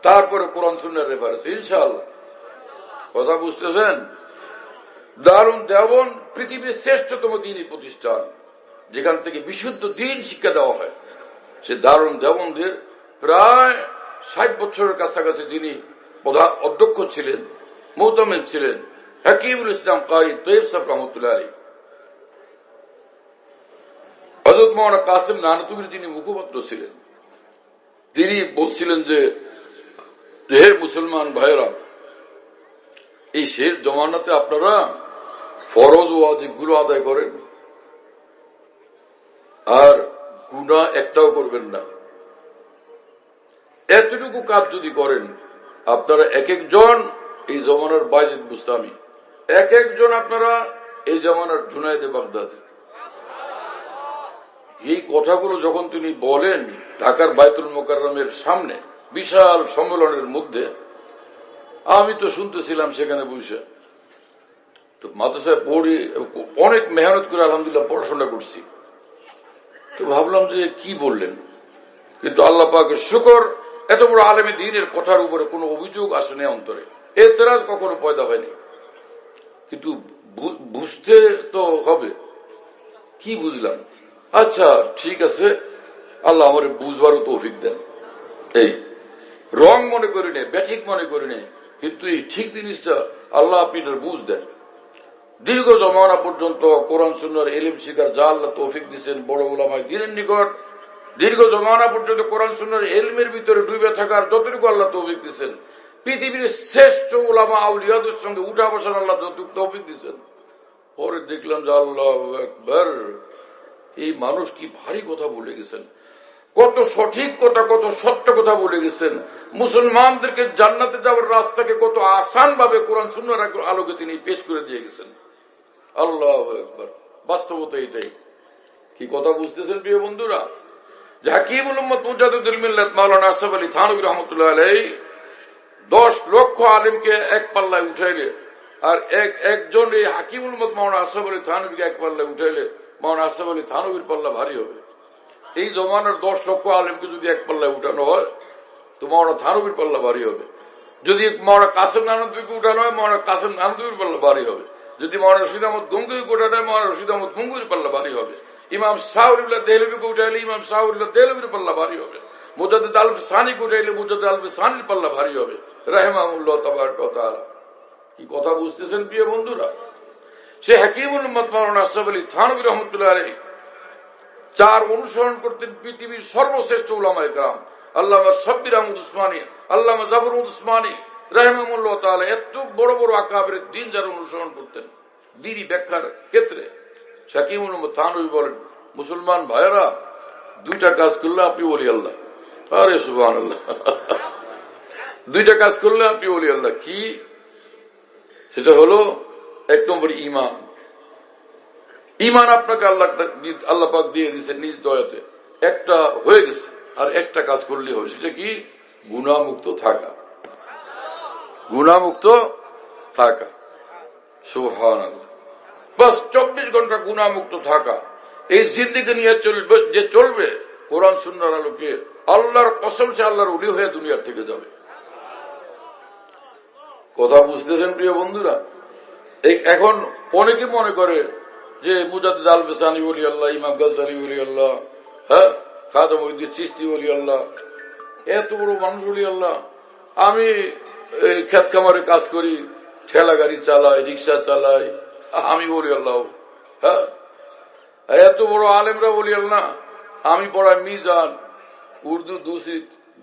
তারপরে কোরআন সুন্নাহর রেফারেন্স, ইনশাআল্লাহ। কথা বুঝতেছেন? দারুন দেওবন্দ পৃথিবীর শ্রেষ্ঠতম দ্বীনি প্রতিষ্ঠান, যেখান থেকে বিশুদ্ধ দ্বীন শিক্ষা দেওয়া হয়। সে দারুন দেওবন্দের প্রায় 60 বছরের কাছাকাছি যিনি প্রধান অধ্যক্ষ ছিলেন, মুহতামিম ছিলেন, হাকিমুল ইসলাম কারি তৈয়ব সাহেব রহমতুল্লাহ আলাইহি। হযরত মাওলানা কাসেম নানতুবির যিনি মুখপাত্র ছিলেন, তিনি বলছিলেন যে হে মুসলমান ভাইয়েরা, এই শেষ জমানাতে আপনারা ফরজ ওয়াজিব গুলো আদায় করেন, আর গুনাহ একটাও করবেন না। এতটুকু কাজ যদি করেন, আপনারা এক একজন এই জমানার বায়েজিদ বুস্তামি, এক একজন আপনারা এই জমানার জুনায়েদে বাগদাদি। এই কথাগুলো যখন তিনি বলেন ঢাকার বায়তুল মোকাররমের সামনে বিশাল সম্মেলনের মধ্যে, আমি তো শুনতেছিলাম সেখানে বসে। তো মাদ্রাসায় পড়ি, অনেক মেহনত করে আলহামদুলিল্লাহ পড়াশোনা করছি। তো ভাবলাম যে কি বললেন, কিন্তু আল্লাহ পাকের শুকর, এত বড় আলেমে দ্বীনের কথার উপরে কোনো অভিযোগ আসে না অন্তরে, এতরাজ কখনো পয়দা হয়নি। কিন্তু বুঝতে তো হবে, কি বুঝলাম? আচ্ছা ঠিক আছে, আল্লাহ আমার বুঝবারও তৌফিক দেন। এই রং মনে করি নে, ব্যাঠিক মনে করি নে, কিন্তু এই ঠিক জিনিসটা আল্লাহ আপনি বুঝ দেন। দীর্ঘ জমানা পর্যন্ত কোরআন সুন্নাহর ইলম শিখার যা আল্লাহ তৌফিক দিচ্ছেন বড় উলামায়ে দ্বীনের নিকট, দীর্ঘ জমানা পর্যন্ত কোরআন সুন্নাহর ইলমের ভিতরে ডুবে থাকার যতটুকু আল্লাহ তৌফিক দিচ্ছেন, পৃথিবীর শ্রেষ্ঠ উলামা আউলিয়াদের সঙ্গে উঠা বসার আল্লাহ যতটুকু তৌফিক দিচ্ছেন, পরে দেখলাম যে আল্লাহু আকবার, এই মানুষ কি ভারী কথা বলে গেছেন, কত সঠিক কথা, কত সত্য কথা বলে গেছেন। মুসলমানদেরকে জান্নাতে যাওয়ার রাস্তাকে কত আসান ভাবে কোরআন সুন্নাহর আলোকে তিনি পেশ করে দিয়ে গেছেন। আল্লাহু আকবার। বাস্তবতা এটাই। কি কথা বুঝতেছেন প্রিয় বন্ধুরা? যে হাকিমুল উম্মত মুজাদ্দিদুল মিল্লাত মাওলানা আশরাফ আলী থানভী রাহমাতুল্লাহ আলাইহি 10 লক্ষ আলেমকে এক পাল্লায় উঠাইলে, আর একজন এই হাকিমুল উম্মত মাওলানা আশরাফ আলী থানভীকে এক পাল্লায় উঠাইলে মাওলানা আশরাফ আলী থানভীর পাল্লা ভারী হবে। এই জমানার 10 লক্ষ আলেমকে যদি এক পাল্লায় উঠানো হয় তো মাওলানা থানভীর পাল্লা ভারী হবে। যদি মাওলানা কাসেম নানতুবিকে উঠানো হয় মাওলানা কাসেম নানতুবির পাল্লা ভারী হবে। যদি মাওলানা রশিদ আহমদ গঙ্গুহিকে উঠানো হয় মাওলানা রশিদ আহমদ গঙ্গুহির পাল্লা ভারী হবে। ইমাম শাহউল্লাহ দেহলভিকে উঠাইলে ইমাম শাহউল্লাহ দেহলভির পাল্লা ভারী হবে। মুজাদ্দিদ আলফ সানিকে উঠাইলে মুজাদ্দিদ আলফ সানির পাল্লা ভারী হবে রাহিমাহুল্লাহ তাবারাক ওয়া তাআলা। কি কথা বুঝতেছেন প্রিয় বন্ধুরা? সে হাকিমুল উম্মত মাওলানা আশরাফ আলী থানভী রাহমাতুল্লাহ আলাইহি 4 অনুসরণ করতেন পৃথিবীর সর্বশ্রেষ্ঠ উলামায়ে কেরাম আল্লামা সাব্বির আহমদ উসমানী, আল্লামা জাফর উসমানী রাহিমাহুল্লাহ তাআলা। এত বড় বড় আকাবের দিন যারা অনুসরণ করতেন দ্বীনি ব্যাখ্যার ক্ষেত্রে, হাকিমুল উম্মত থানভী বলেন, মুসলমান ভাইয়েরা 2টা কাজ করলে আপনি ওলি আল্লাহ। আরে সুবহানাল্লাহ, 2টা কাজ করলে আপনি ওলি আল্লাহ। কি? সেটা হলো 1 নম্বর ঈমান। ঈমান আপনাকে আল্লাহ পাক দিয়ে দিয়েছে নিজ দয়াতে, একটা হয়ে গেছে। আর একটা কাজ করলে হবে, সেটা কি? গুনাহমুক্ত থাকা। গুনাহমুক্ত থাকা, সুবহানাল্লাহ। বাস 24 ঘন্টা গুনাহমুক্ত থাকা। এই জিন্দেগি নিয়ে চলবে কোরআন সুন্নাহর আলোকে, আল্লাহর কসম সে আল্লাহর ওলি হয়ে দুনিয়ার থেকে যাবে। কথা বুঝতেছেন প্রিয় বন্ধুরা? এখন অনেকে মনে করে যে মুজাদ্দিদ আলফ সানি ওলি আল্লাহ, ইমাম গাজ্জালী ওলি আল্লাহ, হ্যাঁ, খাজা মঈনুদ্দিন চিশতি ওলি আল্লাহ, এত বড় মানুষ ওলি আল্লাহ। আমি ক্ষেত খামারে কাজ করি, ঠেলা গাড়ি চালাই, রিক্সা চালাই, আমি ওলি আল্লাহ। হ্যাঁ, এত বড় আলেমরা ওলি আল্লাহ। আমি পড়াই মিজান, উর্দু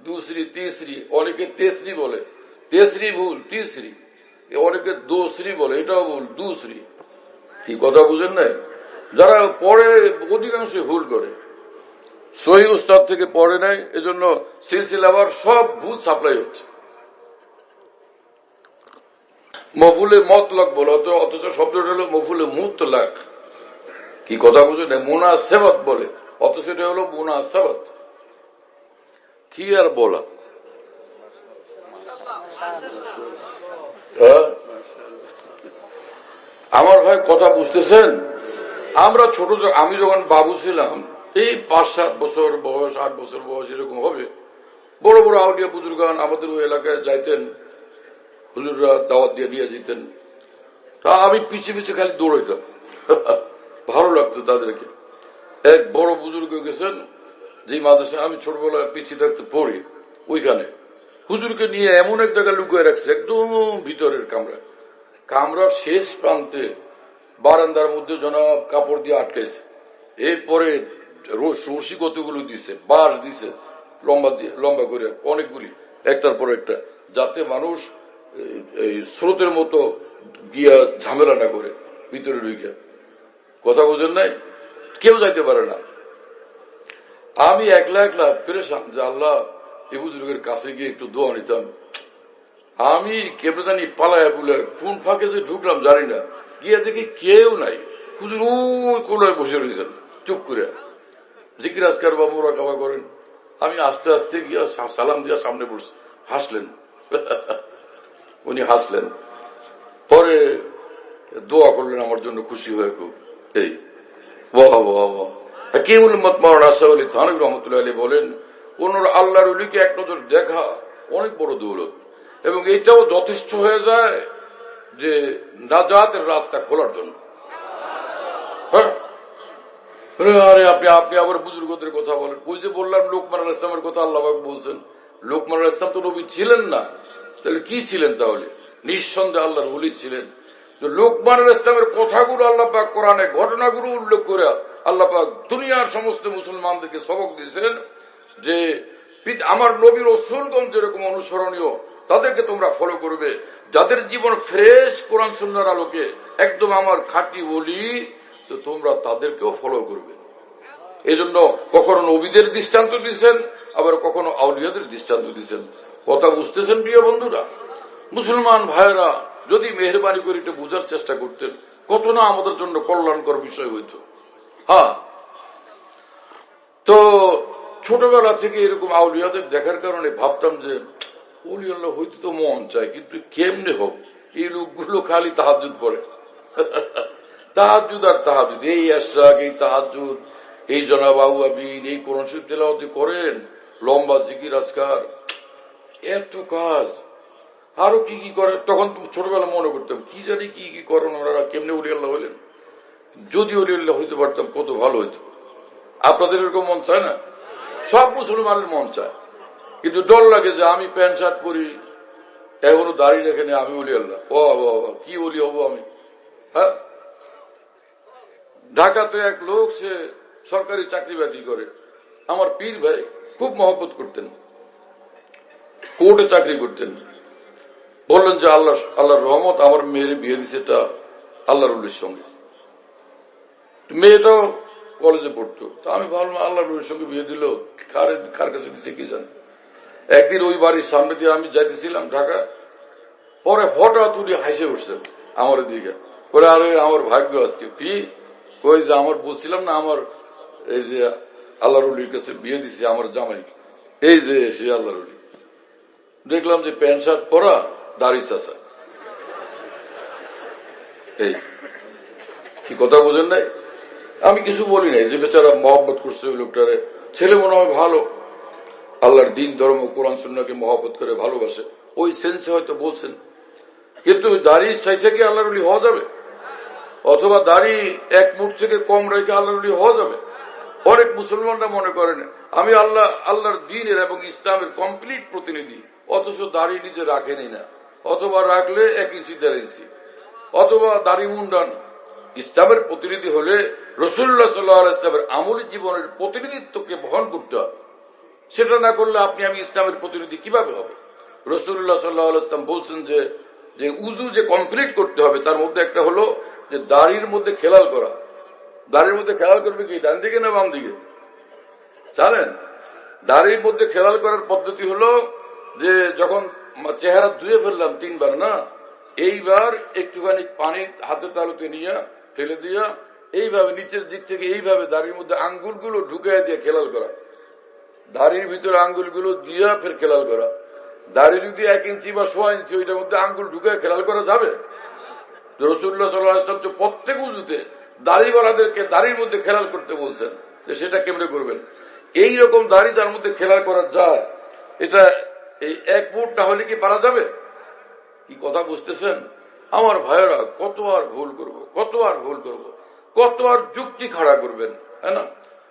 দুসরি তিসরি, অনেকে তেসরি বলে, তেসরি ভুল, তিসরি, অনেকে দোসরি বলে, এটাও ভুল, দুসরি। কি কথা বুঝেন নাই? যারা পড়ে অধিকাংশ ভুল করে, সহি উস্তাদ থেকে পড়ে নাই, এজন্য সিলসিলাবার সব ভুল সাপ্লাই হচ্ছে। মফুলে মতলক বলে, অথচ শব্দটা হলো মফুলে মুতলাক। কি কথা বুঝেন? মুনাসেবত বলে, অথচ এটা হলো মুনাসেবত। কি আর বলা? আমার ভাই কথা বুঝতেছেন? আমরা আমি যখন বাবু ছিলাম, এই 5-7 বছর বয়স, 8 বছর বয়স এরকম হবে, বড় বড় আউলিয়া বুজুর্গান আমাদের ওই এলাকায় যাইতেন, হুজুররা দাওয়াত দিয়ে নিয়ে যেতেন। তা আমি পিছিয়ে পিছিয়ে খালি দৌড়াইতাম, ভালো লাগতো তাদেরকে। এক বড় বুজুর্গ গেছেন, যে মাদ্রাসায় আমি ছোটবেলায় পিছিয়ে থাকতে পড়ি, ওইখানে হুজুরকে নিয়ে এমন এক জায়গায় লুকিয়ে রাখছে, একদম ভিতরের কামরার শেষ প্রান্তে বারান্দার মধ্যে জনাব কাপড় দিয়ে আটকাইছে। এরপরে রশি কতগুলো দিছে, বাঁশ দিছে লম্বা করে অনেকগুলি, একটার পর একটা, যাতে মানুষ এই স্রোতের মতো গিয়া ঝামেলা না করে ভিতরে ঢুকিয়া। কথা বোঝেন নাই? কেউ যাইতে পারে না। আমি একলা পেরেশান যে আল্লাহ, এই বুজুর্গের কাছে গিয়ে একটু দোয়া নিতাম। আমি কেমন জানি পালায় বলে কোন ফাঁকে যে ঢুকলাম জানি না, গিয়ে দেখি কেউ নাই। হুজুর ওই কোলায় বসে রয়েছেন চুপ করে, জিকির আজকার বা মোরাকাবা করেন। আমি আস্তে আস্তে গিয়া সালাম দিয়া সামনে বসে, হাসলেন। উনি হাসলেন, পরে দোয়া করলেন আমার জন্য, খুশি হয়ে খুব। এই বাহ বাহ বাহ। হাকিমুল উম্মত মাওলানা আশরাফ আলী থানভী রাহমাতুল্লাহ আলাইহি বলেন, কোন আল্লাহর ওলিকে এক নজর দেখা অনেক বড় দৌলত, এবং এটাও যথেষ্ট হয়ে যায় যে নাজাতের রাস্তা খোলার জন্য। হ্যাঁ, আরে আপনি আবার বুজুর্গদের কথা বলেন। ওই যে বললাম লোকমান আলাইহিস সালামের কথা, আল্লাহ পাক বলছেন লোকমান আলাইহিস সালাম তো নবী ছিলেন না, তাহলে কি ছিলেন? তাহলে নিঃসন্দেহে আল্লাহর ওলি ছিলেন। লোকমান আলাইহিস সালামের কথাগুলো আল্লাহ পাক কোরআনে ঘটনাগুলো উল্লেখ করে আল্লাহ পাক দুনিয়ার সমস্ত মুসলমানদেরকে সবক দিয়েছেন যে আমার নবী রাসূলগণ যেরকম অনুসরণীয়, তাদেরকে তোমরা ফলো করবে। যাদের জীবন ফ্রেশ কোরআন সুন্নাহর আলোকে, একদম আমার খাঁটি ওলি, তো তোমরা তাদেরকেও ফলো করবে। এই জন্য কখনো নবীদের দৃষ্টান্ত দিচ্ছেন, আবার কখনো আউলিয়াদের দৃষ্টান্ত দিচ্ছেন। কথা বুঝতেছেন প্রিয় বন্ধুরা? মুসলমান ভাইয়েরা, যদি মেহরবানি করে একটু বোঝার চেষ্টা করতেন, কত না আমাদের জন্য কল্যাণকর বিষয় হইত। হ্যাঁ, তো ছোটবেলা থেকে এরকম আউলিয়াদের দেখার কারণে ভাবতাম যে ওলিয়াল্লাহ হইতে তো মন চায়, কিন্তু কেমনে হোক, এই লোকগুলো খালি তাহাজ্জুদ পড়ে। তাহাজ্জুদ আর তাহাজ্জুদ, এই আশরাক, এই তাহাজ্জুদ, এই জনাব আবিন, এই কোরআন শরীফ তেলাওয়াত করেন, লম্বা জিকির আজকার, এত কাজ, আরো কি কি করে। তখন ছোটবেলা মনে করতাম কি জানি কি কি করেন ওনারা, কেমনে ওলিয়াল্লাহ হইলেন। যদি ওলিয়াল্লাহ হইতে পারতাম কত ভালো হইতো। আপনাদের এরকম মন চায় না? সব মুসলমানের মন চায়, কিন্তু ডর লাগে যে আমি প্যান্ট শার্ট পরি, এখনো দাঁড়িয়ে রেখে নেই, আমি ওলিয়াল্লাহ, ও কি ওলি হবো আমি। হ্যাঁ, ঢাকাতে এক লোক, সে সরকারি চাকরি বাকরি করে, আমার পীর ভাই, খুব মহব্বত করতেন, কোর্টে চাকরি করতেন। বললেন যে আল্লাহর রহমত, আমার মেয়ের বিয়ে দিছে তা আল্লাহর উল্লির সঙ্গে। মেয়েটাও কলেজে পড়তো, তা আমি ভাবলাম আল্লাহর উল্লির সঙ্গে বিয়ে দিল, কার কাছে দিছে কি জানি। একদিন ওই বাড়ির সামনে দিয়ে আমি যাইতেছিলাম ঢাকা, পরে হঠাৎ উনি হাসে উঠছেন আমার দিকে, বলে আরে আমার ভাগ্য আজকে। কি কই যে আমার বলছিলাম না, আমার এই যে আল্লাহর উল্লির কাছে বিয়ে দিছে আমার জামাই, এই যে সে আল্লাহর উল্লি। দেখলাম যে প্যান্ট শার্ট পরা, দাড়ি চাষা। এই কি কথা বোঝেন নাই? আমি কিছু বলি নাই, যে বেচারা মহব্বত করছে ওই লোকটারে, ছেলে মনে হয় ভালো, আল্লাহর দিন ধর্ম কোরআন সুন্নাহকে মহব্বত করে ভালোবাসে, ওই সেন্সে হয়তো বলছেন। কিন্তু দাড়ি চাইছে কি আল্লাহর ওলি হওয়া যাবে? অথবা দাড়ি এক মুঠ থেকে কম রেখে আল্লাহর ওলি হওয়া যাবে? অনেক মুসলমানরা মনে করেন আমি আল্লাহর দিনের এবং ইসলামের কমপ্লিট প্রতিনিধি, অথচ দাড়ি নিজে রাখেনি না, অথবা রাখলে 1 ইঞ্চি 1.5 ইঞ্চি, অথবা দাড়ি মুন্ডান। ইসলামের প্রতিনিধি হলে রাসূলুল্লাহ সাল্লাল্লাহু আলাইহি ওয়াসাল্লামের আমলী জীবনের প্রতিনিধিত্বকে বহন করতে হবে। সেটা না করলে আপনি আমি ইসলামের প্রতিনিধি কিভাবে হবে? রাসূলুল্লাহ সাল্লাল্লাহু আলাইহি ওয়াসাল্লাম বলছেন যে উযু যে কমপ্লিট করতে হবে, তার মধ্যে একটা হলো যে দাড়ির মধ্যে খেলাল করা। দাড়ির মধ্যে খেলাল করবে কি, ডান দিকে না বাম দিকে জানেন? দাড়ির মধ্যে খেলাল করার পদ্ধতি হলো যে যখন চেহারা ধুয়ে ফেললাম 3 বার না, এইবার একটুখানি পানি হাতের তালুতে নিয়ে ফেলে দিয়া এইভাবে নিচের দিক থেকে এইভাবে দাড়ির মধ্যে আঙ্গুলগুলো ঢুকাই দিয়ে খেলাল করা, দাড়ির ভিতরে আঙ্গুলগুলো দিয়া ফের খেলাল করা। দাড়ি যদি 1 ইঞ্চি বা 1.5 ইঞ্চি, ওইটার মধ্যে আঙ্গুল ঢুকায় খেলাল করা যাবে? রাসূলুল্লাহ সাল্লাল্লাহু আলাইহি ওয়াসাল্লাম প্রত্যেক উযুতে দাড়িওয়ালাদেরকে দাড়ির মধ্যে খেলাল করতে বলছেন, সেটা কেমনে করবেন? এইরকম দাড়ি যার মধ্যে খেলাল করা যায়, এটা এই 1 ফুট না হলে কি পারা যাবে? কি কথা বুঝতেছেন আমার ভাইয়েরা? কত আর ভুল করব, কত আর ভুল করব, কত আর যুক্তি খাড়া করবেন, তাই না?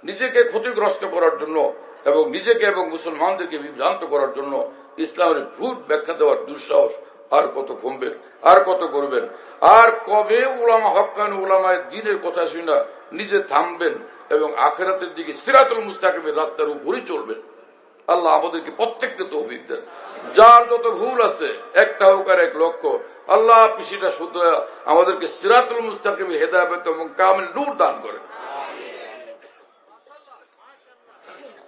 নিজেকে ক্ষতিগ্রস্ত করার জন্য এবং নিজেকে এবং মুসলমানদেরকে বিভ্রান্ত করার জন্য ইসলামের ভুল ব্যাখ্যা দেওয়ার দুঃসাহস আর কত কমবেন, আর কত করবেন? আর কবে উলামা হক্কানি উলামায়ে দ্বীনের কথা শুনে নিজে থামবেন এবং আখিরাতের দিকে সিরাতুল মুস্তাকিমের রাস্তার উপরই চলবেন? আল্লাহ আমাদেরকে প্রত্যেককে তৌফিক দেন। যার যত ভুল আছে, একটা হোক আর 1 লক্ষ, আল্লাহ আপনি সেটা শুধরে আমাদেরকে সিরাতুল মুস্তাকিমের হেদায়েত এবং কামিল নূর দান করেন।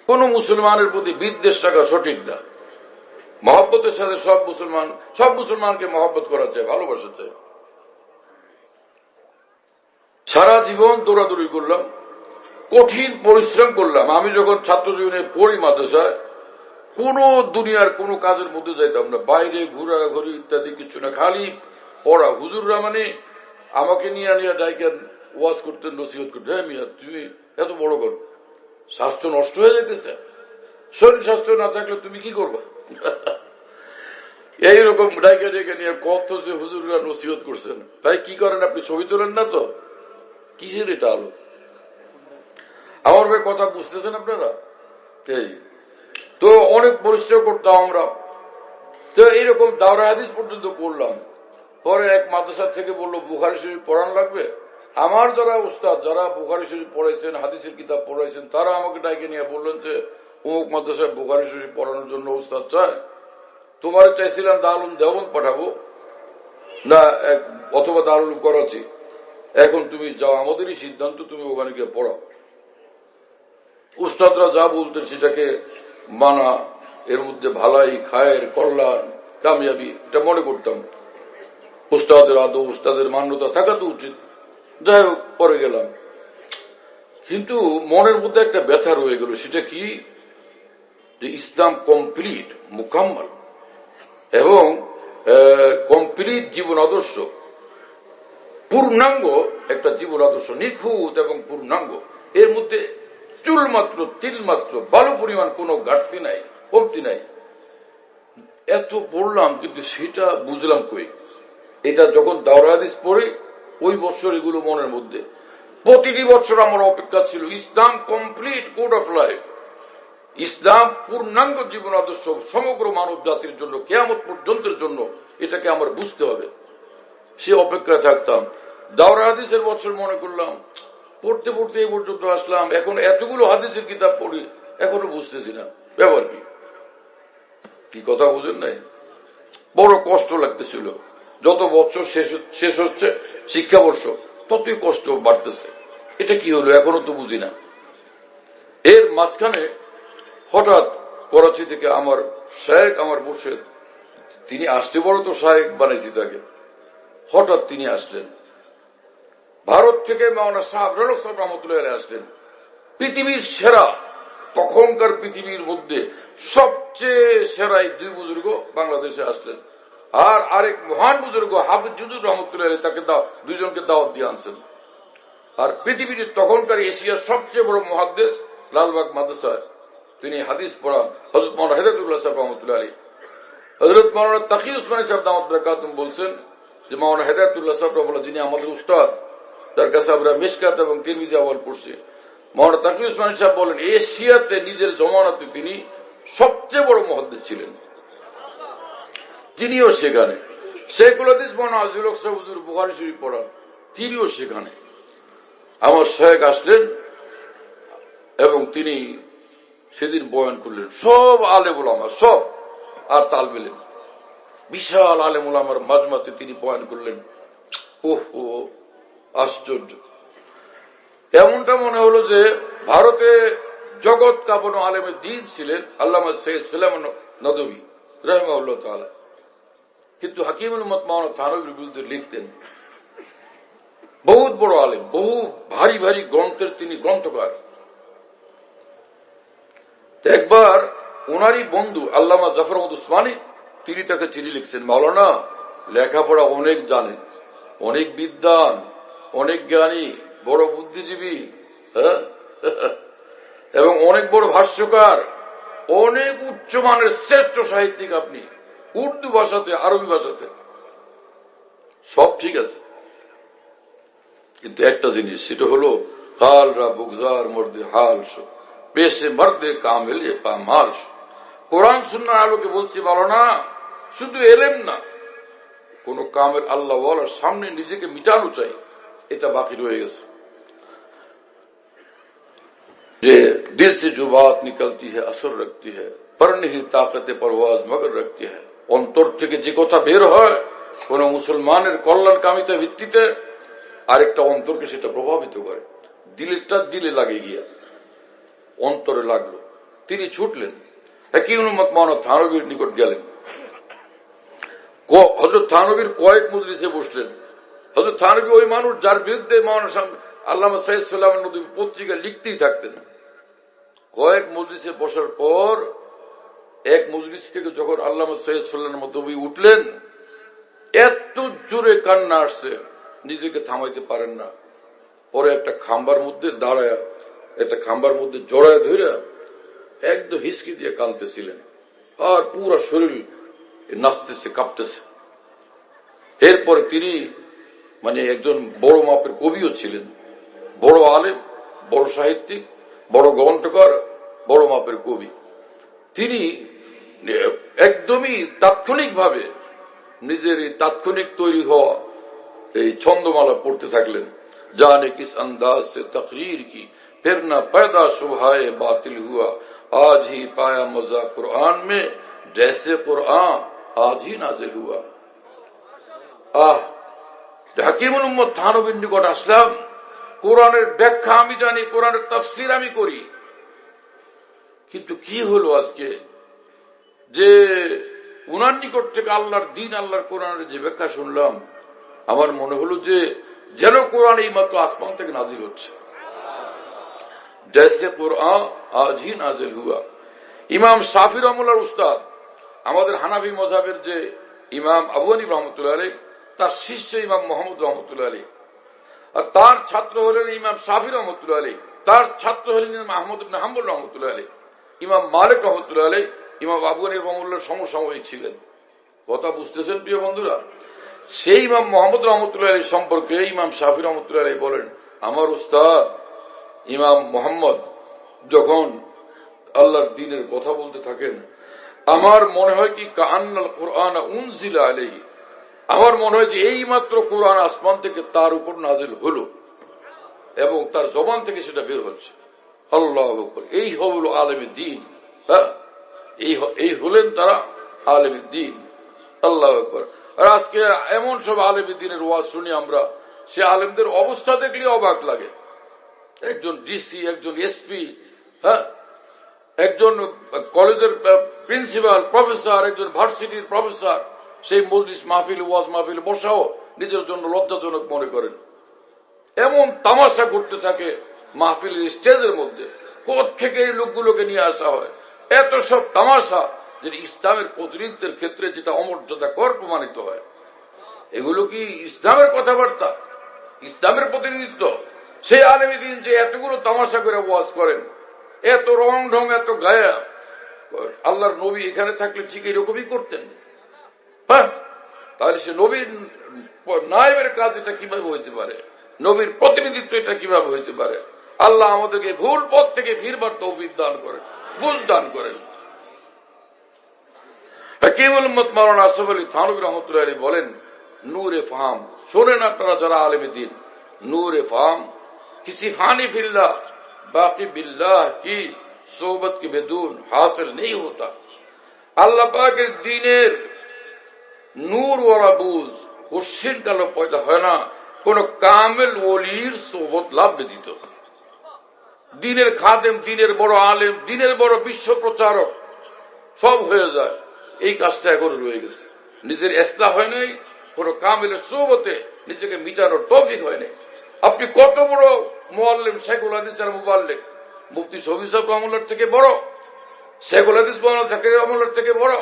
কোন মুসলমানের প্রতি বিদ্বেষ রাখা সঠিক না। মহব্বতের সাথে সব মুসলমানকে মহব্বত করা চাই, ভালোবাসা চাই। সারা জীবন দৌড়াদৌড়ি করলাম, কঠিন পরিশ্রম করলাম। আমি যখন ছাত্র জীবনে পড়ি মাদ্রাসায়, কোন দুনিয়ার কোন কাজের মধ্যে যাইতাম না, বাইরে ঘোরাঘুরি ইত্যাদি কিছু না, খালি পড়া। হুজুররা মানে আমাকে নিয়ে ডাইকেন ওয়াজ করতেন, নসিহত করতেন, হ্যাঁ মিয়া তুমি এত বড় করো, স্বাস্থ্য নষ্ট হয়ে যাইতেছে, শরীর স্বাস্থ্য না থাকলে তুমি কি করবা? এইরকম ডাইকে ডেকে নিয়ে কত যে হুজুররা নসিহত করছেন। ভাই কি করেন আপনি? ছবি তোলেন না তো? কিসের এটা আলো? আমার ভাই কথা বুঝতেছেন আপনারা? এই তো অনেক পরিশ্রম করতাম আমরা। তো এইরকম দাওরা হাদিস পর্যন্ত পড়লাম। পরে এক মাদ্রাসা থেকে বললো বুখারী শরীফ পড়ানো লাগবে। আমার যারা উস্তাদ, যারা বুখারী শরীফ পড়াইছেন, হাদিসের কিতাব পড়াইছেন, তারা আমাকে ডাকে নিয়ে বললেন যে অমুক মাদ্রাসায় বুখারী শরীফ পড়ানোর জন্য উস্তাদ চায়, তোমার চাইছিলাম দারুল দেওবন্দ পাঠাবো না অথবা দারুল করাচি, এখন তুমি যাও, আমাদেরই সিদ্ধান্ত, তুমি ওখানে গিয়ে পড়াও। উস্তাদরা যা বলতেন সেটাকে মানা, এর মধ্যে ভালাই, খায়ের, কল্যাণ, কামিয়াবি, এটা মনে করতাম। উস্তাদের আদব উস্তাদের মান্যতা থাকা তো উচিত। যাই হোক, পরে গেলাম, কিন্তু মনের মধ্যে একটা ব্যথা রয়ে গেল। সেটা কি, যে ইসলাম কমপ্লিট মুকাম্মাল এবং কমপ্লিট জীবন আদর্শ, পূর্ণাঙ্গ একটা জীবন আদর্শ, নিখুঁত এবং পূর্ণাঙ্গ, এর মধ্যে চুল মাত্র তিল মাত্র বালু পরিমাণ কোনো ঘাটতি নাই, কমতি নাই। এত পড়লাম, কিন্তু সেটা বুঝলাম কই। এটা যখন দাওরা হাদিস পড়ে ওই বছর এগুলো মনের মধ্যে, প্রতিটি বছর আমার অপেক্ষা ছিল ইসলাম কমপ্লিট কোড অফ লাইফ, ইসলাম পূর্ণাঙ্গ জীবন আদর্শ সমগ্র মানব জাতির জন্য, কিয়ামত পর্যন্তের জন্য, এটাকে আমার বুঝতে হবে। সে অপেক্ষায় থাকতাম। দাওরা হাদিসের বছর মনে করলাম, পড়তে পড়তে এই পর্যন্ত আসলাম, এখন এতগুলো হাদিসের কিতাব পড়ি, এখনো বুঝতেছি না ব্যাপার কি কথা বুঝেন নাই? বড় কষ্ট লাগতেছিল। যত বছর শেষ হচ্ছে শিক্ষাবর্ষ, ততই কষ্ট বাড়তেছে। এটা কি হলো এখনো তো বুঝি না। এর মাঝখানে হঠাৎ করাচি থেকে আমার শায়েখ, আমার মুর্শিদ, তিনি আসতে বড় তো শায়েখ বানাইছি তাকে, হঠাৎ তিনি আসলেন ভারত থেকে। মাওলানা সাহেব রহমতুল্লাহ আসলেন, পৃথিবীর সেরা, তখনকার পৃথিবীর মধ্যে সবচেয়ে সেরা এই দুই বুজুর্গ বাংলাদেশে আসলেন। আর আরেক মহান বুজুর্গ হাফিজ জুজুর রহমতুল্লাহ, তাকে দুইজনকে দাওয়াত দিয়ে আনছেন। আর পৃথিবীর তখনকার এশিয়ার সবচেয়ে বড় মুহাদ্দিস লালবাগ মাদ্রাসায় তিনি হাদিস পড়ান হযরত মাওলানা হেদায়েতুল্লাহ সাহেব রহমতুল্লাহ আলাইহি। হযরত মাওলানা তাকি উসমানী সাহেব দামাত বরকাতুহু বলছেন যে মাওলানা হেদায়েতুল্লাহ সাহেব রহমতুল্লাহ, যিনি আমাদের উস্তাদ, তার কাছে আমরা মিশকাত এবং তিরমিজি আওয়াল পড়ছি। মাওলানা তাকি উসমানী সাহেব বলেন, এশিয়াতে নিজের জমানাতে তিনি সবচেয়ে বড় মুহাদ্দিস ছিলেন। তিনিও সেখানে। শেখুল হাদিস মাওলানা আজিজুল হক সাহেব হুজুর বুখারী শরীফ পড়ান, তিনিও সেখানে। আমার শেখ আসলেন এবং তিনি সেদিন বয়ান করলেন, সব আলেম উলামা, সব আর তালবে ইলম, বিশাল আলেম উলামার মাজমাতে তিনি বয়ান করলেন। ওহো, আশ্চর্য! এমনটা মনে হলো যে ভারতে জগৎ কাঁপানো আলেমের দ্বীন ছিলেন আল্লামা সৈয়দ সুলাইমান নদভী রাহিমাহুল্লাহ তাআলা, কিন্তু হাকিমুল উম্মত মাওলানা থানভীর বিরুদ্ধে লিখতেন। বহুত বড় আলেম, বহু ভারী ভারী গ্রন্থের তিনি গ্রন্থকার। একবার ওনারই বন্ধু আল্লামা জাফর আহমদ উসমানী, তিনি তাকে চিঠি লিখছেন, মাওলানা লেখাপড়া অনেক জানেন, অনেক বিদ্বান, অনেক জ্ঞানী, বড় বুদ্ধিজীবী, হ্যাঁ, এবং অনেক বড় ভাষ্যকার, অনেক উচ্চমানের শ্রেষ্ঠ সাহিত্যিক আপনি, উর্দু ভাষাতে, আরবি ভাষাতে, সব ঠিক আছে, কিন্তু একটা জিনিস, সেটা হলো কালরা বুগজার মর্দে হাল পেশে মর্দে কামিল পামাল। কোরআন সুন্নাহর আলোকে বলছি, বলো না শুধু এলেম না, কোন কামের আল্লাহ ওয়ালার সামনে নিজেকে মিটানো চাই, এটা বাকি রয়ে গেছে। যে দিল সে जो बात निकलती है असर रखती है पर नहीं ताकत परवाज मगर रखती है। অন্তর থেকে যে কথা বের হয় কোন মুসলমানের কল্যাণকামিতা ভিত্তিতে, আরেকটা অন্তরকে সেটা প্রভাবিত করে। দিলেরটা দিলে লাগে গিয়া, অন্তরে লাগলো, তিনি ছুটলেন, হাকিমুল উম্মত মাওলানা থানভীর নিকট গেলেন। হযরত থানভীর কয়েক মজলিসে বসলেন। হযরত থানভী ওই মানুষ যার বিরুদ্ধে মাওলানা আল্লামা সৈয়দ সুলাইমান নদভী পত্রিকা লিখতেই থাকতেন। কয়েক মজলিসে বসার পর এক মজলিস থেকে যখন আল্লামা সৈয়দ সুলাইমান নদভী উঠলেন, এত জোরে কান্না আসছে, নিজেকে থামাইতে পারেন না। পরে একটা খাম্বার মধ্যে দাঁড়ায়, একটা খাম্বার মধ্যে জড়ায় ধরে একদম হিসকি দিয়ে কাঁদতেছিলেন, আর পুরো শরীর নাচতেছে, কাঁপতেছে। এরপরে তিনি একজন বড় মাপের কবিও ছিলেন, বড় আলেম, বড় সাহিত্যিক, বড় গ্রন্থকার, বড় মাপের কবি। তিনি একদমই তাৎক্ষণিকভাবে নিজের এই তাৎক্ষণিক তৈরি হওয়া এই ছন্দমালা পড়তে থাকলেন। জানে কিস अंदाज से तकरीर की फिर न पैदा सुबहाए बातिल हुआ आज ही पाया मजा कुरान में जैसे कुरान आज ही नाजिल हुआ। হাকিমুল উম্মত থানভীর নিকট আসলাম, কোরআনের ব্যাখ্যা আমি জানি, কোরআনের তাফসীর আমি করি, কিন্তু কি হলো আজকে যে উনার নিকট থেকে আল্লাহর দিন, আল্লাহর কোরআনের যে ব্যাখ্যা শুনলাম, আমার মনে হলো যে যেন কোরআন এই মাত্র আসমান থেকে নাজিল হচ্ছে, জैसे কোরআন আজ হি নাজিল হুয়া। ইমাম শাফি রহমাতুল্লাহর উস্তাদ, আমাদের হানাফি মযহাবের যে ইমাম আবু হানিফা রহমতুল্লাহ আলাইহি, তার শিষ্য ইমাম মুহাম্মদ রহমতুল্লাহ আলাইহি, আর তার ছাত্র হলেন ইমাম শাফি রহমতুল্লাহ আলাইহি, তার ছাত্র হলেন ইমাম আহমদ ইবনে হাম্বল রহমতুল্লাহ আলাইহি, ইমাম মালিক রহমতুল্লাহ আলাইহি, ইমাম আবু হানিফা রহমতুল্লাহর সমসাময়িক ছিলেন। কথা বুঝতেছেন প্রিয় বন্ধুরা? সেই ইমাম মুহাম্মদ রহমতুল্লাহ আলাইহি সম্পর্কে ইমাম শাফি রহমতুল্লাহ আলাইহি বলেন, আমার উস্তাদ ইমাম মুহাম্মদ যখন আল্লাহর দ্বীনের কথা বলতে থাকেন, আমার মনে হয় কি কাআন্নাল কুরআন উনজিলা আলাইহি, আমার মনে হয় যে এই মাত্র কোরআন আসমান থেকে তার উপর নাজিল হলো এবং তার জবান থেকে সেটা বের হচ্ছে। আল্লাহু আকবার। এই হলো আলেমে দ্বীন। হ্যাঁ, এই হলেন তারা আলেমে দ্বীন। আল্লাহু আকবার। আর আজকে এমন সব আলেমে দ্বীনের ওয়াজ শুনি আমরা, সে আলেমদের অবস্থা দেখলে অবাক লাগে। একজন ডিসি, একজন এসপি, হ্যাঁ, একজন কলেজের প্রিন্সিপাল, প্রফেসর, একজন ভার্সিটির প্রফেসর, সেই মজলিস মাহফিল, ওয়াজ মাহফিল বসাও নিজের জন্য লজ্জাজনক মনে করেন। এমন তামাশা করতে থাকে মাহফিলের স্টেজের মধ্যে, কোত্থেকে এই লোকগুলোকে নিয়ে আসা হয়। এত সব তামাশা যে ইসলামের প্রতিনিধিত্বের ক্ষেত্রে যেটা অমর্যাদাকর প্রমাণিত হয়। এগুলো কি ইসলামের কথাবার্তা, ইসলামের প্রতিনিধিত্ব? সেই আলেমে দ্বীন যে এতগুলো তামাশা করে ওয়াজ করেন, এত রং ঢং, এত গায়া, আল্লাহর নবী এখানে থাকলে ঠিক এরকমই করতেন। হ্যাঁ, তাহলে সে নবীর নায়েবের কাজ এটা কিভাবে হইতে পারে? নবীর প্রতিনিধিত্ব এটা কিভাবে হইতে পারে? আল্লাহ আমাদেরকে ভুল পথ থেকে ফিরবার তৌফিক দান করেন, বুঝ দান করেন। হাকিমুল উম্মত মাওলানা আশরাফ আলী থানভী রাহমাতুল্লাহ আলাইহি বলেন, নূরে ফাহাম, শোনেন আপনারা যারা আলেমে দ্বীন, नूर फाम किसी फानी फिल्ला बाकी बिल्लाह की सोबत के बेदून हासिल नहीं होता। আল্লাহ পাকের দ্বীনের নূর ওয়ালা বুঝ কোশ্চিন কালো পয়দা হয় না কোন কামেল ওলির সোবত লাভ ব্যতীত। দ্বীনের খাদেম, দ্বীনের বড় আলেম, দ্বীনের বড় বিশ্ব প্রচারক সব হয়ে যায়, এই কাজটা এখন রয়ে গেছে। নিজের ইসলাহ হয় নাই, কোন কামেলের সোবতে নিজেকে মিটানোর তৌফিক হয় নাই। আপনি কত বড় মুআল্লিম, শেখুল হাদিস আর মুবাল্লিগ, মুফতি শফি সাহেব রহমাতুল্লাহর থেকে বড়, শেখুল হাদিস মাওলানা জাকির রহমাতুল্লাহর থেকে বড়,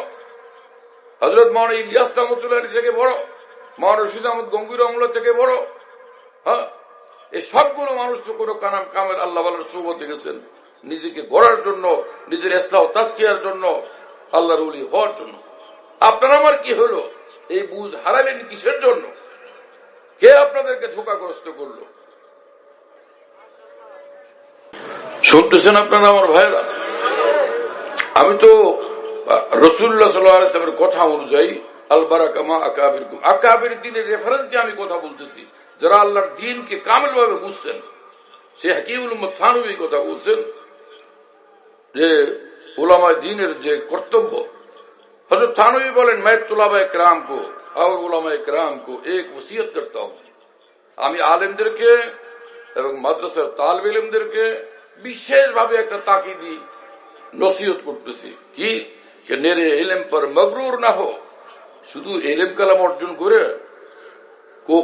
হযরত মাওলানা ইলিয়াস রহমাতুল্লাহ থেকে বড়, মাওলানা রশিদ আহমদ গঙ্গুই রহমাতুল্লাহ থেকে বড়। হ্যাঁ, এই সবগুলো মানুষ তো কোনো কামেল আল্লাহ ওয়ালার সোহবতে গেছেন নিজেকে গড়ার জন্য, নিজের ইসলাহ ও তাজকিয়ার জন্য, আল্লাহর ওলি হওয়ার জন্য। আপনার আমার কি হলো? এই বুঝ হারালেন কিসের জন্য? কে আপনাদেরকে ধোঁকাগ্রস্ত করলো? শুনতেছেন আপনারা আমার ভাইরা? আমি তো রাসূলুল্লাহ সাল্লাল্লাহু আলাইহি ওয়াসাল্লামের কথা অনুযায়ী আল বারাকা মা আকাবিরকুম, আকাবির দ্বীনের রেফারেন্সে আমি কথা বলতেছি, যারা আল্লাহর দ্বীনকে কামিল ভাবে বুঝতেন। সে হাকিমুল উম্মত থানভী কথা বলছেন যে উলামায়ে দ্বীনের যে কর্তব্য। হযরত থানভী বলেন, मैं तुलाबा इकराम को और उलमा इकराम को एक वसीयत करता हूं, আমি আলেমদেরকে এবং মাদ্রাসার তালিব ইলমদেরকে বিশেষভাবে একটা তাকিদি নসিহত করতেছি কি, নেরে ইলম পর মগরুর না হো, শুধু ইলম কালাম অর্জন করে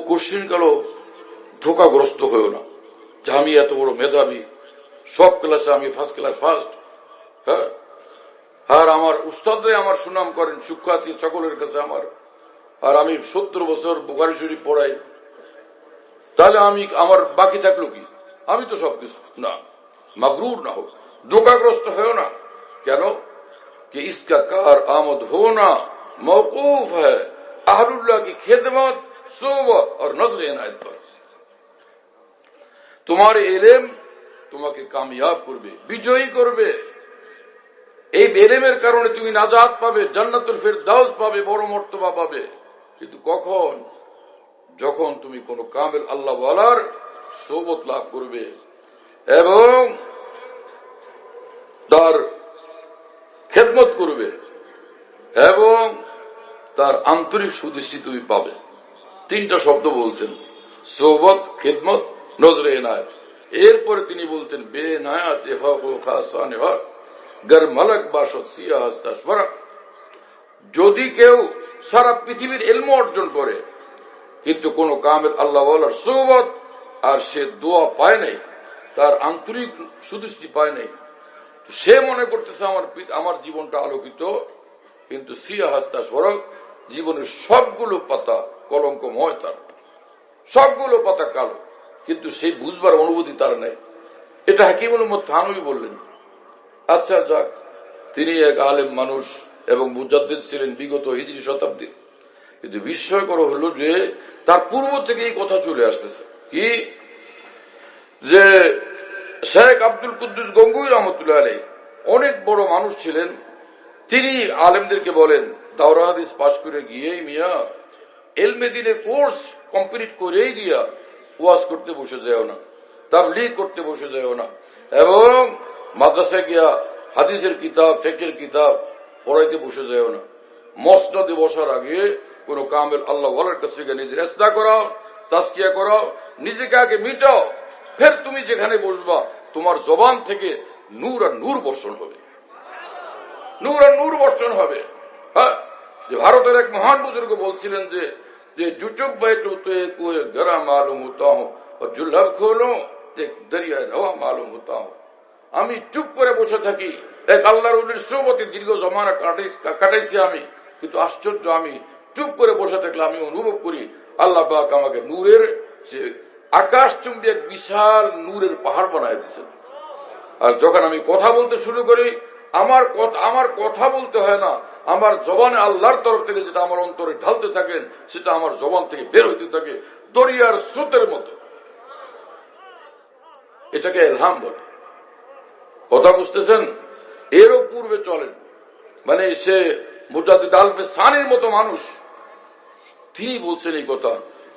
কোশ্চিন কালো ধোকাগ্রস্ত হয়েও না যে আমি এত বড় মেধাবী, সব ক্লাসে আমি ফার্স্ট ক্লাস ফার্স্ট। হ্যাঁ, আর আমার উস্তাদরা আমার সুনাম করেন, সুখ্যাতি সকলের কাছে আমার, আর আমি 70 বছর বুখারী শরীফ পড়াই, তাহলে আমি আমার বাকি থাকলো কি? আমি তো সবকিছু না। মগরুর না হোক, ধোকাগ্রস্ত হয়েও না। কেন? कि इसका कार आमद होना मौकूफ है अहलुल्लाह की खिदमत, सोबत और नजर इनायत पर। তোমার ইলম তোমাকে কামিয়াব করবে, বিজয়ী করবে। এই ইলমের কারণে তুমি নাজাত পাবে, জান্নাতুল ফিরদাউস পাবে, বড় মর্তবা পাবে। কিন্তু কখন? যখন তুমি কোন কামেল আল্লাহ ওয়ালার সোবত লাভ করবে এবং তার খেদমত করবে এবং তার আন্তরিক সুদৃষ্টি তুমি পাবে। 3টা শব্দ বলছেন, সোবত, খেদমত, নজরে এনায়েত। এরপরে তিনি বলতেন বে নায়াতে হক ও খাসানে হক গর মালক বাসত সিয়াহস্তাসফরা। যদি কেউ সারা পৃথিবীর ইলম অর্জন করে কিন্তু কোন কামেল আল্লাহওয়ালার সোহবত আর সে দোয়া পায় নাই, তার আন্তরিক সুদৃষ্টি পায় নাই, সে মনে করতেছে আমার জীবনটা আলোকিত, কিন্তু সিয়া হাস্তা সড়ক জীবনের সবগুলো পাতা কলঙ্কময়, তার সবগুলো পাতা কালো, কিন্তু সেই বুঝবার অনুভূতি তার নেই। এটা হাকিমুল উম্মত থানভী বললেন। আচ্ছা যাক, তিনি এক আলেম মানুষ এবং মুজাদ্দিদ ছিলেন বিগত হিজরি শতাব্দীর, কিন্তু বিস্ময়কর হলো যে তার পূর্ব থেকে এই কথা চলে আসতেছে কি, যে শেখ আব্দুল কুদ্দুস গঙ্গুই রহমতুল্লাহ আলাইহি অনেক বড় মানুষ ছিলেন। তিনি আলেমদেরকে বলেন, দাওরা হাদিস পাশ করে গিয়েই মিয়া এলমে দ্বীনের কোর্স কমপ্লিট করেই গিয়া ওয়াজ করতে বসে যাও না, তাবলীগ করতে বসে যাও না, এবং মাদ্রাসায় গিয়া হাদিসের কিতাব ফিকহের কিতাব পড়াইতে বসে যাও না। মসনদে বসার আগে কোন কামেল আল্লাহ ওয়ালার কাছে গিয়ে নিজের ইসলাহ করাও, তাজকিয়া করাও, নিজেকে আগে মিটাও, ফের তুমি যেখানে বসবা তোমার জবান থেকে নূর আর নূর বর্ষণ হবে, নূর আর নূর বর্ষণ হবে। হ্যাঁ, যে ভারতের এক মহান বুজুর্গ বলছিলেন যে জুচুক বাইটে কুয়ে গরা মালুম হতা হো আর জুল্লাব খোলো দরিয়ায় রওয়া মালুম হতা হো। আমি চুপ করে বসে থাকি, এক আল্লাহর ওলির সোহবতে দীর্ঘ জমানা কাটাইছি আমি, কিন্তু আশ্চর্য, আমি চুপ করে বসে থাকলে আমি অনুভব করি আল্লাহ পাক আমাকে নূরের সে আকাশ চুম্বী এক বিশাল নূরের পাহাড় বানায় দিচ্ছেন। আর যখন আমি কথা বলতে শুরু করি, আমার কথা বলতে হয় না, আমার জবানে আল্লাহর তরফ থেকে যেটা আমার অন্তরে ঢালতে থাকেন সেটা আমার জবান থেকে বের হইতে থাকে দরিয়ার স্রোতের মতো। এটাকে ইলহাম বলে। কথা বুঝতেছেন? এরও পূর্বে চলেন, মানে সে মুজাদ্দিদ আলফে সানির মতো মানুষ, তিনি বলছেন এই কথা।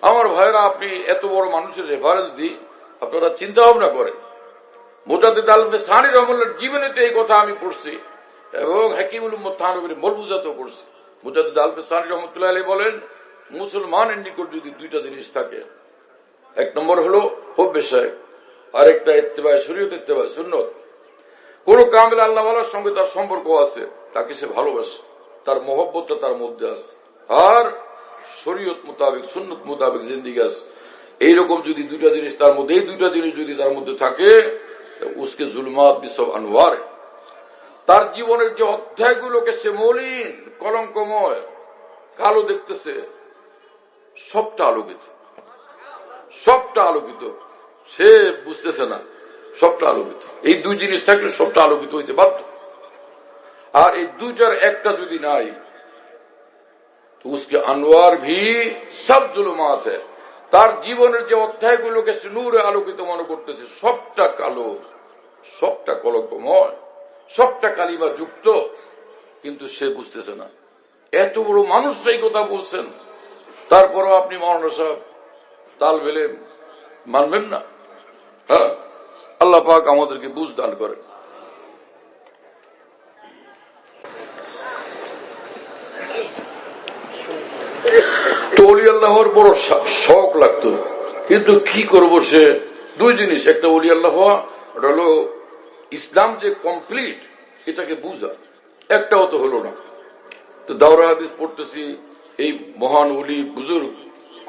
আমার ভাইরা, আপনি এত বড় মানুষের রেফারেন্স দিই, আপনারা চিন্তা ভাবনা করেন। মুজাদ্দিদ আলফে সানি রহমাতুল্লাহর জীবনীতে এই কথা আমি পড়ছি এবং হাকিমুল উম্মত থানভীর মলবুজাতেও পড়ছি। মুজাদ্দিদ আলফে সানি রহমতুল্লাহ আলাইহি বলেন, মুসলমানের নিকট যদি দুইটা জিনিস থাকে, এক নম্বর হলো হুব্বে শাইখ, আরেকটা ইত্তেবায়ে শরীয়ত, ইত্তেবায়ে সুন্নত। কোন কামেল আল্লাহওয়ালার সঙ্গে তার সম্পর্ক আছে, তাকে সে ভালোবাসে, তার মহব্বতটা তার মধ্যে আছে, আর শরীয়ত মোতাবেক সুন্নত মোতাবেক জিন্দেগি আছে। এইরকম যদি দুইটা জিনিস তার মধ্যে, এই দুইটা জিনিস যদি তার মধ্যে থাকে, উসকে জুলমাত বিসব আনওয়ার, তার জীবনের যে অধ্যায়গুলোকে সে মলিন কলঙ্কময় কালো দেখতেছে, সবটা আলোকিত, সবটা আলোকিত। সে বুঝতেছে না সবটা আলোকিত। এই দুই জিনিস থাকলে সবটা আলোকিত হইতে বাধ্য। আর এই দুইটার একটা যদি নাই, তো উসকে আনোয়ার ভি সব জুলুমাত है। তার জীবনের যে অধ্যায়গুলোকে সে নূরে আলোকিত মনে করতেছে, সবটা কালো, সবটা কলঙ্কময়, সবটা কালিমা যুক্ত, কিন্তু সে বুঝতেছে না। এত বড় মানুষ সেই কথা বলছেন, তারপরও আপনি মাওলানা সাহেব তাল বেলে মানবেন না? হ্যাঁ, আল্লাহ পাক আমাদেরকে বুঝ দান করেন। তো ওলি আল্লাহর বড় শখ লাগতো, কিন্তু কি করব, সে দুই জিনিস, একটা ওলি আল্লাহ হওয়া, ওটা হলো ইসলাম যে কমপ্লিট এটাকে বুঝা, একটাও তো হলো না। তো দাওরা হাদিস পড়তেছি, এই মহান ওলি বুজুর্গ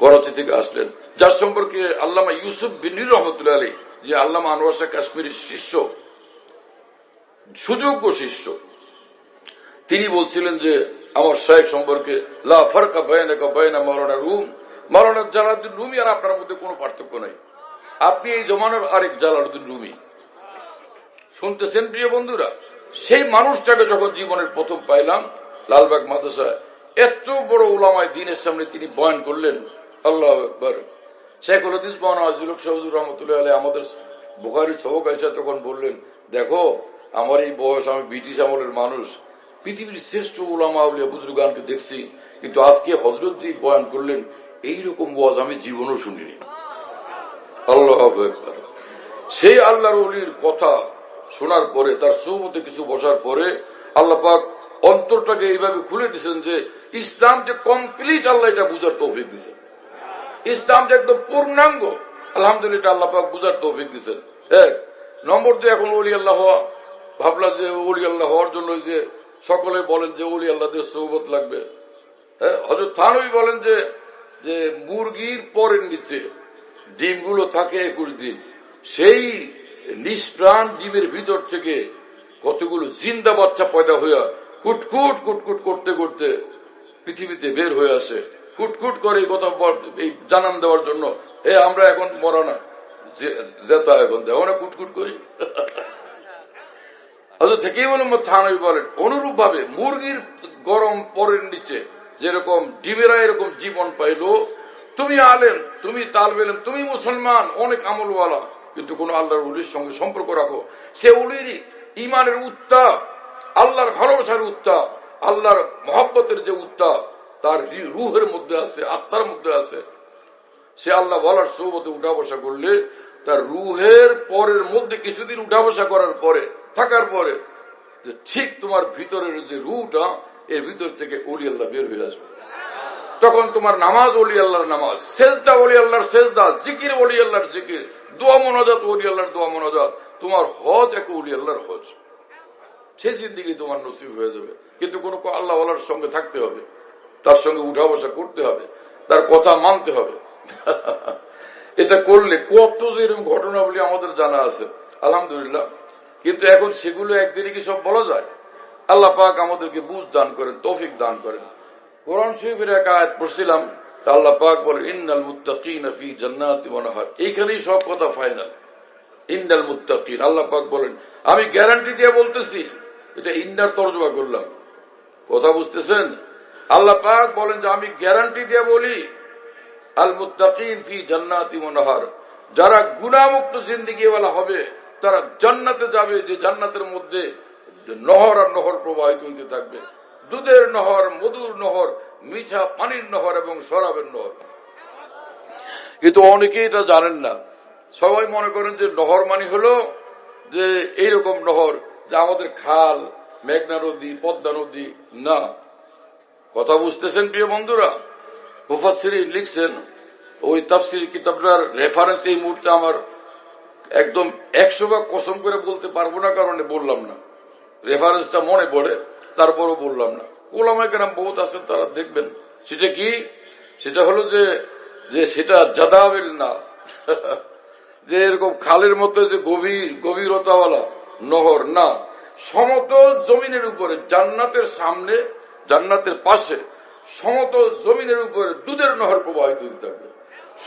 করাচি থেকে আসলেন, যার সম্পর্কে আল্লামা ইউসুফ বিনির রহমতুল্লাহ আলাইহি, যে আল্লামা আনোয়ার শাহ কাশ্মীরের শিষ্য, সুযোগ্য শিষ্য, তিনি বলছিলেন যে আমার শাইখ সম্পর্কে, লা ফারকা বাইনাকা বাইনা মাওলানা রুম, মাওলানা জালালউদ্দিন রুমি আর আপনার মধ্যে কোনো পার্থক্য নাই, আপনি এই জমানার আরেক জালালউদ্দিন রুমি। শুনতেছেন প্রিয় বন্ধুরা? সেই মানুষটাকে যখন জীবনের প্রথম পাইলাম লালবাগ মাদ্রাসায়, এত বড় উলামায়ে দ্বীনের সামনে তিনি বয়ান করলেন, আল্লাহু আকবার। শেখুল হাদিস মাওলানা আজিজুল হক শাহ হুজুর রাহমাতুল্লাহ আলাইহি আমাদের বুখারী সবক আয়েশা তখন বললেন, দেখো আমার এই বয়স, আমি ব্রিটিশ আমলের মানুষ, পৃথিবীর শ্রেষ্ঠ উলামা আউলিয়া বুজুর্গানকে দেখছি, কিন্তু আজকে হযরত জি বয়ান করলেন, এইরকম ওয়াজ আমি জীবনও শুনিনি। আল্লাহু আকবার। সেই আল্লাহর ওলির কথা শোনার পরে, তার সুহবতে কিছু বসার পরে, আল্লাহ পাক অন্তরটাকে এইভাবে খুলে দিয়েছেন যে ইসলাম যে কমপ্লিট, আল্লাহ এটা বুঝার তৌফিক দিয়েছেন। ইসলাম যে একদম পূর্ণাঙ্গ, আলহামদুলিল্লাহ আল্লাহ পাক বুঝার তৌফিক দিয়েছেন। এক নম্বর, যে এখন ওলি আল্লাহ হওয়া, ভাবলাম যে ওলি আল্লাহ হওয়ার জন্য যে সকলে বলেন যে ওলি আল্লাহদের সুহবত লাগবে। হযরত থানভী বলেন যে যে মুরগির পরের নিচে ডিমগুলো থাকে 21 দিন, সেই নিষ্প্রাণ ডিমের ভিতর থেকে কতগুলো জিন্দা বাচ্চা পয়দা হইয়া কুটকুট কুটকুট করতে করতে পৃথিবীতে বের হয়ে আসে, কুটকুট করে এই কথা এই জানান দেওয়ার জন্য, আমরা এখন মরা না, জেতা এখন দেখো না কুটকুট করি। থেকেই মোহাম্মদ থানভী বলেন, অনুরূপ ভাবে মুরগির গরম পরের নিচে যেরকম ডিমেরা এরকম জীবন পাইল, তুমি আলেম, তুমি তালবে ইলম, তুমি মুসলমান, অনেক আমলওয়ালা, কিন্তু কোন আল্লাহর উলির সঙ্গে সম্পর্ক রাখো, সে উলির ইমানের উত্তাপ, আল্লাহর ভালোবাসার উত্তাপ, আল্লাহর মহব্বতের যে উত্তাপ তার রুহের মধ্যে আছে, আত্মার মধ্যে আছে, সে আল্লাহ বলার সৌবতে উঠা বসা করলে তার রুহের পরের মধ্যে কিছুদিন উঠা বসা করার পরে থাকার পরে যে ঠিক তোমার ভিতরের যে রুটা, এর ভিতর থেকে ওলি আল্লাহ বের হয়ে আসবে। তখন তোমার নামাজ ওলি আল্লাহর নামাজ, সেজদা ওলি আল্লাহর সেজদা, জিকির ওলি আল্লাহর জিকির, দোয়া মোনাজাত ওলি আল্লাহর দোয়া মোনাজাত, তোমার হজ এক ওলি আল্লাহর হজ, সেই জিন্দিগি তোমার নসিব হয়ে যাবে। কিন্তু কোন আল্লাহ ওয়ালার সঙ্গে থাকতে হবে, তার সঙ্গে উঠা বসা করতে হবে, তার কথা মানতে হবে। এটা করলে কত যে এরকম ঘটনাবলী আমাদের জানা আছে, আলহামদুলিল্লাহ। কিন্তু এখন সেগুলো একদিনে কি সব বলা যায়? আল্লাহ পাক আমাদেরকে বুঝ দান করেন, তৌফিক দান করেন। কোরআন শরীফের এক আয়াত পড়ছিলাম, আল্লাহ পাক বলেন ইন্নাল মুত্তাকিনা ফি জান্নাতিন ওয়া নাহার, এইখানেই সব কথা ফাইনাল। ইন্নাল মুত্তাকিন, আল্লাহ পাক বলেন, আমি গ্যারান্টি দিয়ে বলতেছি, এটা ইন্নার তর্জমা করলাম, কথা বুঝতেছেন? আল্লাহ পাক বলেন যে আমি গ্যারান্টি দিয়ে বলি, আল মুত্তাকিন ফি জান্নাতিন ওয়া নাহার, যারা গুনাহমুক্ত জিন্দেগিওয়ালা হবে তারা জান্নাতে যাবে, যে জান্নাতের মধ্যে নহর আর নহর প্রবাহিত হইতে থাকবে, দুধের নহর, মধুর নহর, মিঠা পানির নহর এবং শরাবের নহর। কিন্তু অনেকেই এটা জানেন না, সবাই মনে করেন যে নহর মানে হলো যে এইরকম নহর যে আমাদের খাল, মেঘনা নদী, পদ্মা নদী, না। কথা বুঝতেছেন প্রিয় বন্ধুরা? মুফাসসিরিন লিখছেন, ওই তাফসীর কিতাবটার রেফারেন্স এই মুহূর্তে আমার একদম 100 ভাগ কসম করে বলতে পারবো না, কারণে বললাম না, রেফারেন্সটা মনে পড়ে তারপরও বললাম না। ওলামায়ে কেরাম বহুত আছেন, তারা দেখবেন। সেটা কি? সেটা হলো যে সেটা জাদাবিল না, যে এরকম খালের মতো যে গভীরতাওয়ালা নহর না, সমতল জমিনের উপরে, জান্নাতের সামনে, জান্নাতের পাশে সমতল জমিনের উপরে দুধের নহর প্রবাহিত হতে থাকবে,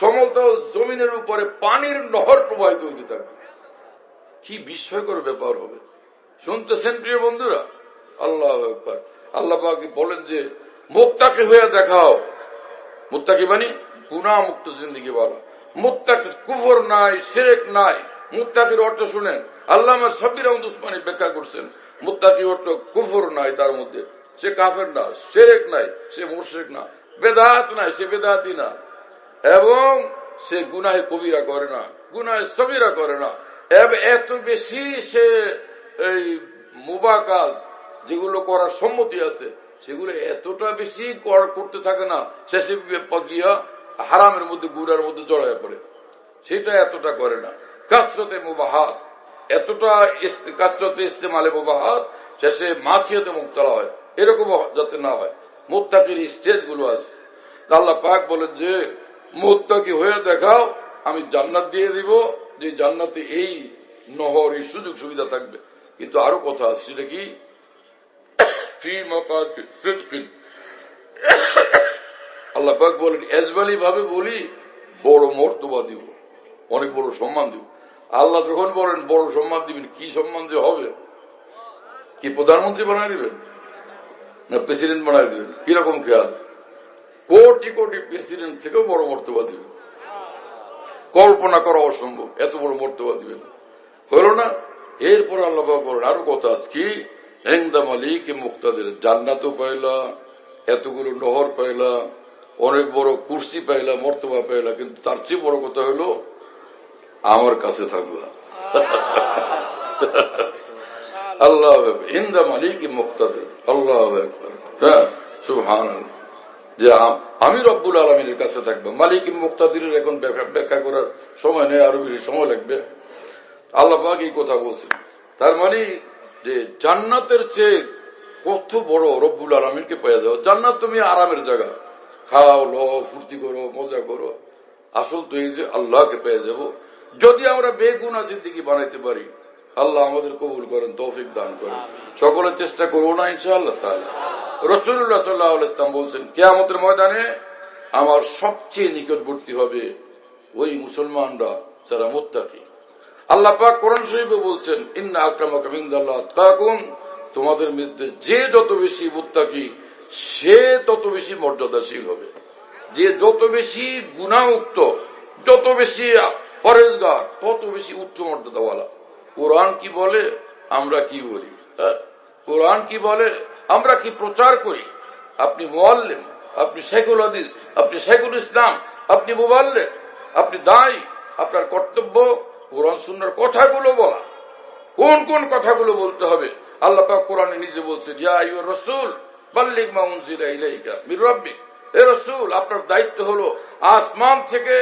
সমতল জমিনের উপরে পানির নহর প্রবাহিত হতে থাকবে। কি বিস্ময়কর ব্যাপার হবে, শুনতেছেন প্রিয় বন্ধুরা? আল্লাহু আকবার। আল্লাহ পাক বলেন যে মুত্তাকি হয়ে দেখাও, মুত্তাকি মানে গুনাহ মুক্ত জিন্দেগি ওয়ালা, মুত্তাকি কুফর নাই, শিরক নাই। মুত্তাকির অর্থ শুনেন, আল্লামা সাব্বির আহমদ উসমানী ব্যাখ্যা করছেন, মুত্তাকি অর্থ কুফর নাই তার মধ্যে, সে কাফের না, শিরক নাই, সে মুশরিক না, বেদাত নাই, সে বেদাতি না, এবং সে গুনাহে কবিরা করে না, গুনাহে সগীরা করে না। এত বেশি সে এই মুবাহ কাজ যেগুলো করার সম্মতি আছে সেগুলো এতটা বেশি করতে থাকে না, শেষে গিয়া হারামের মধ্যে, গুনার মধ্যে জড়ায় পড়ে, সেটা এতটা করে না। কাসরতে মুবাহাত, এতটা কাসরতে ইস্তেমালে মুবাহাত, শেষে মাসিয়াতে মুবতালা হয়, এরকম যাতে না হয়। মুত্তাকির স্টেজ গুলো আছে। আল্লাহ পাক বলেন যে মুত্তাকি হয়ে দেখাও, আমি জান্নাত দিয়ে দিব, যে জান্নাতে এই নহর, এই সুযোগ সুবিধা থাকবে। কিন্তু আরো কথা আছে, সেটা কি? ফি মাকাতিন সিদকিন, আল্লাহ পাক বলেন এজবালি ভাবে বলি, বড় মর্তবা দিব, অনেক বড় সম্মান দিব। আল্লাহ যখন বলেন বড় সম্মান দিবেন, কি সম্মান যে হবে? কি প্রধানমন্ত্রী বানায় দিবেন না প্রেসিডেন্ট বানায় দিবেন? কিরকম খেয়াল? কোটি কোটি প্রেসিডেন্ট থেকেও বড় মর্তবা দিবেন, কল্পনা করা অসম্ভব, এত বড় মর্তবা দিবেন। হলো না? এরপর আল্লাহ পাক বলেন আরো কথা আছে, কি? ইনদা মালিক মুক্তাদের, জান্নাতও পাইলা, এতগুলো নহর পাইলা, অনেক বড় কুরসি পাইলা, মর্তবা পাইলা, কিন্তু তার চেয়ে বড় কথা হলো আমার কাছে থাকবা। আল্লাহ ইনদা মালিক মুক্তাদের, আল্লাহু আকবার। হ্যাঁ, সুবহানাল্লাহ, যে আমি রব্বুল আলামিনের কাছে থাকবো। মালিক মুক্তাদিরের এখন ব্যাখ্যা করার সময় নেই, আরো বেশি সময় লাগবে। আল্লাহ পাক এই কথা বলছেন, তার মানে যে জান্নাতের চেয়ে কত বড় রব্বুল আলামিনকে পেয়ে যাও। জান্নাত তুমি আরামের জায়গা, খাও লো ফুর্তি করো মজা করো। আসল তো এই যে আল্লাহকে পেয়ে যাব যদি আমরা বেগুনা জিন্দেগি বানাইতে পারি। আল্লাহ আমাদের কবুল করেন, তৌফিক দান করেন। সকলে চেষ্টা করবো না ইনশাআল্লাহ তাআলা। রাসূলুল্লাহ সাল্লাল্লাহু আলাইহি ওয়াসাল্লাম বলছেন কিয়ামতের ময়দানে আমার সবচেয়ে নিকটবর্তী হবে ওই মুসলমানরা যারা মুত্তাকি। আল্লাহ পাক কোরআন শরীফে বলছেন ইন্না আকরামাকুম ইনদাল্লাহি আতকাকুম, তোমাদের মধ্যে যে যত বেশি মুত্তাকি সে তত বেশি মর্যাদাশীল হবে। যে যত বেশি গুনাহমুক্ত, যত বেশি পরেজগার, তত বেশি উচ্চ মর্যাদাওয়ালা। কোরআন কি বলে আমরা কি বলি, কোরআন কি বলে আমরা কি প্রচার করি। আপনি মুআল্লিম, আপনি শাইখুল হাদিস, আপনি শাইখুল ইসলাম, আপনি মুবাল্লিগ, আপনি দায়ী, আপনার কর্তব্য কোরআন সুন্নাহর কথাগুলো বলা। কোন কোন কথাগুলো বলতে হবে আল্লাহ পাক কোরআনে নিজে বলছেন ইয়া আইয়ুর রাসূল বাল্লিগ মা উনজিলা ইলাইকা মির রাব্বিক। হে রাসূল, আপনার দায়িত্ব হলো আসমান থেকে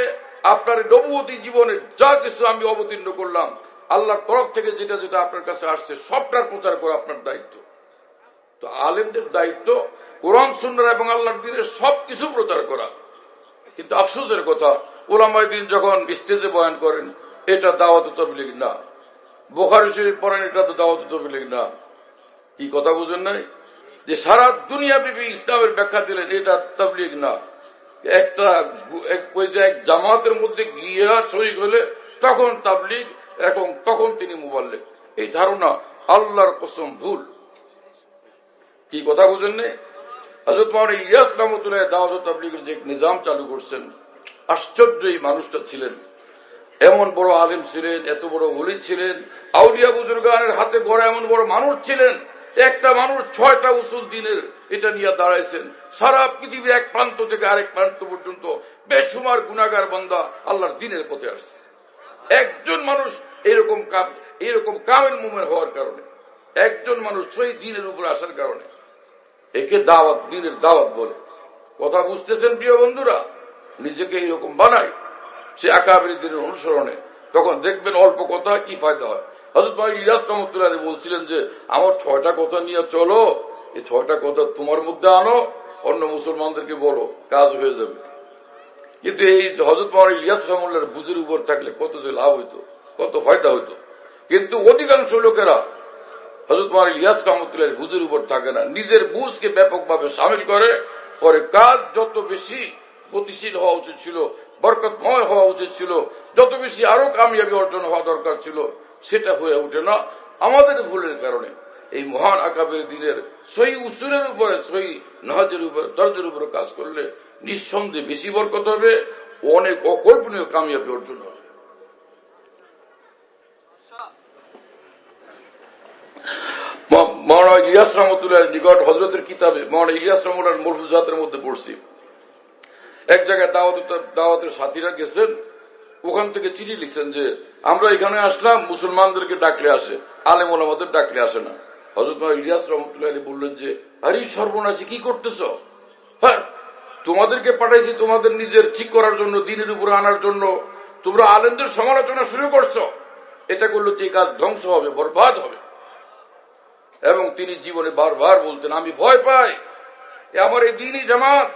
আপনার নবুয়তি জীবনে যা কিছু আমি অবতীর্ণ করলাম আল্লাহর তরফ থেকে যেটা যেটা আপনার কাছে আসছে সবটার প্রচার করা আপনার দায়িত্ব। তো আলেমদের দায়িত্ব কোরআন সুন্নাহ এবং আল্লাহর দ্বীনের সবকিছু প্রচার করা। কিন্তু আফসোসের কথা, উলামায়ে দ্বীন যখন স্টেজে বয়ান করেন এটা দাওয়াত তাবলীগ না, বুখারী শরীফ পড়েন এটা তো দাওয়াত তাবলীগ না। কি কথা বুঝেন নাই? যে সারা দুনিয়াব্যাপী ইসলামের ব্যাখ্যা দিলেন এটা তাবলীগ না। একটা এক জামাতের মধ্যে গিয়া শরীক হলে তখন তাবলীগ এবং তখন তিনি মুবাল্লিগ। এই ধারণা আল্লাহর কসম ভুল। কি কথা বুঝেন নাই? হযরত মাওলানা ইলিয়াস রহমাতুল্লাহ দাওয়াত তাবলীগের যে নিজাম চালু করছেন, আশ্চর্য এই মানুষটা ছিলেন। এমন বড় আলেম ছিলেন, এত বড় ওলি ছিলেন, আউলিয়া বুজুর্গানের হাতে গড়া এমন বড় মানুষ ছিলেন। একটা মানুষ 6টা উসুল দিনের এটা নিয়ে দাঁড়াইছেন। সারা পৃথিবী এক প্রান্ত থেকে আরেক প্রান্ত পর্যন্ত বেশুমার গুনাহগার বান্দা আল্লাহর দ্বীনের পথে আসছে। একজন মানুষ এরকম কামেল মুমিন হওয়ার কারণে, একজন মানুষ সেই দ্বীনের উপর আসার কারণে একে দাওয়াত, দ্বীনের দাওয়াত বলে। কথা বুঝতেছেন প্রিয় বন্ধুরা? নিজেকে এইরকম বানায় সে আকাবের দ্বীনের অনুসরণে, তখন দেখবেন অল্প কথা কি ফায়দা হয়। হযরত মাওলানা ইলিয়াস রহমাতুল্লাহ বলছিলেন যে আমার 6টা কথা নিয়ে চলো, এই 6টা কথা তোমার মধ্যে আনো, অন্য মুসলমানদেরকে বলো, কাজ হয়ে যাবে। কিন্তু এই হযরত মাওলানা ইলিয়াস রহমাতুল্লাহর বুঝের উপর থাকলে কত যে লাভ হইতো, কত ফায়দা হইতো। কিন্তু অধিকাংশ লোকেরা হযরত মাওলানা ইলিয়াস রহমাতুল্লাহর বুঝের উপর থাকে না, নিজের বুঝকে ব্যাপকভাবে শামিল করে। পরে কাজ যত বেশি গতিশীল হওয়া উচিত ছিল, বরকতময় হওয়া উচিত ছিল, যত বেশি আরো কামিয়াবি অর্জন হওয়া দরকার ছিল, সেটা হয়ে ওঠে না আমাদের ভুলের কারণে। এই মহান আকাবের দ্বীনের সহি উসুলের উপরে, সহি নহজের উপরে, দরজের উপরে কাজ করলে নিঃসন্দেহে বেশি বরকত হবে, অনেক অকল্পনীয় কামিয়াবি অর্জন হবে। মাওলানা ইলিয়াস রহমাতুল্লাহর নিকট হযরতের কিতাবে মাওলানা ইলিয়াস রহমাতুল্লাহর মুলফুজাতের মধ্যে পড়ছি, এক জায়গায় দাওয়াতের সাথীরা গেছেন, ওখান থেকে চিঠি লিখছেন যে আমরা এখানে আসলাম, মুসলমানদেরকে ডাকলে আসে, আলেম ওলামাদের ডাকলে আসে না। হযরত মাওলানা ইলিয়াস রহমাতুল্লাহ বললেন যে আরে সর্বনাশী, কি করতেছ? হ্যাঁ, তোমাদেরকে পাঠাইছি তোমাদের নিজের ঠিক করার জন্য, দ্বীনের উপরে আনার জন্য, তোমরা আলেমদের সমালোচনা শুরু করছো। এটা করলে তো এই কাজ ধ্বংস হবে, বরবাদ হবে। এবং তিনি জীবনে বারবার বলতেন আমি ভয় পাই আমার এই দ্বীনি জামাত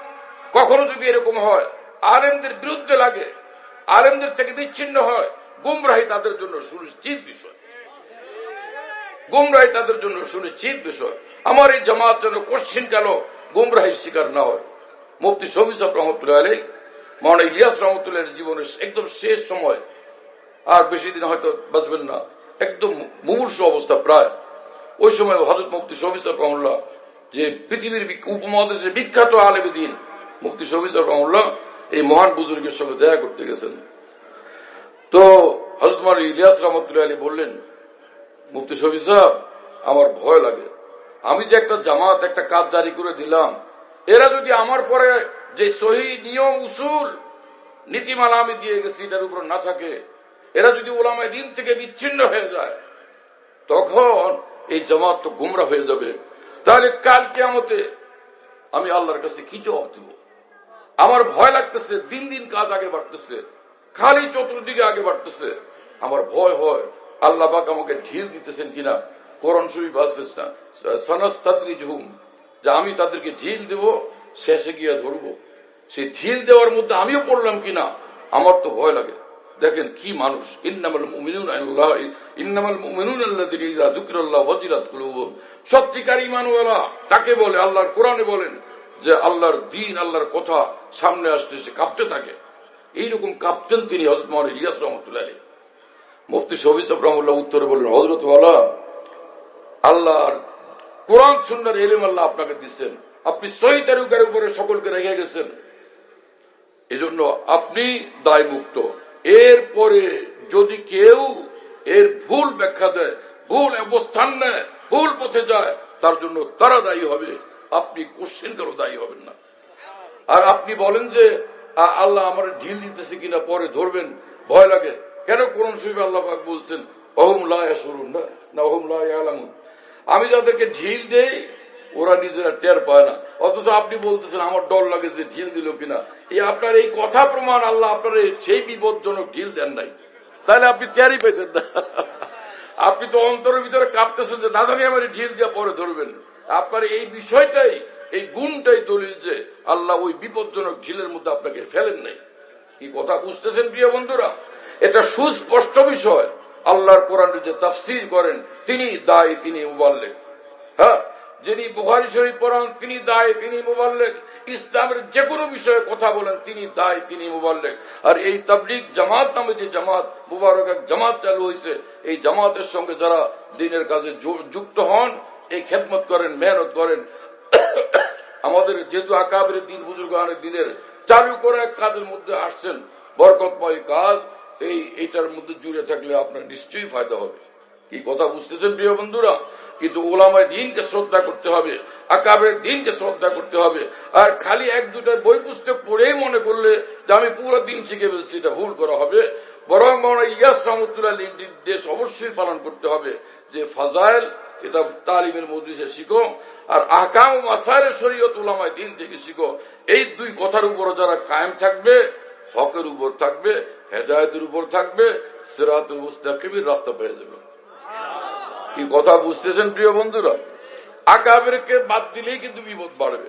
কখনো যদি এরকম হয়, আলেমদের বিরুদ্ধে লাগে, আলেমদের থেকে বিচ্ছিন্ন হয়, গুমরাহি তাদের জন্য সুনিশ্চিত বিষয়, গুমরাহি তাদের জন্য সুনিশ্চিত বিষয়। আমার এই জামাত যেন কোশ্চিন কাল গুমরাহির শিকার না হয়। মুফতি শফি সাহেব রহমতুল্লাহ আলাইহি মাওলানা ইলিয়াস রহমতুল্লাহর জীবনের একদম শেষ সময়, আর বেশি দিন হয়তো বাঁচবেন না, একদম মুমূর্ষু অবস্থা প্রায়, ওই সময় হযরত মুফতি শফি সাহেব রহমাতুল্লাহ, যে পৃথিবীর উপমহাদেশের বিখ্যাত আলেম দ্বীন মুফতি শফি সাহেব রহমাতুল্লাহ, এই মহান বুজুর্গের সঙ্গে দেখা করতে গেছেন। তো হযরত মাওলানা ইলিয়াস রহমতুল্লাহ আলাইহি বললেন, মুফতি শফি সাহেব আমার ভয় লাগে, আমি যে একটা জামাত, একটা কাজ জারি করে দিলাম, এরা যদি আমার পরে যে সহি নিয়ম উসুল নীতিমালা আমি দিয়ে গেছি এটার উপর না থাকে, এরা যদি উলামায়ে দ্বীন থেকে বিচ্ছিন্ন হয়ে যায়, তখন এই জামাত তো গুমরা হয়ে যাবে। তাহলে কাল কিয়ামতে আমি আল্লাহর কাছে কি জবাব দিব? আমার ভয় লাগতেছে, দিন দিন কাজ আগে বাড়তেছে, খালি চতুর্দিকে আগে বাড়তেছে। আমার ভয় হয় আল্লাহ পাক আমাকে ঢিল দিতেছেন কিনা। কোরআন শরীফ আছে সানাস্তাদরিজুহুম, যে আমি তাদেরকে ঢিল দেব, শেষে গিয়ে ধরবো। সেই ঢিল দেওয়ার মধ্যে আমিও পড়লাম কিনা আমার তো ভয় লাগে। দেখেন কি মানুষ, ইন্নামাল মুমিনুন আল্লাযীনা ইযা যুকিরাল্লাহু ওয়াজিলাত কুলুবুহুম, সত্যিকার ঈমানওয়ালা তাকে বলে। আল্লাহর কোরআনে বলেন যে আল্লাহর দ্বীন, আল্লাহর কথা সামনে আসলে সে কাঁপতে থাকে। এইরকম কাঁপতেন তিনি হযরত মাওলানা ইলিয়াস রাহমাতুল্লাহ আলাইহি। মুফতি শফি সাহেব রাহমাতুল্লাহ উত্তরে বলেন, হযরত ওয়ালা, আল্লাহর কোরআন সুন্নাহর ইলম আল্লাহ আপনাকে দিচ্ছেন, আপনি সহি তরিকার উপরে সকলকে রেখে গেছেন, এজন্য আপনি দায় মুক্ত। এরপরে যদি কেউ এর ভুল ব্যাখ্যা দেয়, ভুল অবস্থান নেয়, ভুল পথে যায়, তার জন্য তারা দায়ী হবে, আপনি কোশ্চেন কারো দায়ী হবেন না। আর আপনি বলেন যে আল্লাহ আমার ঢিল দিতেছে কিনা পরে ধরবেন, ভয় লাগে কেন? কোরআন শরীফে আল্লাহ পাক বলছেন অহুম লা ইয়াশউরুন, না অহুম লা ইয়ালামুন, আমি যাদেরকে ঢিল দেই ওরা নিজেরা টের পায় না, অথচ আপনি বলতেছেন আমার ডর লাগে যে ঢিল দিল কিনা। এই আপনার এই কথা প্রমাণ আল্লাহ আপনার সেই বিপজ্জনক ঢিল দেন নাই, তাহলে আপনি টেরই পেতেন না। আপনি তো অন্তরের ভিতরে কাঁপতেছেন যে না জানি আমার ঢিল দিয়ে পরে ধরবেন। আপনার এই বিষয়টাই, এই গুণটাই দলিল যে আল্লাহ ওই বিপজ্জনক ঢিলের মধ্যে আপনাকে ফেলেন নাই। কি কথা বুঝতেছেন প্রিয় বন্ধুরা? এটা সুস্পষ্ট বিষয়। আল্লাহর কোরআনের যে তাফসীর করেন তিনি দায়ী, তিনি মুবাল্লিগ। হ্যাঁ, যিনি বুখারী শরীফ পড়ান তিনি দায়ী, তিনি মুবাল্লিগ। ইসলামের যে কোনো বিষয়ে কথা বলেন তিনি দায়ী, তিনি মুবাল্লিগ। আর এই তাবলীগ জামাত নামে যে জামাত, মুবারক এক জামাত চালু হয়েছে, এই জামাতের সঙ্গে যারা দ্বীনের কাজে যুক্ত হন, এই খেদমত করেন, মেহনত করেন, আমাদের যেহেতু আকাবের দ্বীন, বুজুর্গানের দ্বীনের চালু করে এক কাজের মধ্যে আসছেন, বরকতময় কাজ, এইটার মধ্যে জুড়ে থাকলে আপনার নিশ্চয়ই ফায়দা হবে। কি কথা বুঝতেছেন প্রিয় বন্ধুরা? কিন্তু ওলামায়ে দ্বীনকে শ্রদ্ধা করতে হবে, আকাবের দ্বীনকে শ্রদ্ধা করতে হবে। আর খালি এক দুটা বই পুস্তক পড়েই মনে করলে যে আমি পুরো দিন শিখে ফেলছি, এটা ভুল করা হবে। বরং মাওলানা ইলিয়াস রাহমাতুল্লাহ আলাইহির নির্দেশ অবশ্যই পালন করতে হবে যে ফাজাইল এটা তালিমের মজলিসে শিখো, আর আহকাম ও মাসাইল শরীয়ত উলামায়ে দ্বীন থেকে শিখো। এই দুই কথার উপর যারা কায়েম থাকবে, হকের উপর থাকবে, হেদায়েতের উপর থাকবে, সিরাতুল মুস্তাকিমের রাস্তা পেয়ে যাবে। কি কথা বুঝতেছেন প্রিয় বন্ধুরা? আকাবেরকে বাদ দিলেই কিন্তু বিপদ বাড়বে।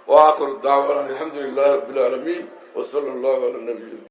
ওয়া আখিরু দাওয়ানা আলহামদুলিল্লাহি রাব্বিল আলামিন ওয়া সাল্লাল্লাহু আলা নবিয়্যিনা